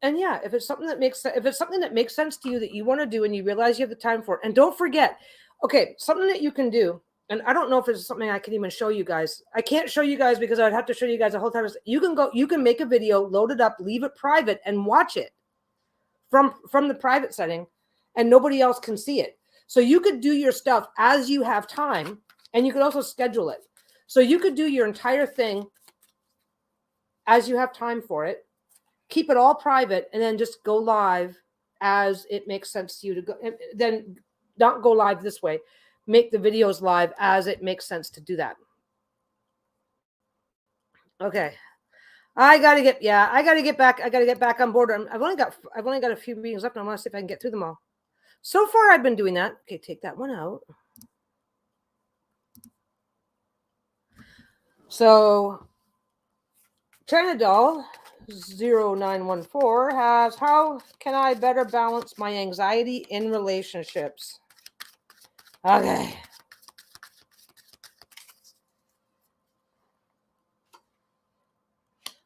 And yeah, if it's something that makes sense to you that you want to do and you realize you have the time for it, and don't forget, okay, something that you can do, and I don't know if it's something I can even show you guys. I can't show you guys because I'd have to show you guys the whole time. You can make a video, load it up, leave it private, and watch it from the private setting, and nobody else can see it. So you could do your stuff as you have time, and you could also schedule it. So you could do your entire thing as you have time for it, keep it all private, and then just go live as it makes sense to you to go. Then not go live this way. Make the videos live as it makes sense to do that. Okay. I gotta get back on board. I've only got a few meetings left, and I want to see if I can get through them all. So far, I've been doing that. Okay, take that one out. So, China Doll 0914 has, how can I better balance my anxiety in relationships? Okay.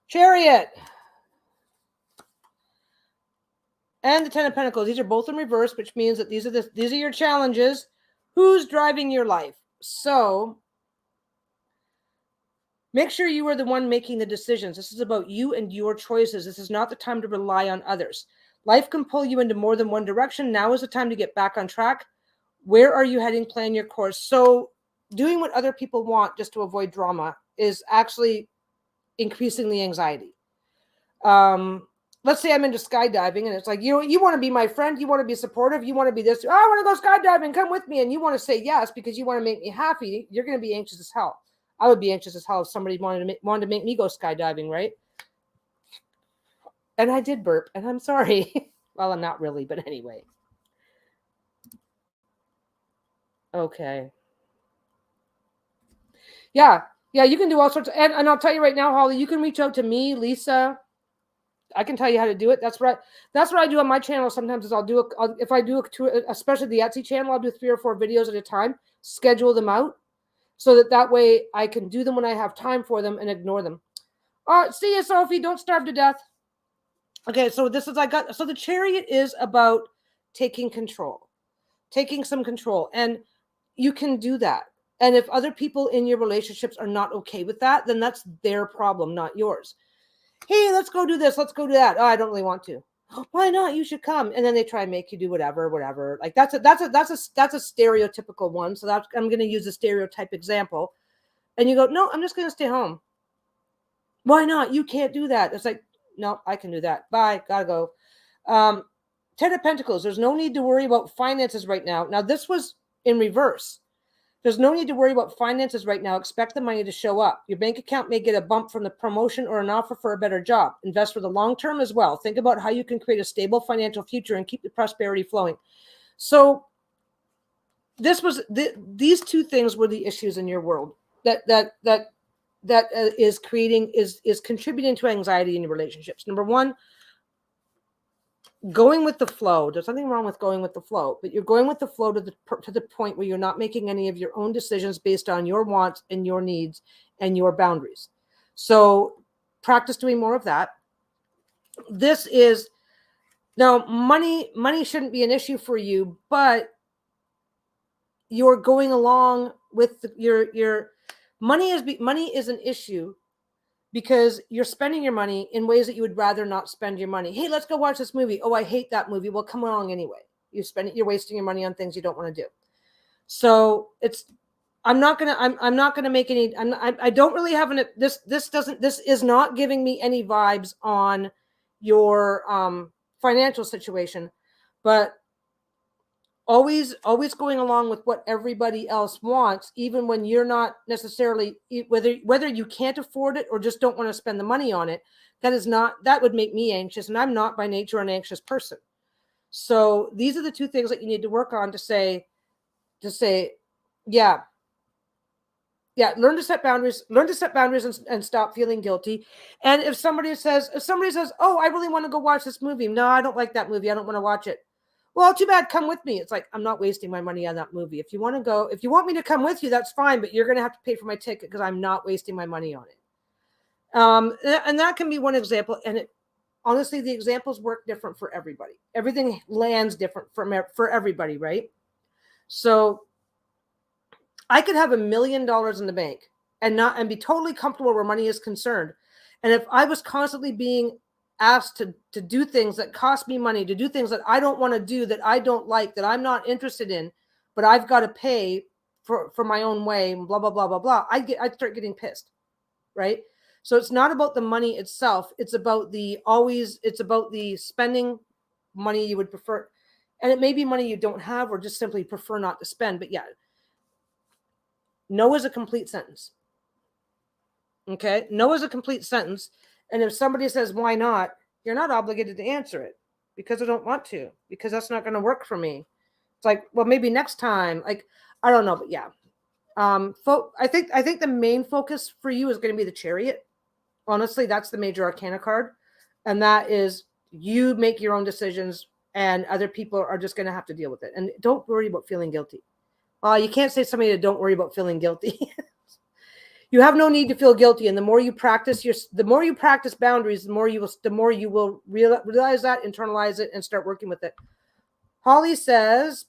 Chariot and the Ten of Pentacles. These are both in reverse, which means that these are your challenges. Who's driving your life? So make sure you are the one making the decisions. This is about you and your choices. This is not the time to rely on others. Life can pull you into more than one direction. Now is the time to get back on track. Where are you heading? Plan your course. So doing what other people want just to avoid drama is actually increasing the anxiety. Let's say I'm into skydiving, and it's like, you want to be my friend, you want to be supportive, you want to be this, I want to go skydiving, come with me, and you want to say yes because you want to make me happy. You're going to be anxious as hell. I would be anxious as hell if somebody wanted to make me go skydiving, right? And I did burp, and I'm sorry. Well, I'm not really, but anyway. Okay. Yeah, you can do all sorts of, and I'll tell you right now, Holly, you can reach out to me, Lisa. I can tell you how to do it. That's what I do on my channel. Sometimes is if I do especially the Etsy channel, I'll do 3 or 4 videos at a time, schedule them out so that way I can do them when I have time for them and ignore them. See you, Sophie. Don't starve to death. Okay, so so the Chariot is about taking some control, and you can do that. And if other people in your relationships are not okay with that, then that's their problem, not yours. Hey, let's go do this. Let's go do that. Oh, I don't really want to. Why not? You should come. And then they try and make you do whatever. Like that's a stereotypical one. So I'm going to use a stereotype example. And you go, no, I'm just going to stay home. Why not? You can't do that. It's like, no, I can do that. Bye. Gotta go. Ten of Pentacles. There's no need to worry about finances right now. Now, this was in reverse. There's no need to worry about finances right now. Expect the money to show up. Your bank account may get a bump from the promotion or an offer for a better job. Invest for the long term as well. Think about how you can create a stable financial future and keep the prosperity flowing. So these 2 things were the issues in your world that is contributing to anxiety in your relationships. Number 1, going with the flow. There's nothing wrong with going with the flow, but you're going with the flow to the point where you're not making any of your own decisions based on your wants and your needs and your boundaries. So practice doing more of that. This is now money shouldn't be an issue for you, but you're going along with your money is an issue because you're spending your money in ways that you would rather not spend your money. Hey, let's go watch this movie. Oh, I hate that movie. Well, come along anyway. You're wasting your money on things you don't want to do. So I'm not gonna make any. I don't really have this is not giving me any vibes on your financial situation, but always going along with what everybody else wants, even when you're not necessarily, whether you can't afford it or just don't want to spend the money on it, that would make me anxious, and I'm not by nature an anxious person. So these are the 2 things that you need to work on to say, yeah, learn to set boundaries and stop feeling guilty. And if somebody says, oh, I really want to go watch this movie. No, I don't like that movie. I don't want to watch it. Well, too bad. Come with me. It's like, I'm not wasting my money on that movie. If you want me to come with you, that's fine, but you're going to have to pay for my ticket because I'm not wasting my money on it. And that can be one example. And honestly, the examples work different for everybody. Everything lands different for everybody, right? So I could have $1 million in the bank and be totally comfortable where money is concerned. And if I was constantly being asked to do things that cost me money, to do things that I don't want to do, that I don't like, that I'm not interested in, but I've got to pay for my own way, blah, blah, blah, blah, blah, I'd start getting pissed, right? So it's not about the money itself. It's about the spending money you would prefer. And it may be money you don't have or just simply prefer not to spend. But yeah, no is a complete sentence. Okay? No is a complete sentence. And if somebody says, why not? You're not obligated to answer it because I don't want to, because that's not going to work for me. It's like, well, maybe next time. Like, I don't know, but yeah. I think the main focus for you is going to be the Chariot. Honestly, that's the major arcana card. And that is you make your own decisions and other people are just going to have to deal with it. And don't worry about feeling guilty. You can't say to somebody that don't worry about feeling guilty. You have no need to feel guilty. And the more you practice boundaries, the more you will realize that, internalize it, and start working with it. Holly says,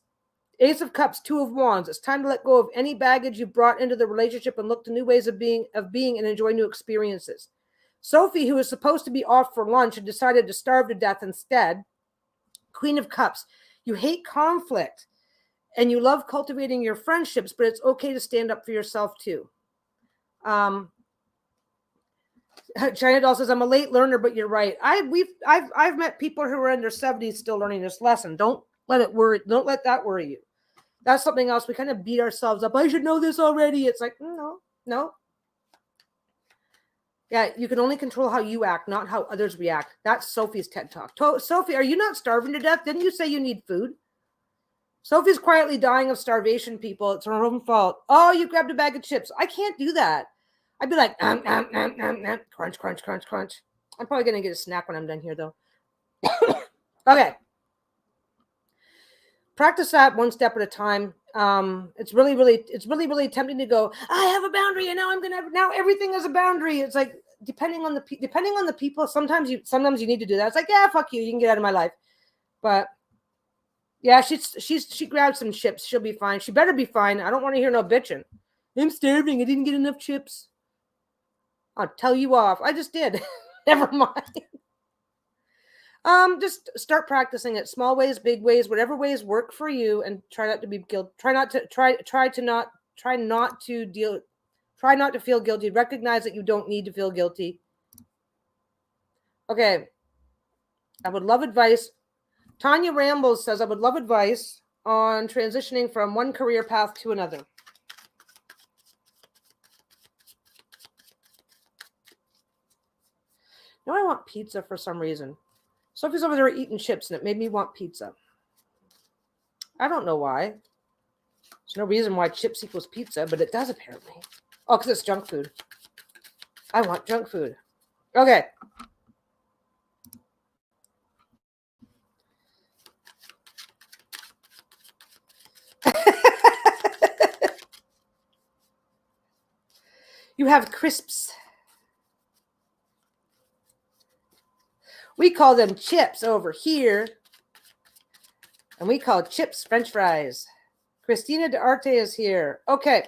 Ace of Cups, Two of Wands. It's time to let go of any baggage you brought into the relationship and look to new ways of being and enjoy new experiences. Sophie, who was supposed to be off for lunch and decided to starve to death instead. Queen of Cups. You hate conflict and you love cultivating your friendships, but it's okay to stand up for yourself too. China Doll says, I'm a late learner, but you're right. I've met people who are in their 70s still learning this lesson. Don't let that worry you. That's something else. We kind of beat ourselves up. I should know this already. It's like, no. Yeah, you can only control how you act, not how others react. That's Sophie's TED Talk. Sophie, are you not starving to death? Didn't you say you need food? Sophie's quietly dying of starvation, people. It's her own fault. Oh, you grabbed a bag of chips. I can't do that. I'd be like, crunch, crunch, crunch, crunch. I'm probably going to get a snack when I'm done here, though. Okay. Practice that one step at a time. It's really tempting to go, I have a boundary and now everything is a boundary. It's like, depending on the people, sometimes you need to do that. It's like, yeah, fuck you. You can get out of my life. But yeah, she grabbed some chips. She'll be fine. She better be fine. I don't want to hear no bitching. I'm starving. I didn't get enough chips. I'll tell you off. I just did. Never mind. Just start practicing it. Small ways, big ways, whatever ways work for you, and try not to be guilty. Try not to feel guilty. Recognize that you don't need to feel guilty. Okay. I would love advice. Tanya Rambles says, I would love advice on transitioning from one career path to another. Now I want pizza for some reason. Sophie's over there eating chips and it made me want pizza. I don't know why. There's no reason why chips equals pizza, but it does apparently. Oh, because it's junk food. I want junk food. Okay. You have crisps. We call them chips over here. And we call chips French fries. Christina D'Arte is here. Okay.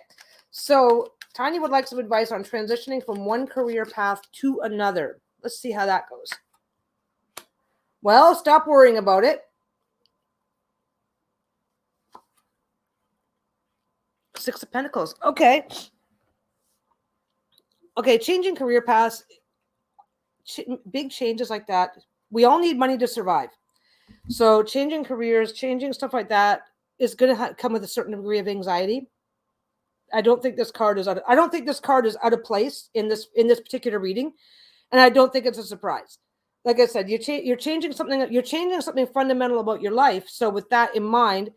So Tanya would like some advice on transitioning from one career path to another. Let's see how that goes. Well, stop worrying about it. Six of Pentacles. Okay. Okay, changing career paths, big changes like that. We all need money to survive. So changing careers, changing stuff like that is going to come with a certain degree of anxiety. I don't think this card is out of place in this particular reading, and I don't think it's a surprise. Like I said, you're changing something fundamental about your life. So with that in mind,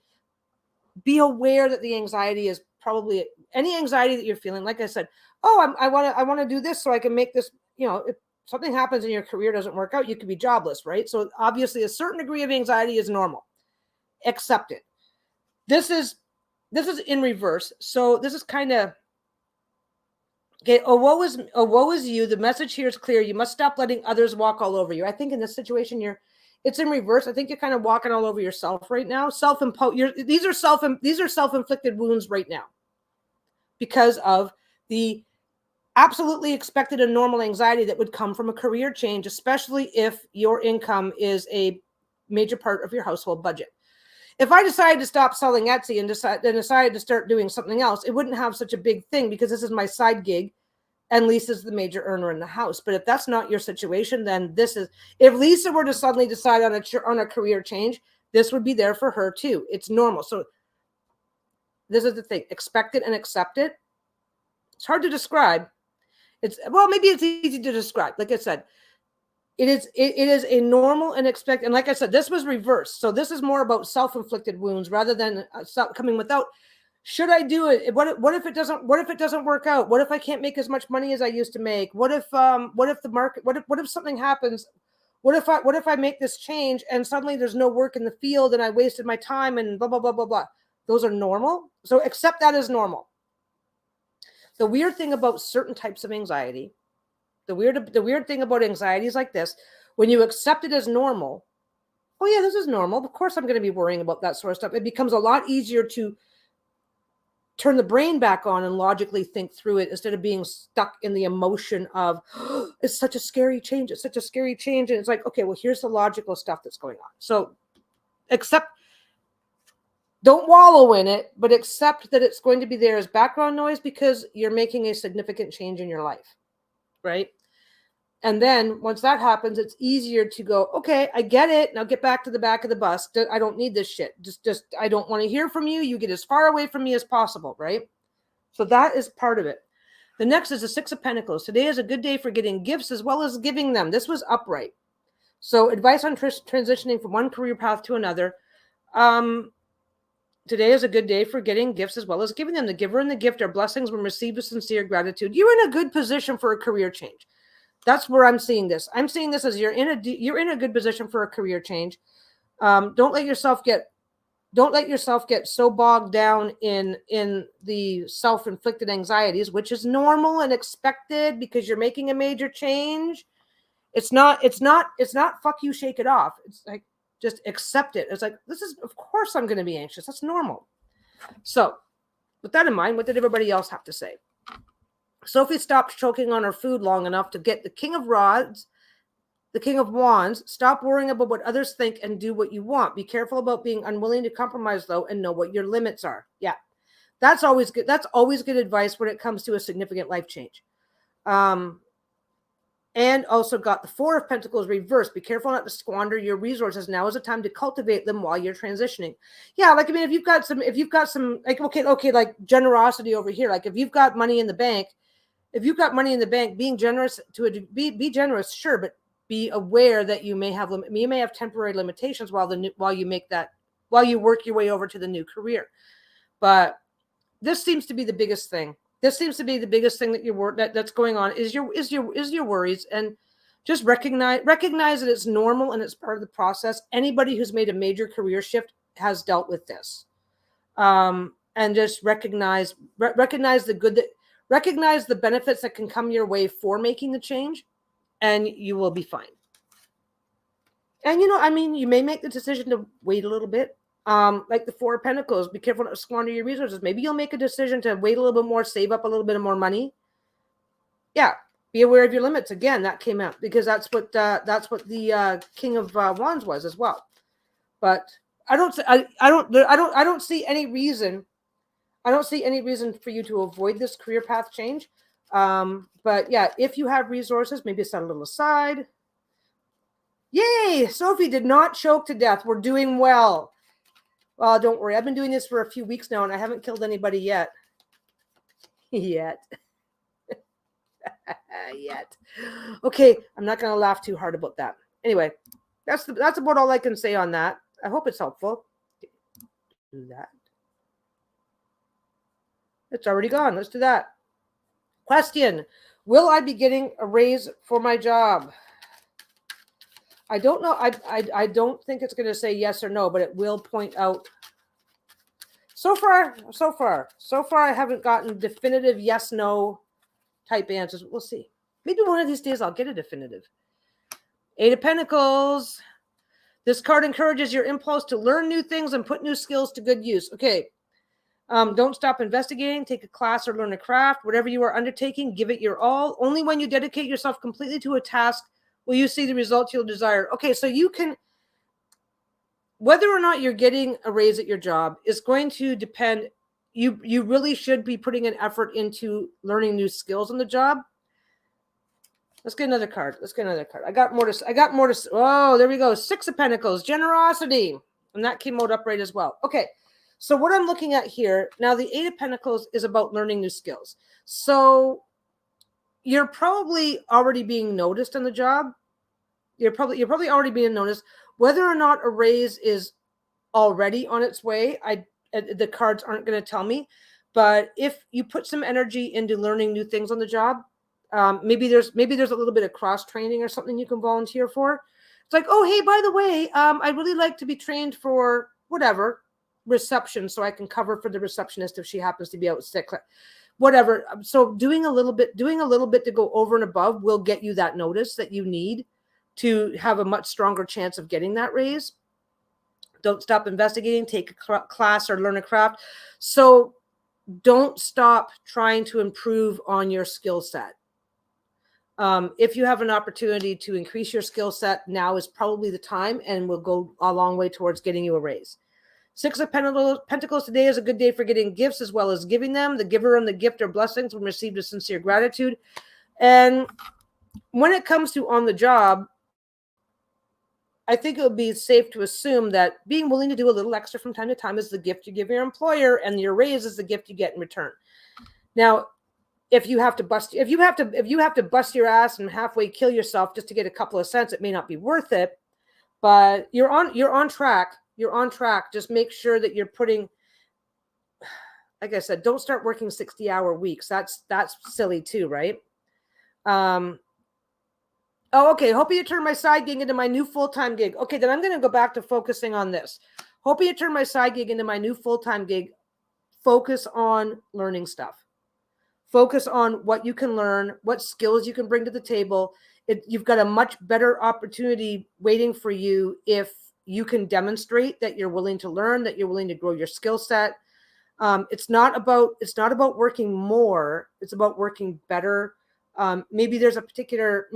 be aware that the anxiety is probably any anxiety that you're feeling. Like I said, I want to do this so I can make this, if something happens and your career doesn't work out, you could be jobless, right? So obviously a certain degree of anxiety is normal. Accept it. This is in reverse. So this is kind of Okay. Oh, woe is you. The message here is clear. You must stop letting others walk all over you. I think in this situation, it's in reverse. I think you're kind of walking all over yourself right now. These are self-inflicted wounds right now because of the absolutely expected and normal anxiety that would come from a career change, especially if your income is a major part of your household budget. If I decided to stop selling Etsy and decided to start doing something else, it wouldn't have such a big thing because this is my side gig and Lisa's the major earner in the house. But if that's not your situation, then if Lisa were to suddenly decide on a career change, this would be there for her too. It's normal. So this is the thing, expect it and accept it. It's hard to describe. Maybe it's easy to describe. Like I said, it is a normal and expected. And like I said, this was reversed. So this is more about self-inflicted wounds rather than coming without. Should I do it? What if it doesn't work out? What if I can't make as much money as I used to make? What if the market? What if something happens? What if I make this change and suddenly there's no work in the field and I wasted my time and blah blah blah blah blah. Those are normal. So accept that as normal. The weird thing about certain types of anxiety, the weird thing about anxiety is like this: when you accept it as normal, oh yeah, this is normal. Of course, I'm going to be worrying about that sort of stuff. It becomes a lot easier to turn the brain back on and logically think through it instead of being stuck in the emotion of, oh, it's such a scary change. It's such a scary change. And it's like, okay, well, here's the logical stuff that's going on. So don't wallow in it, but accept that it's going to be there as background noise because you're making a significant change in your life, right? And then once that happens, it's easier to go, okay, I get it. Now get back to the back of the bus. I don't need this shit. Just I don't want to hear from you. You get as far away from me as possible, right? So that is part of it. The next is the Six of Pentacles. Today is a good day for getting gifts as well as giving them. This was upright. So advice on transitioning from one career path to another. Today is a good day for getting gifts as well as giving them. The giver and the gift are blessings when received with sincere gratitude. You're in a good position for a career change. That's where I'm seeing this. I'm seeing this as you're in a good position for a career change. Don't let yourself get so bogged down in the self-inflicted anxieties, which is normal and expected because you're making a major change. It's not fuck you, shake it off. It's like, just accept it. It's like, of course I'm going to be anxious. That's normal. So with that in mind, what did everybody else have to say? Sophie stopped choking on her food long enough to get the King of Wands. Stop worrying about what others think and do what you want. Be careful about being unwilling to compromise, though, and know what your limits are. Yeah, that's always good. That's always good advice when it comes to a significant life change. And also got the Four of Pentacles reversed. Be careful not to squander your resources. Now is the time to cultivate them while you're transitioning. Yeah, like, I mean, if you've got some, like, okay, like generosity over here. Like if you've got money in the bank, being generous be generous, sure, but be aware that you may have temporary limitations while you work your way over to the new career. But this seems to be the biggest thing. This seems to be the biggest thing that's going on is your worries, and just recognize that it's normal and it's part of the process. Anybody who's made a major career shift has dealt with this, and just recognize the benefits that can come your way for making the change, and you will be fine. And you may make the decision to wait a little bit. Like the Four of Pentacles, be careful not to squander your resources. Maybe you'll make a decision to wait a little bit more, save up a little bit more money. Yeah, be aware of your limits. Again, that came out because that's what the King of Wands was as well. But I don't see any reason. I don't see any reason for you to avoid this career path change. But yeah, if you have resources, maybe set a little aside. Yay! Sophie did not choke to death. We're doing well. Well, don't worry. I've been doing this for a few weeks now, and I haven't killed anybody yet. Yet. Okay, I'm not going to laugh too hard about that. Anyway, that's about all I can say on that. I hope it's helpful. Do that. It's already gone. Let's do that. Question: will I be getting a raise for my job? I don't know. I don't think it's going to say yes or no, but it will point out. So far, I haven't gotten definitive yes, no type answers. We'll see. Maybe one of these days I'll get a definitive. 8 of Pentacles. This card encourages your impulse to learn new things and put new skills to good use. Okay. Don't stop investigating. Take a class or learn a craft. Whatever you are undertaking, give it your all. Only when you dedicate yourself completely to a task will you see the results you'll desire. Okay, so you can, whether or not you're getting a raise at your job is going to depend. You really should be putting an effort into learning new skills on the job. Let's get another card. I got more to. Oh, there we go. 6 of Pentacles, generosity. And that came out upright as well. Okay. So what I'm looking at here, now the 8 of Pentacles is about learning new skills. So you're probably already being noticed on the job. You're probably already being noticed. Whether or not a raise is already on its way, the cards aren't going to tell me. But if you put some energy into learning new things on the job, maybe there's a little bit of cross training or something you can volunteer for. It's like, oh, hey, by the way, I'd really like to be trained for whatever, reception, so I can cover for the receptionist if she happens to be out sick, whatever. So doing a little bit to go over and above will get you that notice that you need to have a much stronger chance of getting that raise. Don't stop investigating. Take a class or learn a craft. So don't stop trying to improve on your skill set. If you have an opportunity to increase your skill set, now is probably the time, and will go a long way towards getting you a raise. 6 of Pentacles today is a good day for getting gifts as well as giving them. The giver and the gift are blessings when received with sincere gratitude. And when it comes to on the job, I think it would be safe to assume that being willing to do a little extra from time to time is the gift you give your employer, and your raise is the gift you get in return. Now, if you have to bust your ass and halfway kill yourself just to get a couple of cents, it may not be worth it. But you're on track. You're on track. Just make sure that you're putting, like I said, don't start working 60-hour weeks. That's silly too, right? Oh, okay. Hoping you turn my side gig into my new full-time gig. Okay, then I'm going to go back to focusing on this. Hoping you turn my side gig into my new full-time gig. Focus on learning stuff. Focus on what you can learn, what skills you can bring to the table. You've got a much better opportunity waiting for you if you can demonstrate that you're willing to learn, that you're willing to grow your skill set. It's not about working more. It's about working better. Maybe there's a particular,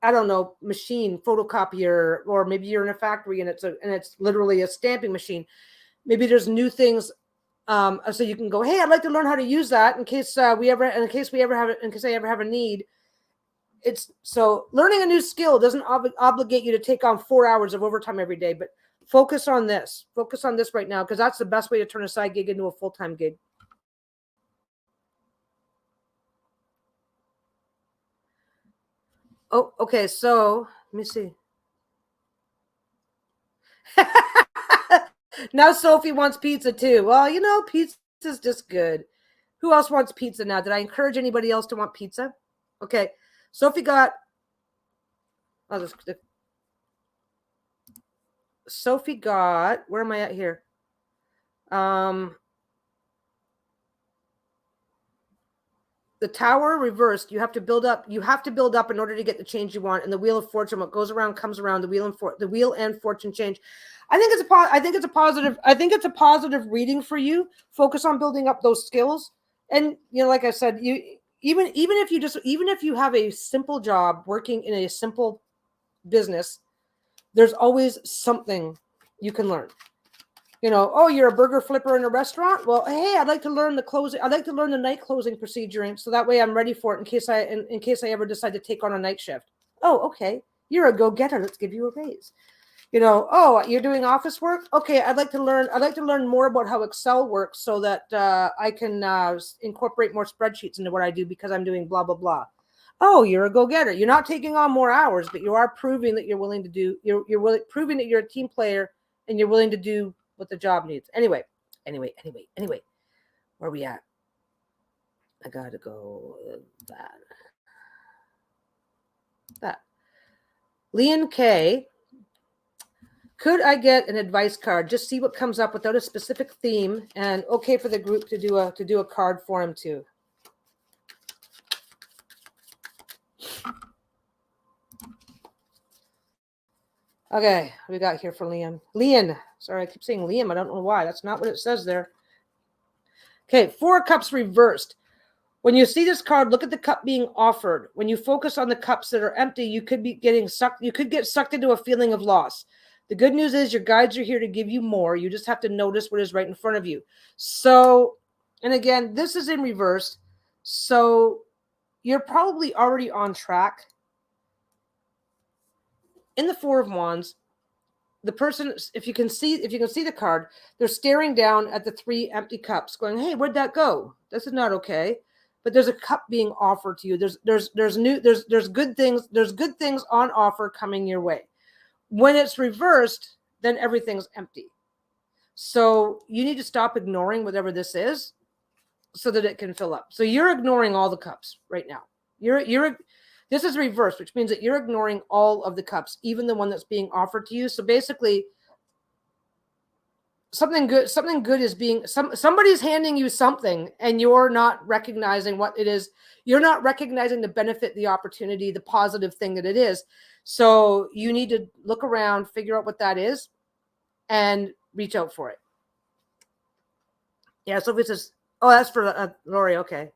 I don't know, machine, photocopier, or maybe you're in a factory and it's literally a stamping machine. Maybe there's new things. So you can go, hey, I'd like to learn how to use that in case I ever have a need. It's so learning a new skill doesn't obligate you to take on 4 hours of overtime every day, but focus on this right now, because that's the best way to turn a side gig into a full-time gig. Oh, okay. So let me see. Now Sophie wants pizza too. Well, pizza's just good. Who else wants pizza now? Did I encourage anybody else to want pizza? Okay. Sophie got, where am I at here? The Tower reversed. You have to build up in order to get the change you want. And the Wheel of Fortune, what goes around comes around. The Wheel and Fortune change. I think it's a positive reading for you. Focus on building up those skills. And like I said, even if you have a simple job working in a simple business, there's always something you can learn. You're a burger flipper in a restaurant. Well, hey, I'd like to learn the closing. I'd like to learn the night closing procedure, and so that way I'm ready for it in case I ever decide to take on a night shift. Oh, okay. You're a go-getter. Let's give you a raise. Oh, you're doing office work. Okay, I'd like to learn more about how Excel works so that I can incorporate more spreadsheets into what I do because I'm doing blah blah blah. Oh, you're a go-getter. You're not taking on more hours, but you are proving that you're willing to do. You're proving that you're a team player and you're willing to do what the job needs. Anyway, where are we at? I gotta go that. Leon K. Could I get an advice card? Just see what comes up without a specific theme, and okay for the group to do a card for him too. Okay, what we got here for Liam. Liam. Sorry, I keep saying Liam. I don't know why. That's not what it says there. Okay, 4 of Cups reversed. When you see this card, look at the cup being offered. When you focus on the cups that are empty, you could be getting sucked. You could get sucked into a feeling of loss. The good news is your guides are here to give you more. You just have to notice what is right in front of you. So, and again, this is in reverse. So you're probably already on track. In the 4 of Wands, the person, if you can see the card, they're staring down at the 3 empty cups, going, "Hey, where'd that go? This is not okay." But there's a cup being offered to you. There's good things. There's good things on offer coming your way. When it's reversed, then everything's empty. So you need to stop ignoring whatever this is, so that it can fill up. So you're ignoring all the cups right now. This is reversed, which means that you're ignoring all of the cups, even the one that's being offered to you. So basically, something good is being somebody's handing you something, and you're not recognizing what it is. You're not recognizing the benefit, the opportunity, the positive thing that it is. So you need to look around, figure out what that is, and reach out for it. Yeah, Sophie says, oh, that's for Lori. Okay.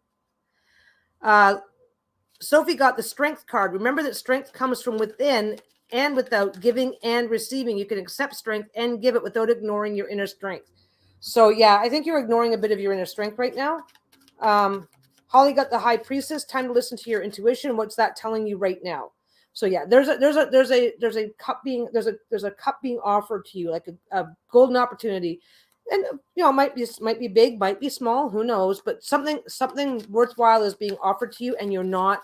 Sophie got the strength card. Remember that strength comes from within and without, giving and receiving. You can accept strength and give it without ignoring your inner strength. So yeah, I think you're ignoring a bit of your inner strength right now. Holly got the High Priestess. Time to listen to your intuition. What's that telling you right now? So yeah, there's a cup being offered to you, like a golden opportunity. And might be big, might be small, who knows, but something worthwhile is being offered to you, and you're not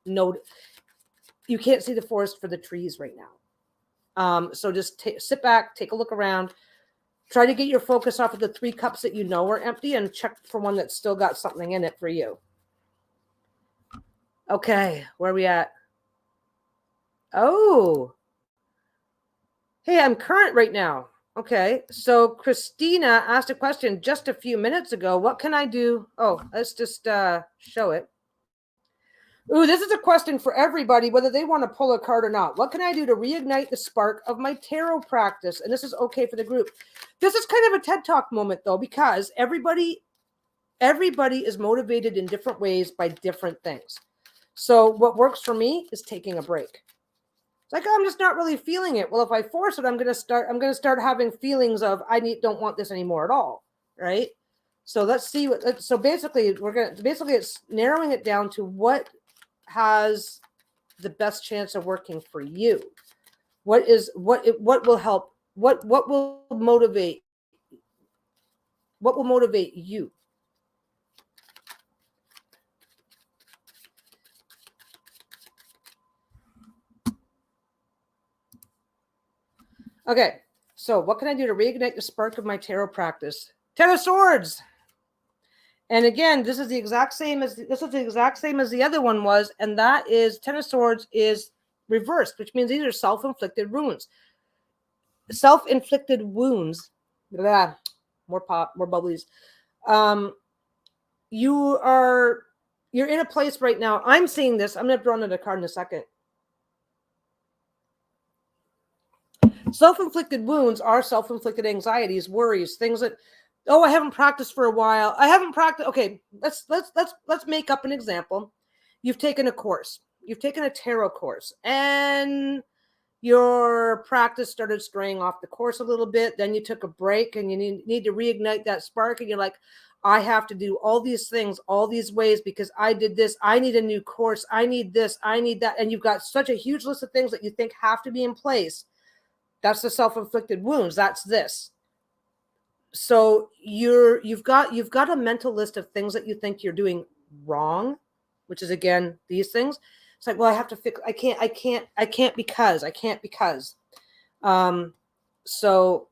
you can't see the forest for the trees right now. So just sit back, take a look around, try to get your focus off of the 3 cups that you know are empty, and check for one that's still got something in it for you. Okay, where are we at? Oh, hey, I'm current right now. Okay, so Christina asked a question just a few minutes ago. What can I do? Oh, let's just show it. Ooh, this is a question for everybody, whether they want to pull a card or not. What can I do to reignite the spark of my tarot practice? And this is okay for the group. This is kind of a TED Talk moment, though, because everybody is motivated in different ways by different things. So what works for me is taking a break. It's like, I'm just not really feeling it. Well, if I force it, I'm going to start having feelings of don't want this anymore at all, right? So let's see so basically it's narrowing it down to what has the best chance of working for you. What will help? What will motivate? What will motivate you? Okay, so what can I do to reignite the spark of my tarot practice? 10 of Swords. And again, this is the exact same as the other one was, and that is 10 of Swords is reversed, which means these are self-inflicted wounds. Self-inflicted wounds. Blah, more bubblies. You're in a place right now. I'm seeing this. I'm going to draw another card in a second. Self-inflicted wounds are self-inflicted anxieties, worries, things that, oh, I haven't practiced for a while. I haven't practiced. Okay, let's make up an example. You've taken a course. You've taken a tarot course, and your practice started straying off the course a little bit. Then you took a break, and you need to reignite that spark, and you're like, I have to do all these things, all these ways, because I did this. I need a new course. I need this. I need that. And you've got such a huge list of things that you think have to be in place. That's the self-inflicted wounds. That's this. So you've got a mental list of things that you think you're doing wrong, which is again these things. It's like, well, I have to fix. I can't because. So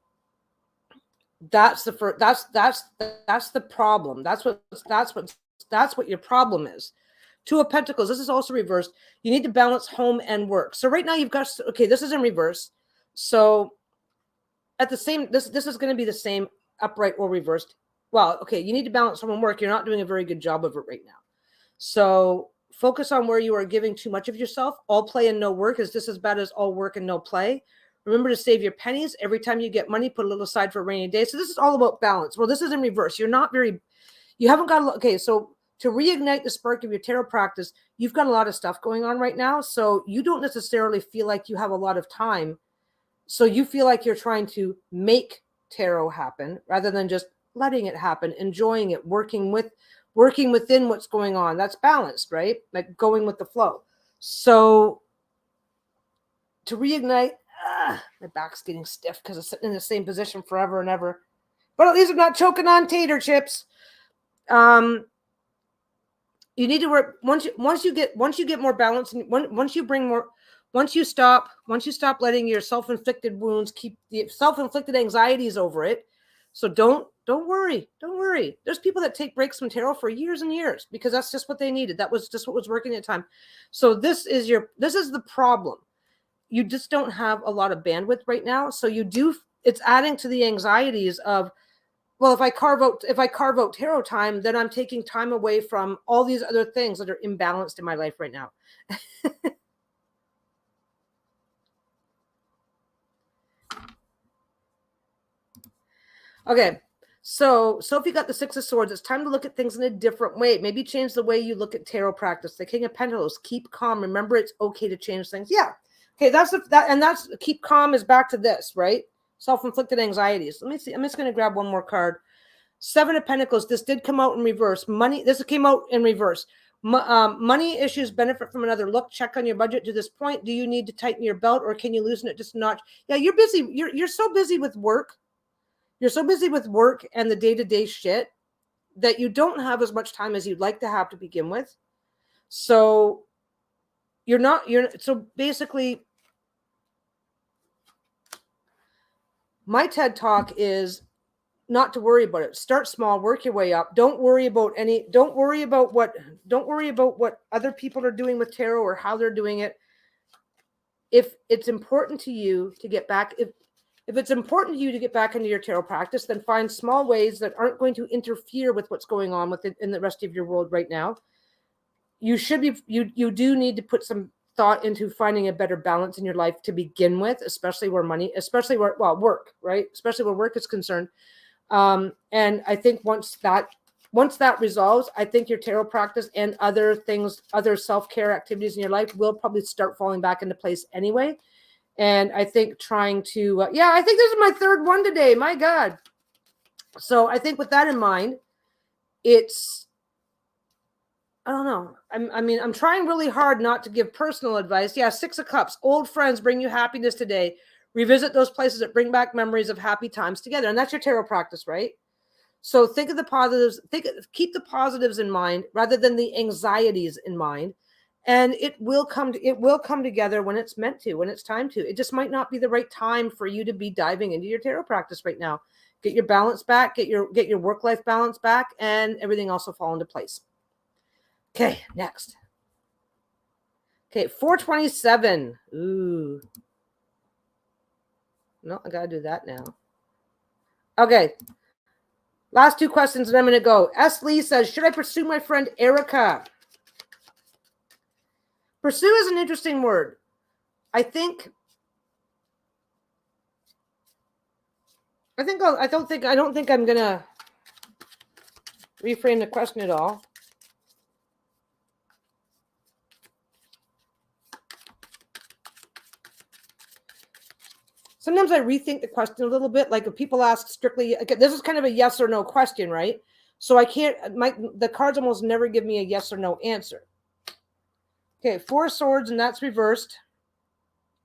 that's the problem. That's what your problem is. 2 of Pentacles. This is also reversed. You need to balance home and work. So right now you've got, okay, this is in reverse. So at the same, this is going to be the same upright or reversed. Well, okay, you need to balance home and work. You're not doing a very good job of it right now. So focus on where you are giving too much of yourself. All play and no work is just as bad as all work and no play. Remember to save your pennies. Every time you get money, put a little aside for a rainy day. So this is all about balance. Well, this is in reverse. You haven't got, okay, so to reignite the spark of your tarot practice, you've got a lot of stuff going on right now. So you don't necessarily feel like you have a lot of time. So you feel like you're trying to make tarot happen rather than just letting it happen, enjoying it, working within what's going on. That's balanced, right? Like going with the flow. So to reignite, my back's getting stiff because it's sitting in the same position forever and ever. But at least I'm not choking on tater chips. You need to work once you get more balance, and once you stop letting your self-inflicted wounds keep the self-inflicted anxieties over it. So don't worry. There's people that take breaks from tarot for years and years because that's just what they needed. That was just what was working at the time. So this is the problem. You just don't have a lot of bandwidth right now. So it's adding to the anxieties of, well, if I carve out tarot time, then I'm taking time away from all these other things that are imbalanced in my life right now. Okay, so Sophie got the Six of Swords. It's time to look at things in a different way. Maybe change the way you look at tarot practice. The King of Pentacles, keep calm. Remember, it's okay to change things. Yeah. Okay, that's keep calm is back to this, right? Self-inflicted anxieties. Let me see. I'm just going to grab one more card. Seven of Pentacles. This did come out in reverse. Money. This came out in reverse. Money issues benefit from another look. Check on your budget to this point. Do you need to tighten your belt, or can you loosen it just a notch? Yeah, you're busy. You're so busy with work. You're so busy with work and the day-to-day shit that you don't have as much time as you'd like to have to begin with. So so basically, my TED Talk is not to worry about it. Start small, work your way up. Don't worry about what other people are doing with tarot or how they're doing it. If it's important to you to get back, if it's important to you to get back into your tarot practice, then find small ways that aren't going to interfere with what's going on with it in the rest of your world right now. You do need to put some thought into finding a better balance in your life to begin with, especially where work, right? Especially where work is concerned. And I think once that resolves, I think your tarot practice and other things, other self-care activities in your life will probably start falling back into place anyway. And I think trying to, I think this is my third one today. My God. So I think with that in mind, I don't know. I'm trying really hard not to give personal advice. Yeah. Six of Cups, old friends bring you happiness today. Revisit those places that bring back memories of happy times together. And that's your tarot practice, right? So think of the positives, keep the positives in mind rather than the anxieties in mind. And it will come together when it's meant to, when it's time to. It just might not be the right time for you to be diving into your tarot practice right now. Get your balance back, get your work-life balance back, and everything else will fall into place. Okay, next. Okay, 427. Ooh. No, I gotta do that now. Okay. Last two questions and I'm going to go. S. Lee says, should I pursue my friend Erica? Pursue is an interesting word. I don't think I'm going to reframe the question at all. Sometimes I rethink the question a little bit. Like if people ask strictly, this is kind of a yes or no question, right? So I can't, the cards almost never give me a yes or no answer. Okay, Four of Swords, and that's reversed.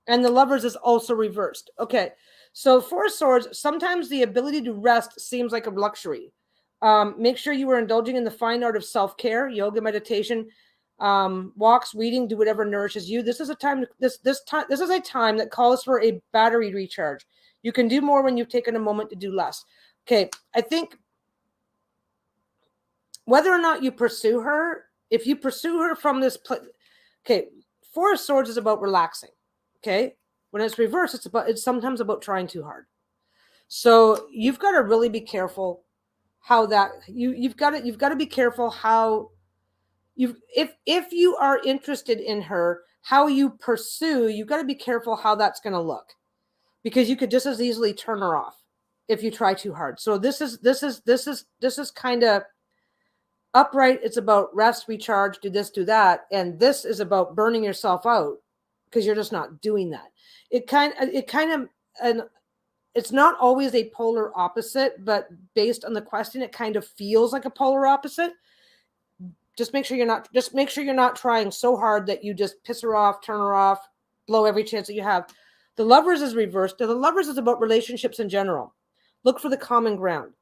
And the Lovers is also reversed. Okay, so Four of Swords, sometimes the ability to rest seems like a luxury. Make sure you are indulging in the fine art of self-care, yoga, meditation, walks, reading, do whatever nourishes you. This is a time. This is a time that calls for a battery recharge. You can do more when you've taken a moment to do less. Okay, I think whether or not you pursue her, if you pursue her from this place, okay, Four of Swords is about relaxing. Okay, when it's reversed, it's sometimes about trying too hard. So you've got to really be careful how that you've got to be careful how if you are interested in her, how you pursue, you've got to be careful how that's going to look. because you could just as easily turn her off if you try too hard. So this is kind of upright. It's about rest, recharge, do this, do that, and this is about burning yourself out because you're just not doing that. It kind of and it's not always a polar opposite, but based on the question, it kind of feels like a polar opposite. Just make sure you're not trying so hard that you just piss her off, turn her off, blow every chance that you have. The Lovers is reversed. The Lovers is about relationships in general. Look for the common ground.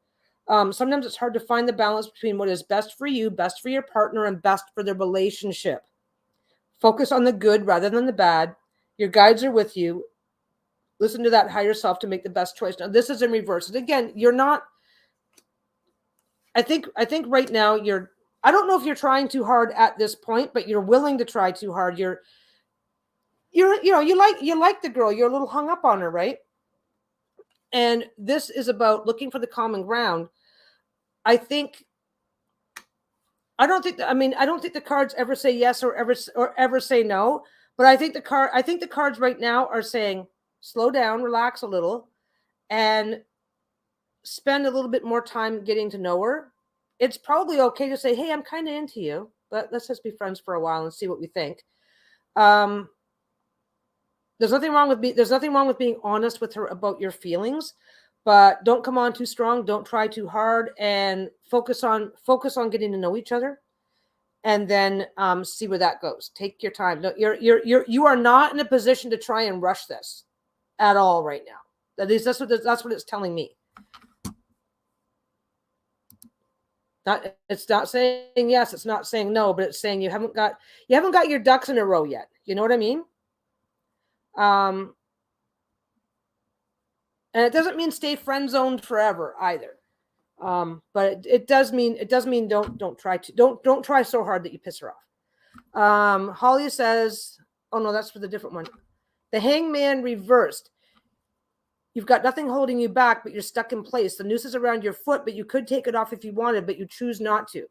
Sometimes it's hard to find the balance between what is best for you, best for your partner, and best for the relationship. Focus on the good rather than the bad. Your guides are with you. Listen to that higher self to make the best choice. Now, this is in reverse. And again, you're not, I think right now I don't know if you're trying too hard at this point, but you're willing to try too hard. You like the girl. You're a little hung up on her, right? And this is about looking for the common ground. I don't think the cards ever say yes or ever say no, but I think the cards right now are saying slow down, relax a little, and spend a little bit more time getting to know her. It's probably okay to say, hey, I'm kind of into you, but let's just be friends for a while and see what we think. There's nothing wrong with being honest with her about your feelings, but don't come on too strong. Don't try too hard, and focus on getting to know each other, and then see where that goes. Take your time. No, you are not in a position to try and rush this at all right now. At least that's what it's telling me. It's not saying yes, it's not saying no, but it's saying you haven't got your ducks in a row yet. You know what I mean? And it doesn't mean stay friend zoned forever either. But it does mean don't try so hard that you piss her off. Holly says, oh no, that's for the different one. The Hangman reversed. You've got nothing holding you back, but you're stuck in place. The noose is around your foot, but you could take it off if you wanted, but you choose not to.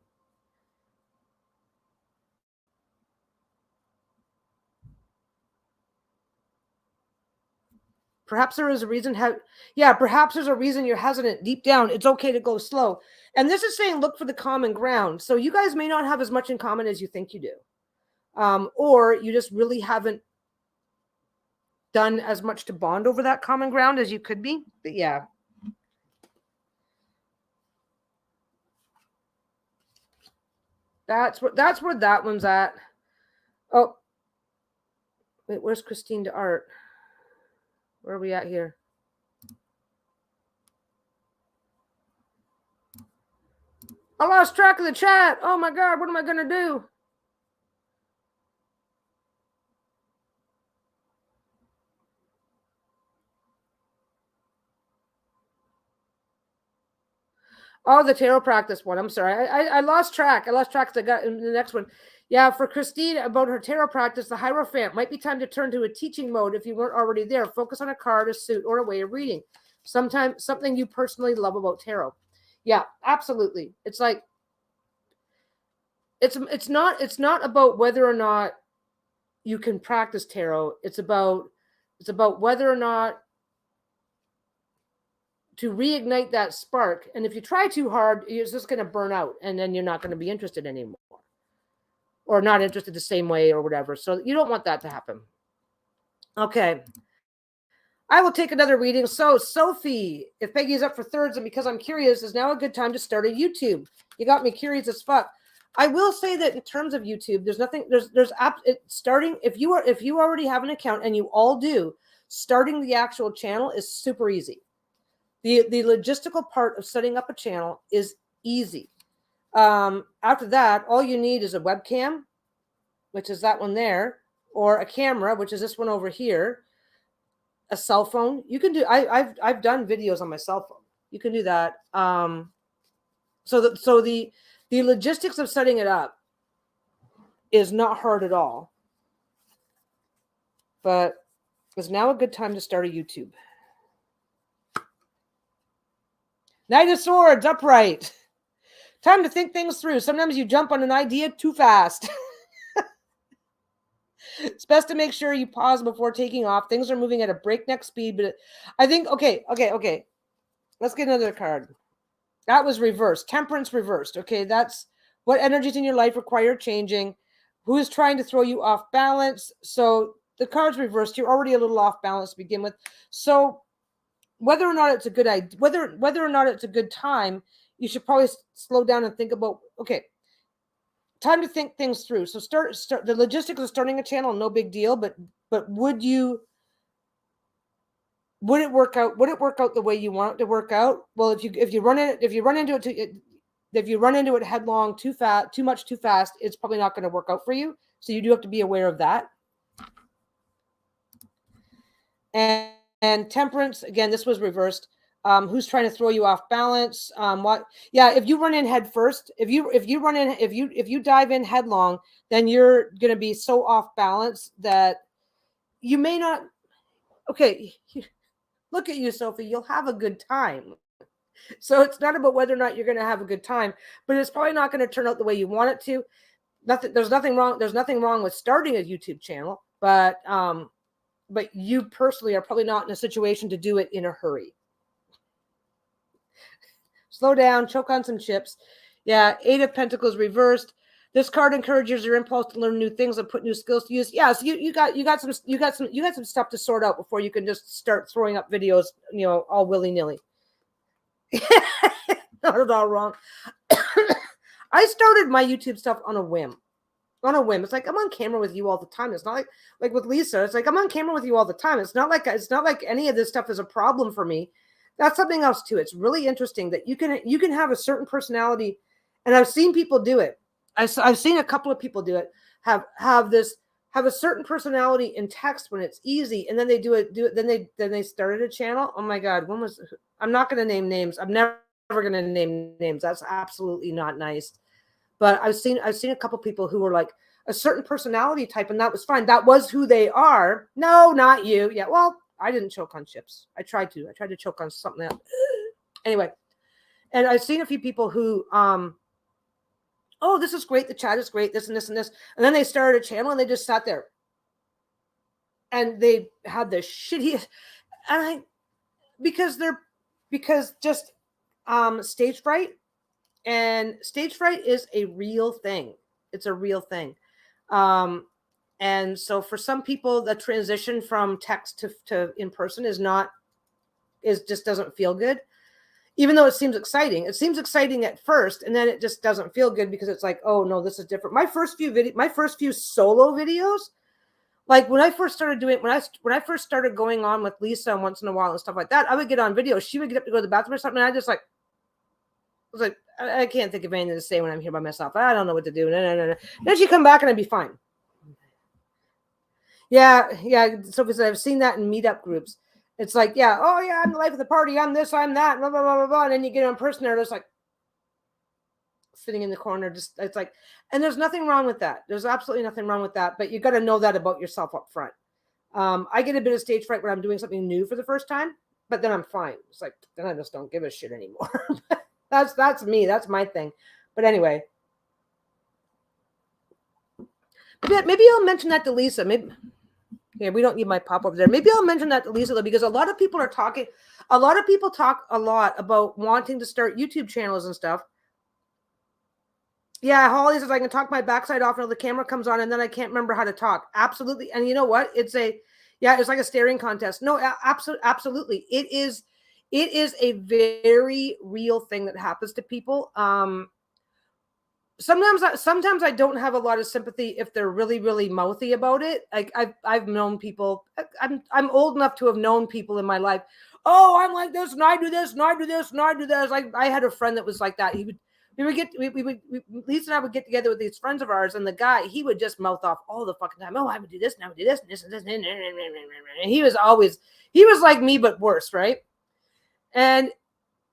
Perhaps there is a reason. Perhaps there's a reason you're hesitant. Deep down, it's okay to go slow. And this is saying look for the common ground. So you guys may not have as much in common as you think you do. Or you just really haven't done as much to bond over that common ground as you could be. But yeah. That's where that one's at. Oh, wait, where's Christine to Art? Where are we at here? I lost track of the chat. Oh my God, what am I going to do? Oh, the tarot practice one. I'm sorry. I lost track. I got in the next one. Yeah, for Christine, about her tarot practice, the Hierophant. Might be time to turn to a teaching mode if you weren't already there. Focus on a card, a suit, or a way of reading. Sometimes something you personally love about tarot. Yeah, absolutely. It's like it's not about whether or not you can practice tarot. It's about whether or not to reignite that spark. And if you try too hard, you're just going to burn out, and then you're not going to be interested anymore, or not interested the same way or whatever. So you don't want that to happen. Okay. I will take another reading. So Sophie, if Peggy's up for thirds and because I'm curious, is now a good time to start a YouTube. You got me curious as fuck. I will say that in terms of YouTube, starting, if you already have an account, and you all do, starting the actual channel is super easy. The logistical part of setting up a channel is easy. After that, all you need is a webcam, which is that one there, or a camera, which is this one over here, a cell phone. You can do, I've done videos on my cell phone. You can do that. So the logistics of setting it up is not hard at all, but it's now a good time to start a YouTube. Knight of Swords, upright. Time to think things through. Sometimes you jump on an idea too fast. It's best to make sure you pause before taking off. Things are moving at a breakneck speed, but I think, okay. Let's get another card. That was reversed. Temperance reversed. Okay, that's what energies in your life require changing. Who is trying to throw you off balance? So the card's reversed. You're already a little off balance to begin with. So whether or not it's a good idea, whether or not it's a good time, you should probably slow down and think about, okay, time to think things through. So start the logistics of starting a channel, no big deal, but would it work out? Would it work out the way you want it to work out? Well, if you run into it headlong, too fast, it's probably not going to work out for you. So you do have to be aware of that. And temperance, again, this was reversed. Who's trying to throw you off balance? If you run in head first, if you dive in headlong, then you're going to be so off balance that you may not. Okay, look at you, Sophie. You'll have a good time. So it's not about whether or not you're going to have a good time, but it's probably not going to turn out the way you want it to. There's nothing wrong with starting a YouTube channel, but you personally are probably not in a situation to do it in a hurry. Slow down, choke on some chips. Yeah, 8 of Pentacles reversed. This card encourages your impulse to learn new things and put new skills to use. Yeah, so you got some stuff to sort out before you can just start throwing up videos, all willy-nilly. Not at all wrong. I started my YouTube stuff on a whim. It's like I'm on camera with you all the time. It's not like with Lisa. It's like I'm on camera with you all the time. It's not like any of this stuff is a problem for me. That's something else too. It's really interesting that you can have a certain personality, and I've seen people do it. I've seen a couple of people do it. Have a certain personality in text when it's easy, and then they do it. Then they started a channel. Oh my God, I'm not going to name names. I'm never going to name names. That's absolutely not nice. But I've seen a couple people who were like a certain personality type, and that was fine. That was who they are. No, not you. Yeah, well, I didn't choke on chips. I tried to choke on something else. Anyway, and I've seen a few people who, oh, this is great. The chat is great. This and this and this. And then they started a channel and they just sat there. And they had the shittiest, because stage fright. And stage fright is a real thing. It's a real thing. And so for some people, the transition from text to in person just doesn't feel good. Even though it seems exciting. It seems exciting at first, and then it just doesn't feel good because it's like, oh no, this is different. My first few solo videos, like when I first started when I first started going on with Lisa once in a while and stuff like that, I would get on video. She would get up to go to the bathroom or something, and I was like, I can't think of anything to say when I'm here by myself. I don't know what to do. No. Then she'd come back and I'd be fine. Yeah. Sophie said, I've seen that in meetup groups. It's like, yeah, oh yeah, I'm the life of the party. I'm this, I'm that, blah, blah, blah, blah, blah. And then you get on person there, just like sitting in the corner. It's like, and there's nothing wrong with that. There's absolutely nothing wrong with that. But you got to know that about yourself up front. I get a bit of stage fright when I'm doing something new for the first time, but then I'm fine. It's like, then I just don't give a shit anymore. That's me. That's my thing. But anyway, maybe I'll mention that to Lisa. Maybe. Yeah, we don't need my pop over there. Maybe I'll mention that to Lisa though, because a lot of people talk a lot about wanting to start YouTube channels and stuff. Yeah, Holly says I can talk my backside off until the camera comes on, and then I can't remember how to talk. Absolutely, and you know what? It's like a staring contest. No, absolutely. It is a very real thing that happens to people. Sometimes I don't have a lot of sympathy if they're really, really mouthy about it. Like I've known people. I'm old enough to have known people in my life. Oh, I'm like this, and I do this, and I do this, and I do this. Like I had a friend that was like that. Lisa and I would get together with these friends of ours, and the guy, he would just mouth off all the fucking time. Oh, I would do this, and I would do this, and this, and this, and he was like me, but worse, right? And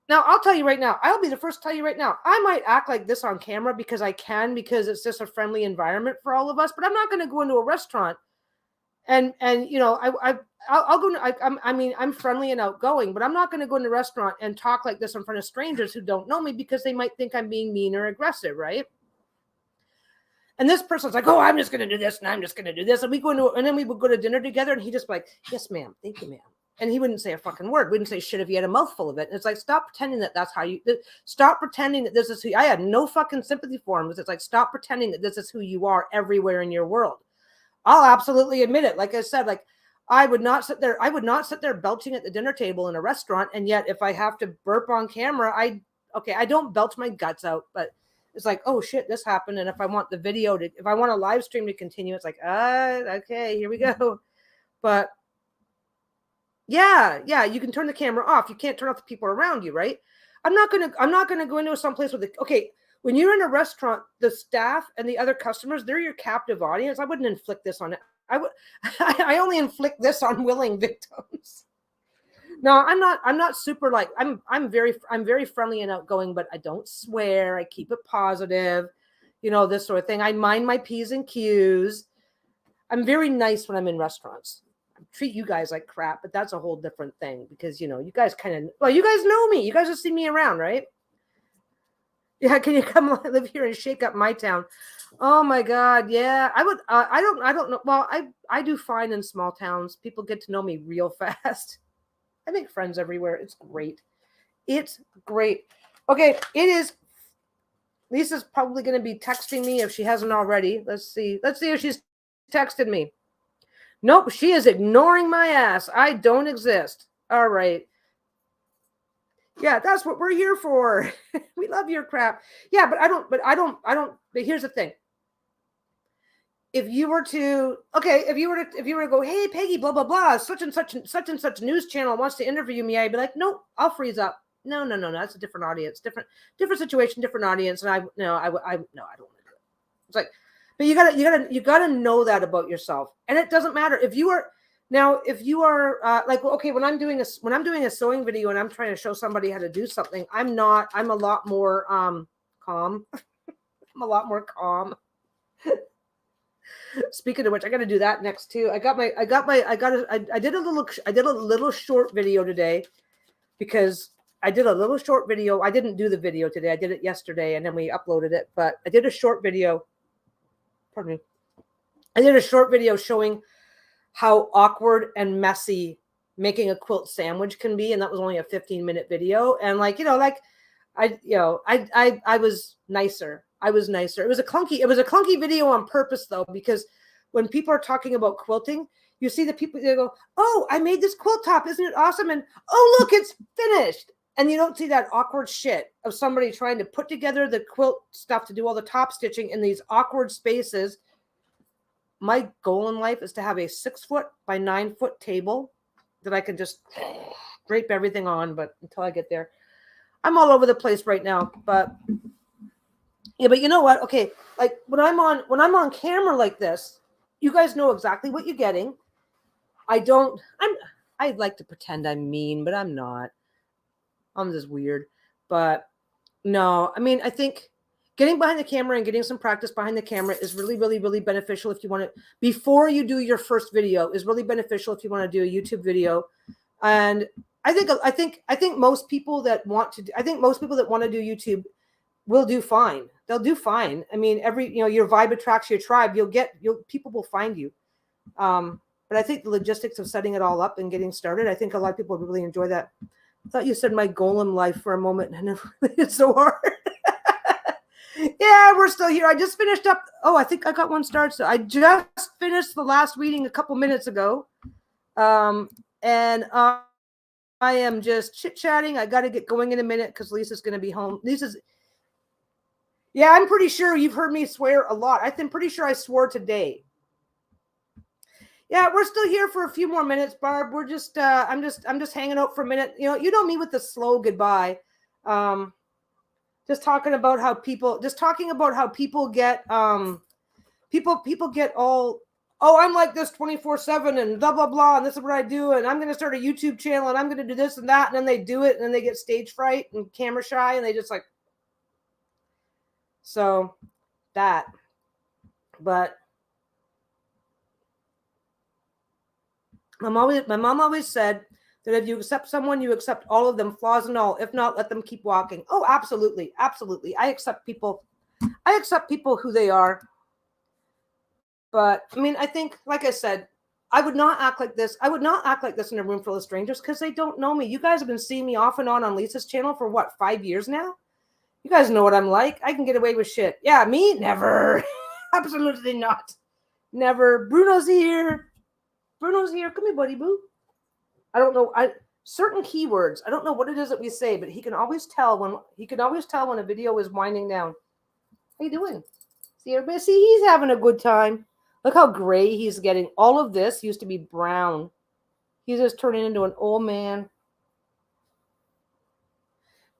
now, I'll tell you right now, I'll be the first to tell you right now, I might act like this on camera because because it's just a friendly environment for all of us, but I'm not going to go into a restaurant and I'll go, I'm friendly and outgoing, but I'm not going to go into a restaurant and talk like this in front of strangers who don't know me because they might think I'm being mean or aggressive, right? And this person's like, oh, I'm just going to do this and I'm just going to do this. And then we would go to dinner together and he just like, yes, ma'am. Thank you, ma'am. And he wouldn't say a fucking word. We wouldn't say shit if he had a mouthful of it. And it's like, stop pretending that that's how you, stop pretending that this is who, I had no fucking sympathy for him. It's like, stop pretending that this is who you are everywhere in your world. I'll absolutely admit it. Like I said, like I would not sit there belching at the dinner table in a restaurant. And yet if I have to burp on camera, I don't belch my guts out, but it's like, oh shit, this happened. And if I want the video if I want a live stream to continue, it's like, okay, here we go. But yeah, you can turn the camera off. You can't turn off the people around you, right? I'm not gonna go into some place okay, when you're in a restaurant, the staff and the other customers, they're your captive audience. I wouldn't inflict this on it. I only inflict this on willing victims. No, I'm not super like I'm very friendly and outgoing, but I don't swear. I keep it positive, this sort of thing. I mind my P's and Q's. I'm very nice when I'm in restaurants. I treat you guys like crap, but that's a whole different thing because you guys you guys know me. You guys have seen me around, right? Yeah, can you come live here and shake up my town? Oh my God, yeah. I would. I don't know. Well, I do fine in small towns. People get to know me real fast. I make friends everywhere. It's great. It's great. Okay, it is. Lisa's probably going to be texting me if she hasn't already. Let's see if she's texted me. Nope, she is ignoring my ass. I don't exist. All right. Yeah, that's what we're here for. We love your crap. Yeah, but but here's the thing. If you were to go, hey Peggy, blah blah blah, such and such news channel wants to interview me, I'd be like, nope, I'll freeze up. No, that's a different audience, different situation, different audience, and I don't want to do it. It's like, but you gotta know that about yourself, and it doesn't matter if you are like, okay, when I'm doing a sewing video and I'm trying to show somebody how to do something, I'm a lot more calm. I'm a lot more calm. Speaking of which, I got to do that next too. I did a little short video today because I did a little short video. I didn't do the video today. I did it yesterday and then we uploaded it, but I did a short video. Pardon me. I did a short video showing how awkward and messy making a quilt sandwich can be. And that was only a 15-minute video. And I was nicer. It was a clunky video on purpose though, because when people are talking about quilting, you see the people, they go, oh, I made this quilt top. Isn't it awesome? And oh, look, it's finished. And you don't see that awkward shit of somebody trying to put together the quilt stuff to do all the top stitching in these awkward spaces. My goal in life is to have a 6-foot by 9-foot table that I can just drape everything on. But until I get there, I'm all over the place right now. But yeah, but you know what? Okay, like when I'm on camera like this, you guys know exactly what you're getting. I'd like to pretend I'm mean, but I'm not. I'm just weird. But no, I mean, I think getting behind the camera and getting some practice behind the camera is really, really, really beneficial if you want to, before you do your first video, is really beneficial if you want to do a YouTube video. And I think most people that want to do YouTube will do fine. They'll do fine. I mean, your vibe attracts your tribe. People will find you. But I think the logistics of setting it all up and getting started, I think a lot of people really enjoy that. I thought you said my goal in life for a moment, and it's so hard. Yeah, we're still here. I just finished up. Oh, I think I got one started. So I just finished the last reading a couple minutes ago. And I am just chit-chatting. I got to get going in a minute because Lisa's going to be home. Yeah, I'm pretty sure you've heard me swear a lot. I'm pretty sure I swore today. Yeah, we're still here for a few more minutes, Barb. We're just I'm just hanging out for a minute. You know me with the slow goodbye. Just talking about how people get people get all, oh, I'm like this 24/7 and blah blah blah, and this is what I do, and I'm going to start a YouTube channel and I'm going to do this and that, and then they do it and then they get stage fright and camera shy and they just like, so that. But my mom always said that if you accept someone, you accept all of them, flaws and all. If not, let them keep walking. Oh, absolutely. Absolutely. I accept people who they are. But I mean, I think, like I said, I would not act like this. I would not act like this in a room full of strangers because they don't know me. You guys have been seeing me off and on Lisa's channel for what, 5 years now? You guys know what I'm like. I can get away with shit. Yeah, me? Never. Absolutely not. Never. Bruno's here. Bruno's here. Come here, buddy boo. I don't know. Certain keywords. I don't know what it is that we say, but he can always tell when a video is winding down. How you doing? See everybody? See, he's having a good time. Look how gray he's getting. All of this used to be brown. He's just turning into an old man.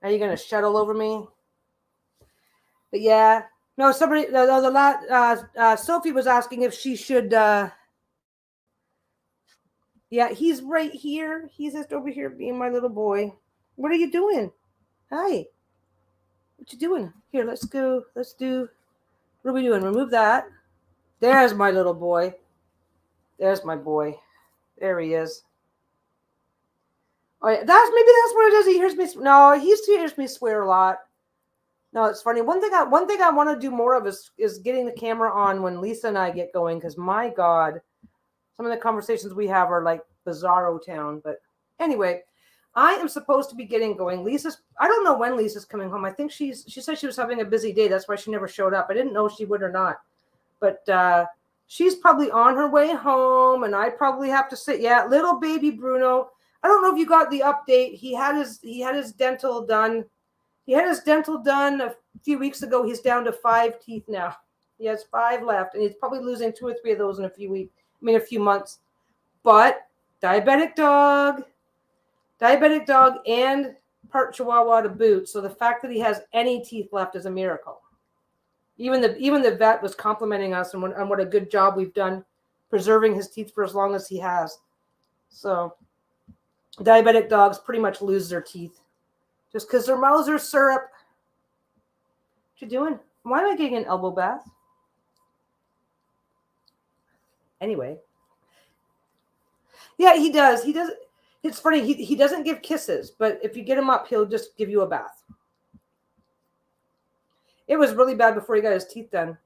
Now you're gonna shuttle over me. But yeah, no. Somebody, Sophie was asking if she should. Yeah, he's right here. He's just over here being my little boy. What are you doing? Hi. What you doing? Here, let's go. Let's do. What are we doing? Remove that. There's my little boy. There's my boy. There he is. Oh yeah, maybe that's what it is. He hears me. No, he hears me swear a lot. No, it's funny. One thing I want to do more of is getting the camera on when Lisa and I get going, because my God, some of the conversations we have are like bizarro town. But anyway, I am supposed to be getting going. I don't know when Lisa's coming home. I think she said she was having a busy day. That's why she never showed up. I didn't know if she would or not. But she's probably on her way home, and I probably have to sit. Yeah, little baby Bruno. I don't know if you got the update. He had his dental done. He had his dental done a few weeks ago. He's down to 5 teeth now. He has 5 left, and he's probably losing 2 or 3 of those in a few months. But diabetic dog, and part Chihuahua to boot. So the fact that he has any teeth left is a miracle. Even the vet was complimenting us on what a good job we've done preserving his teeth for as long as he has. So diabetic dogs pretty much lose their teeth just because their mouths are syrup. What you doing? Why am I getting an elbow bath? Anyway. Yeah, he does. He does. It's funny. He doesn't give kisses, but if you get him up, he'll just give you a bath. It was really bad before he got his teeth done.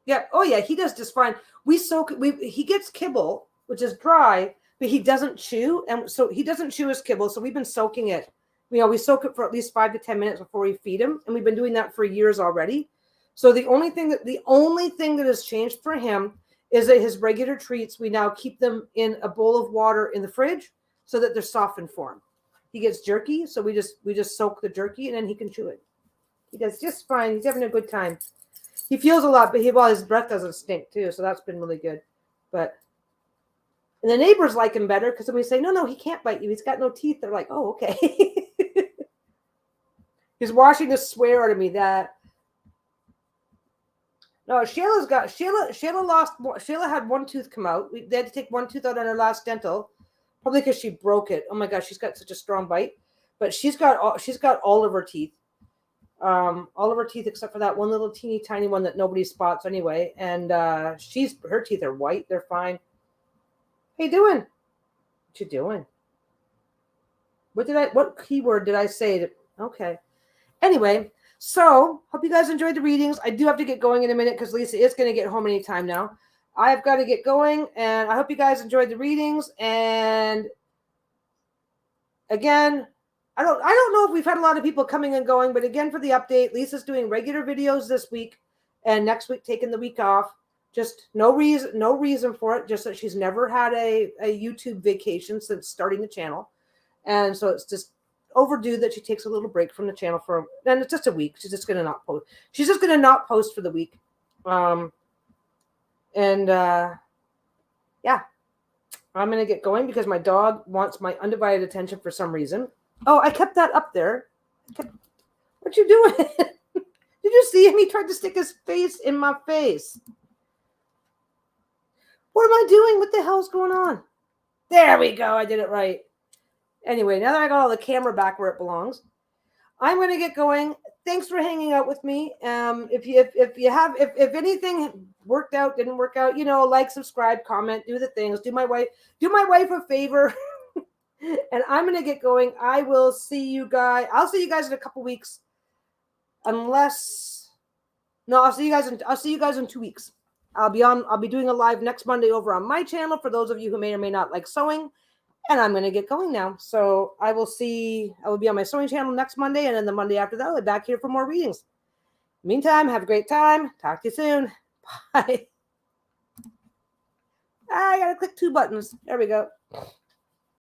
Yeah. Oh yeah, he does just fine. He gets kibble, which is dry, but he doesn't chew, and so he doesn't chew his kibble. So we've been soaking it. We soak it for at least 5 to 10 minutes before we feed him, and we've been doing that for years already. So the only thing that has changed for him is that his regular treats, we now keep them in a bowl of water in the fridge so that they're softened for him. He gets jerky, so we just soak the jerky and then he can chew it. He does just fine. He's having a good time. He feels a lot, but his breath doesn't stink too, so that's been really good. And the neighbors like him better because when we say, no, he can't bite you. He's got no teeth. They're like, oh, okay. He's watching to swear out of me that. No, Shayla had 1 tooth come out. They had to take 1 tooth out on her last dental, probably because she broke it. Oh my gosh, she's got such a strong bite. But she's got all of her teeth. All of her teeth except for that one little teeny tiny one that nobody spots anyway. And her teeth are white. They're fine. How you doing? What you doing? What keyword did I say? Okay. Anyway, so hope you guys enjoyed the readings. I do have to get going in a minute because Lisa is going to get home anytime now. I've got to get going, and I hope you guys enjoyed the readings. And again, I don't know if we've had a lot of people coming and going, but again, for the update, Lisa's doing regular videos this week, and next week taking the week off. Just no reason for it. Just that she's never had a YouTube vacation since starting the channel, and so it's just overdue that she takes a little break from the channel and it's just a week. She's just gonna not post. She's just gonna not post for the week. Yeah, I'm gonna get going because my dog wants my undivided attention for some reason. Oh, I kept that up there. What you doing? Did you see him? He tried to stick his face in my face. What am I doing? What the hell's going on? There we go. I did it right. Anyway, now that I got all the camera back where it belongs, I'm going to get going. Thanks for hanging out with me. If anything worked out, didn't work out, like, subscribe, comment, do the things. Do my wife a favor. And I'm going to get going. I'll see you guys in a couple weeks. I'll see you guys in 2 weeks. I'll be doing a live next Monday over on my channel for those of you who may or may not like sewing. And I'm going to get going now. So I will be on my sewing channel next Monday. And then the Monday after that, I'll be back here for more readings. Meantime, have a great time. Talk to you soon. Bye. I got to click 2 buttons. There we go.